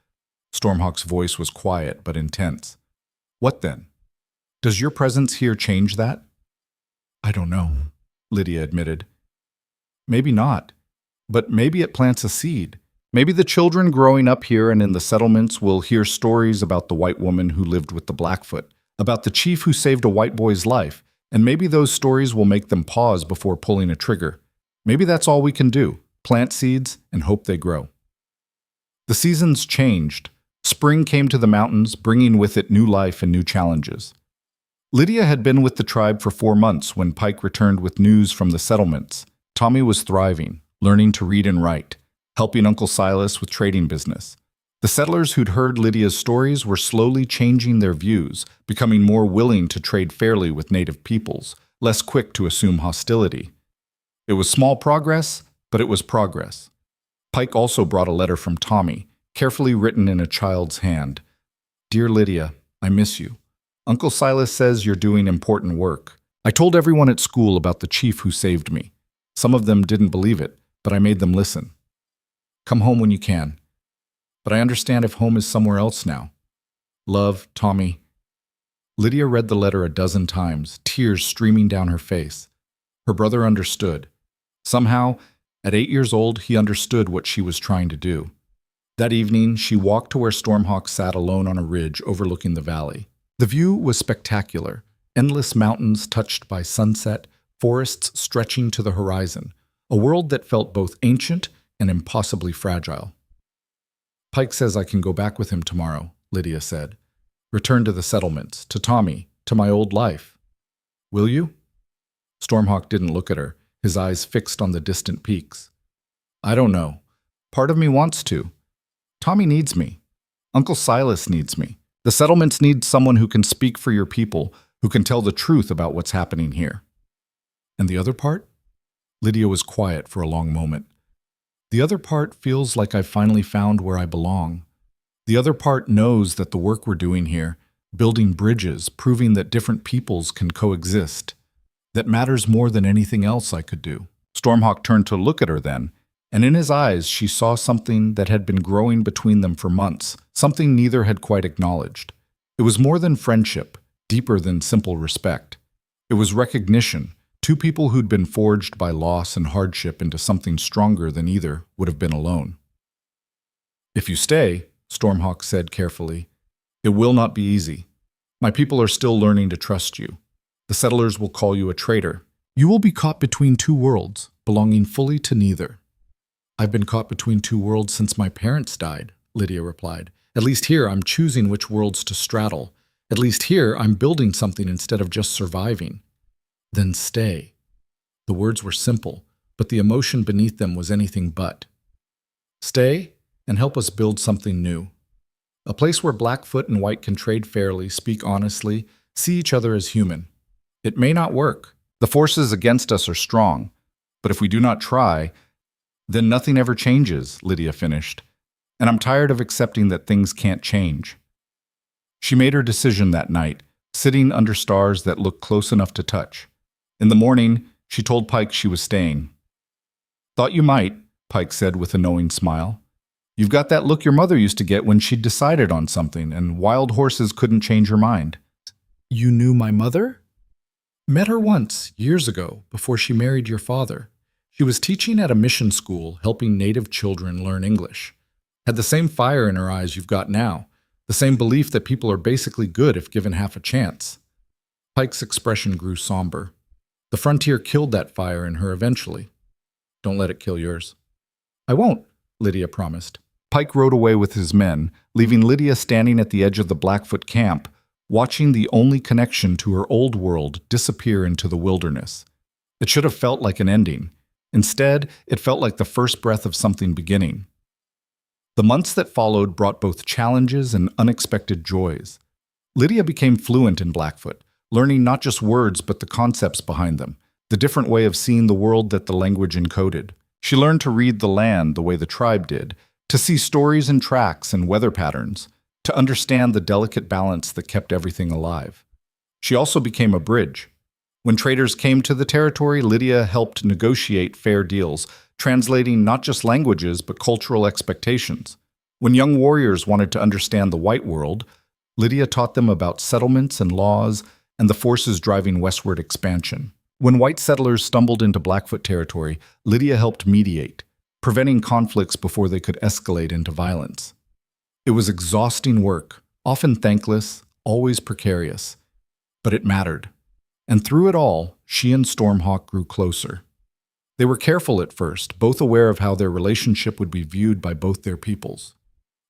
Stormhawk's voice was quiet but intense. What then? Does your presence here change that? I don't know, Lydia admitted. Maybe not, but maybe it plants a seed. Maybe the children growing up here and in the settlements will hear stories about the white woman who lived with the Blackfoot, about the chief who saved a white boy's life, and maybe those stories will make them pause before pulling a trigger. Maybe that's all we can do, plant seeds and hope they grow. The seasons changed. Spring came to the mountains, bringing with it new life and new challenges. Lydia had been with the tribe for 4 months when Pike returned with news from the settlements. Tommy was thriving, learning to read and write, helping Uncle Silas with trading business. The settlers who'd heard Lydia's stories were slowly changing their views, becoming more willing to trade fairly with native peoples, less quick to assume hostility. It was small progress, but it was progress. Pike also brought a letter from Tommy, carefully written in a child's hand. Dear Lydia, I miss you. Uncle Silas says you're doing important work. I told everyone at school about the chief who saved me. Some of them didn't believe it, but I made them listen. Come home when you can. But I understand if home is somewhere else now. Love, Tommy. Lydia read the letter a dozen times, tears streaming down her face. Her brother understood. Somehow, at 8 years old, he understood what she was trying to do. That evening, she walked to where Stormhawk sat alone on a ridge overlooking the valley. The view was spectacular. Endless mountains touched by sunset, forests stretching to the horizon, a world that felt both ancient and impossibly fragile. Pike says I can go back with him tomorrow, Lydia said. Return to the settlements, to Tommy, to my old life. Will you? Stormhawk didn't look at her, his eyes fixed on the distant peaks. I don't know. Part of me wants to. Tommy needs me. Uncle Silas needs me. The settlements need someone who can speak for your people, who can tell the truth about what's happening here. And the other part? Lydia was quiet for a long moment. The other part feels like I've finally found where I belong. The other part knows that the work we're doing here, building bridges, proving that different peoples can coexist, that matters more than anything else I could do. Stormhawk turned to look at her then, and in his eyes she saw something that had been growing between them for months, something neither had quite acknowledged. It was more than friendship, deeper than simple respect. It was recognition, two people who'd been forged by loss and hardship into something stronger than either would have been alone. If you stay, Stormhawk said carefully, it will not be easy. My people are still learning to trust you. The settlers will call you a traitor. You will be caught between two worlds, belonging fully to neither. I've been caught between two worlds since my parents died, Lydia replied. At least here I'm choosing which worlds to straddle. At least here I'm building something instead of just surviving. Then stay. The words were simple, but the emotion beneath them was anything but. Stay and help us build something new. A place where Blackfoot and White can trade fairly, speak honestly, see each other as human. It may not work. The forces against us are strong. But if we do not try, then nothing ever changes, Lydia finished. And I'm tired of accepting that things can't change. She made her decision that night, sitting under stars that looked close enough to touch. In the morning, she told Pike she was staying. Thought you might, Pike said with a knowing smile. You've got that look your mother used to get when she'd decided on something, and wild horses couldn't change her mind. You knew my mother? Met her once, years ago, before she married your father. She was teaching at a mission school, helping native children learn English. Had the same fire in her eyes you've got now, the same belief that people are basically good if given half a chance. Pike's expression grew somber. The frontier killed that fire in her eventually. Don't let it kill yours. I won't, Lydia promised. Pike rode away with his men, leaving Lydia standing at the edge of the Blackfoot camp, watching the only connection to her old world disappear into the wilderness. It should have felt like an ending. Instead, it felt like the first breath of something beginning. The months that followed brought both challenges and unexpected joys. Lydia became fluent in Blackfoot, learning not just words but the concepts behind them, the different way of seeing the world that the language encoded. She learned to read the land the way the tribe did, to see stories and tracks and weather patterns, to understand the delicate balance that kept everything alive. She also became a bridge. When traders came to the territory, Lydia helped negotiate fair deals, translating not just languages but cultural expectations. When young warriors wanted to understand the white world, Lydia taught them about settlements and laws and the forces driving westward expansion. When white settlers stumbled into Blackfoot territory, Lydia helped mediate, preventing conflicts before they could escalate into violence. It was exhausting work, often thankless, always precarious. But it mattered. And through it all, she and Stormhawk grew closer. They were careful at first, both aware of how their relationship would be viewed by both their peoples.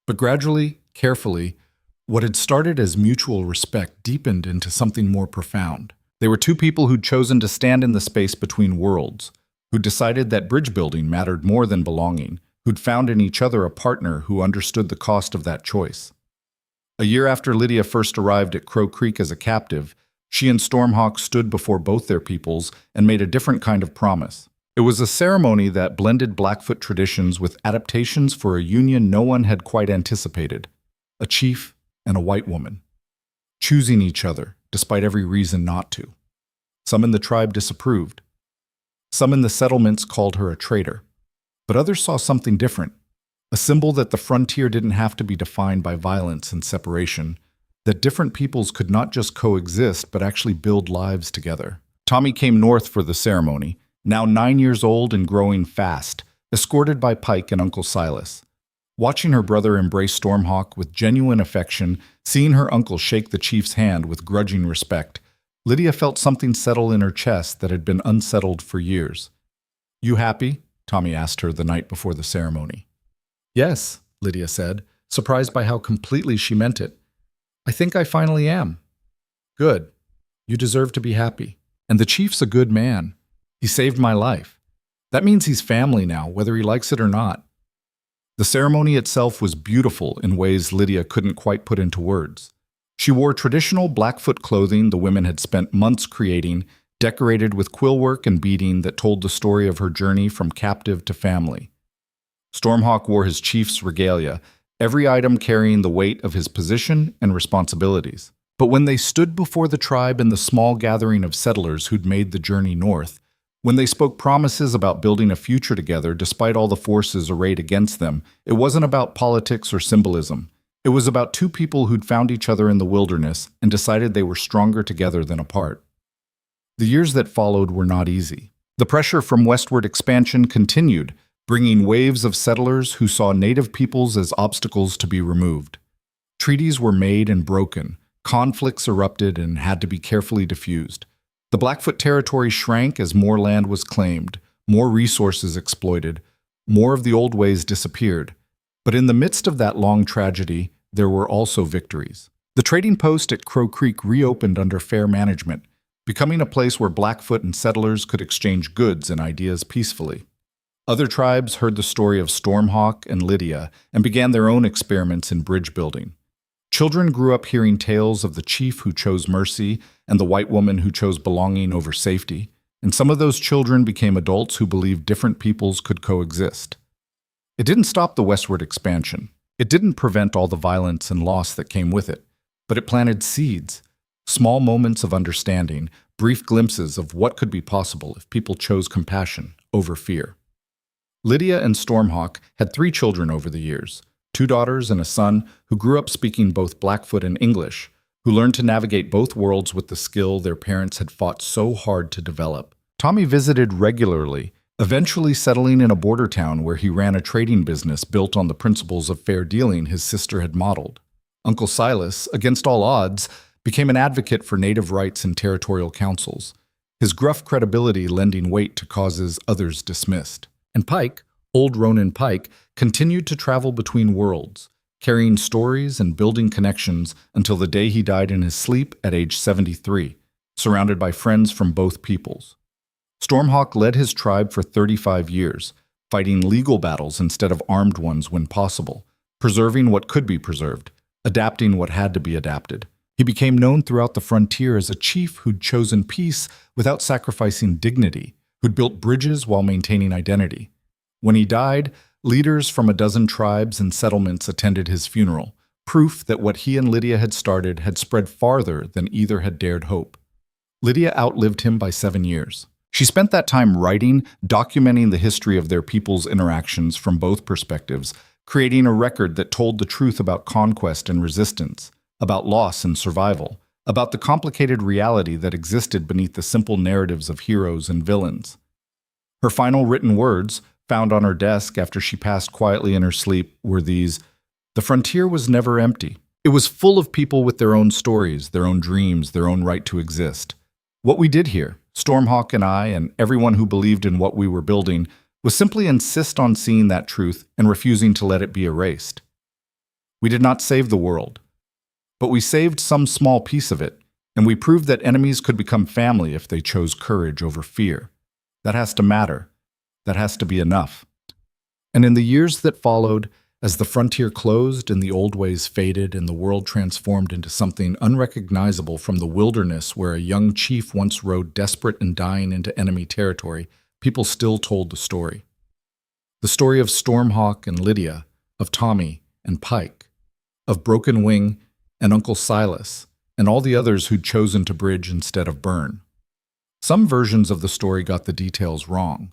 But gradually, carefully, what had started as mutual respect deepened into something more profound. They were two people who'd chosen to stand in the space between worlds, who'd decided that bridge building mattered more than belonging, who'd found in each other a partner who understood the cost of that choice. A year after Lydia first arrived at Crow Creek as a captive, she and Stormhawk stood before both their peoples and made a different kind of promise. It was a ceremony that blended Blackfoot traditions with adaptations for a union no one had quite anticipated, a chief and a white woman, choosing each other despite every reason not to. Some in the tribe disapproved. Some in the settlements called her a traitor. But others saw something different, a symbol that the frontier didn't have to be defined by violence and separation, that different peoples could not just coexist but actually build lives together. Tommy came north for the ceremony, now 9 years old and growing fast, escorted by Pike and Uncle Silas. Watching her brother embrace Stormhawk with genuine affection, seeing her uncle shake the chief's hand with grudging respect, Lydia felt something settle in her chest that had been unsettled for years. You happy? Tommy asked her the night before the ceremony. Yes, Lydia said, surprised by how completely she meant it. I think I finally am. Good. You deserve to be happy. And the chief's a good man. He saved my life. That means he's family now, whether he likes it or not. The ceremony itself was beautiful in ways Lydia couldn't quite put into words. She wore traditional Blackfoot clothing the women had spent months creating, decorated with quillwork and beading that told the story of her journey from captive to family. Stormhawk wore his chief's regalia, every item carrying the weight of his position and responsibilities. But when they stood before the tribe and the small gathering of settlers who'd made the journey north, when they spoke promises about building a future together despite all the forces arrayed against them, it wasn't about politics or symbolism. It was about two people who'd found each other in the wilderness and decided they were stronger together than apart. The years that followed were not easy. The pressure from westward expansion continued, bringing waves of settlers who saw native peoples as obstacles to be removed. Treaties were made and broken, conflicts erupted and had to be carefully diffused. The Blackfoot territory shrank as more land was claimed, more resources exploited, more of the old ways disappeared. But in the midst of that long tragedy, there were also victories. The trading post at Crow Creek reopened under fair management, becoming a place where Blackfoot and settlers could exchange goods and ideas peacefully. Other tribes heard the story of Stormhawk and Lydia and began their own experiments in bridge building. Children grew up hearing tales of the chief who chose mercy and the white woman who chose belonging over safety, and some of those children became adults who believed different peoples could coexist. It didn't stop the westward expansion. It didn't prevent all the violence and loss that came with it, but it planted seeds, small moments of understanding, brief glimpses of what could be possible if people chose compassion over fear. Lydia and Stormhawk had 3 children over the years, 2 daughters and a son who grew up speaking both Blackfoot and English, who learned to navigate both worlds with the skill their parents had fought so hard to develop. Tommy visited regularly, eventually settling in a border town where he ran a trading business built on the principles of fair dealing his sister had modeled. Uncle Silas, against all odds, became an advocate for native rights and territorial councils, his gruff credibility lending weight to causes others dismissed. And Pike, old Ronan Pike, continued to travel between worlds, carrying stories and building connections until the day he died in his sleep at age 73, surrounded by friends from both peoples. Stormhawk led his tribe for 35 years, fighting legal battles instead of armed ones when possible, preserving what could be preserved, adapting what had to be adapted. He became known throughout the frontier as a chief who'd chosen peace without sacrificing dignity, who'd built bridges while maintaining identity. When he died, leaders from a dozen tribes and settlements attended his funeral, proof that what he and Lydia had started had spread farther than either had dared hope. Lydia outlived him by 7 years. She spent that time writing, documenting the history of their people's interactions from both perspectives, creating a record that told the truth about conquest and resistance, about loss and survival, about the complicated reality that existed beneath the simple narratives of heroes and villains. Her final written words, found on her desk after she passed quietly in her sleep, were these: "The frontier was never empty. It was full of people with their own stories, their own dreams, their own right to exist. What we did here, Stormhawk and I and everyone who believed in what we were building, was simply insist on seeing that truth and refusing to let it be erased. We did not save the world, but we saved some small piece of it, and we proved that enemies could become family if they chose courage over fear. That has to matter. That has to be enough." And in the years that followed, as the frontier closed and the old ways faded and the world transformed into something unrecognizable from the wilderness where a young chief once rode desperate and dying into enemy territory, people still told the story. The story of Stormhawk and Lydia, of Tommy and Pike, of Broken Wing and Uncle Silas, and all the others who'd chosen to bridge instead of burn. Some versions of the story got the details wrong.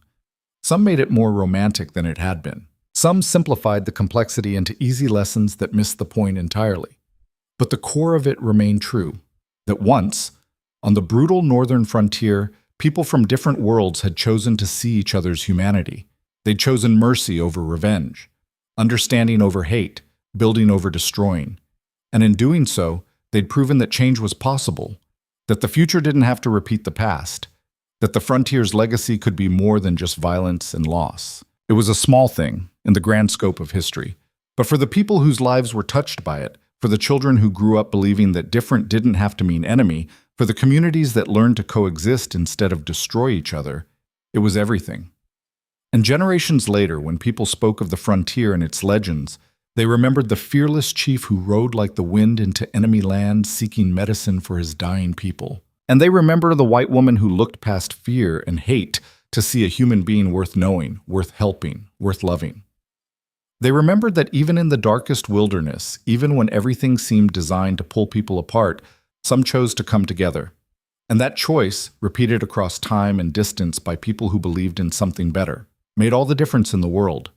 Some made it more romantic than it had been. Some simplified the complexity into easy lessons that missed the point entirely. But the core of it remained true, that once, on the brutal northern frontier, people from different worlds had chosen to see each other's humanity. They'd chosen mercy over revenge, understanding over hate, building over destroying. And in doing so, they'd proven that change was possible, that the future didn't have to repeat the past, that the frontier's legacy could be more than just violence and loss. It was a small thing in the grand scope of history, but for the people whose lives were touched by it, for the children who grew up believing that different didn't have to mean enemy, For the communities that learned to coexist instead of destroy each other, it was everything. And generations later, when people spoke of the frontier and its legends, they remembered the fearless chief who rode like the wind into enemy land seeking medicine for his dying people. And they remember the white woman who looked past fear and hate to see a human being worth knowing, worth helping, worth loving. They remembered that even in the darkest wilderness, even when everything seemed designed to pull people apart, some chose to come together. And that choice, repeated across time and distance by people who believed in something better, made all the difference in the world.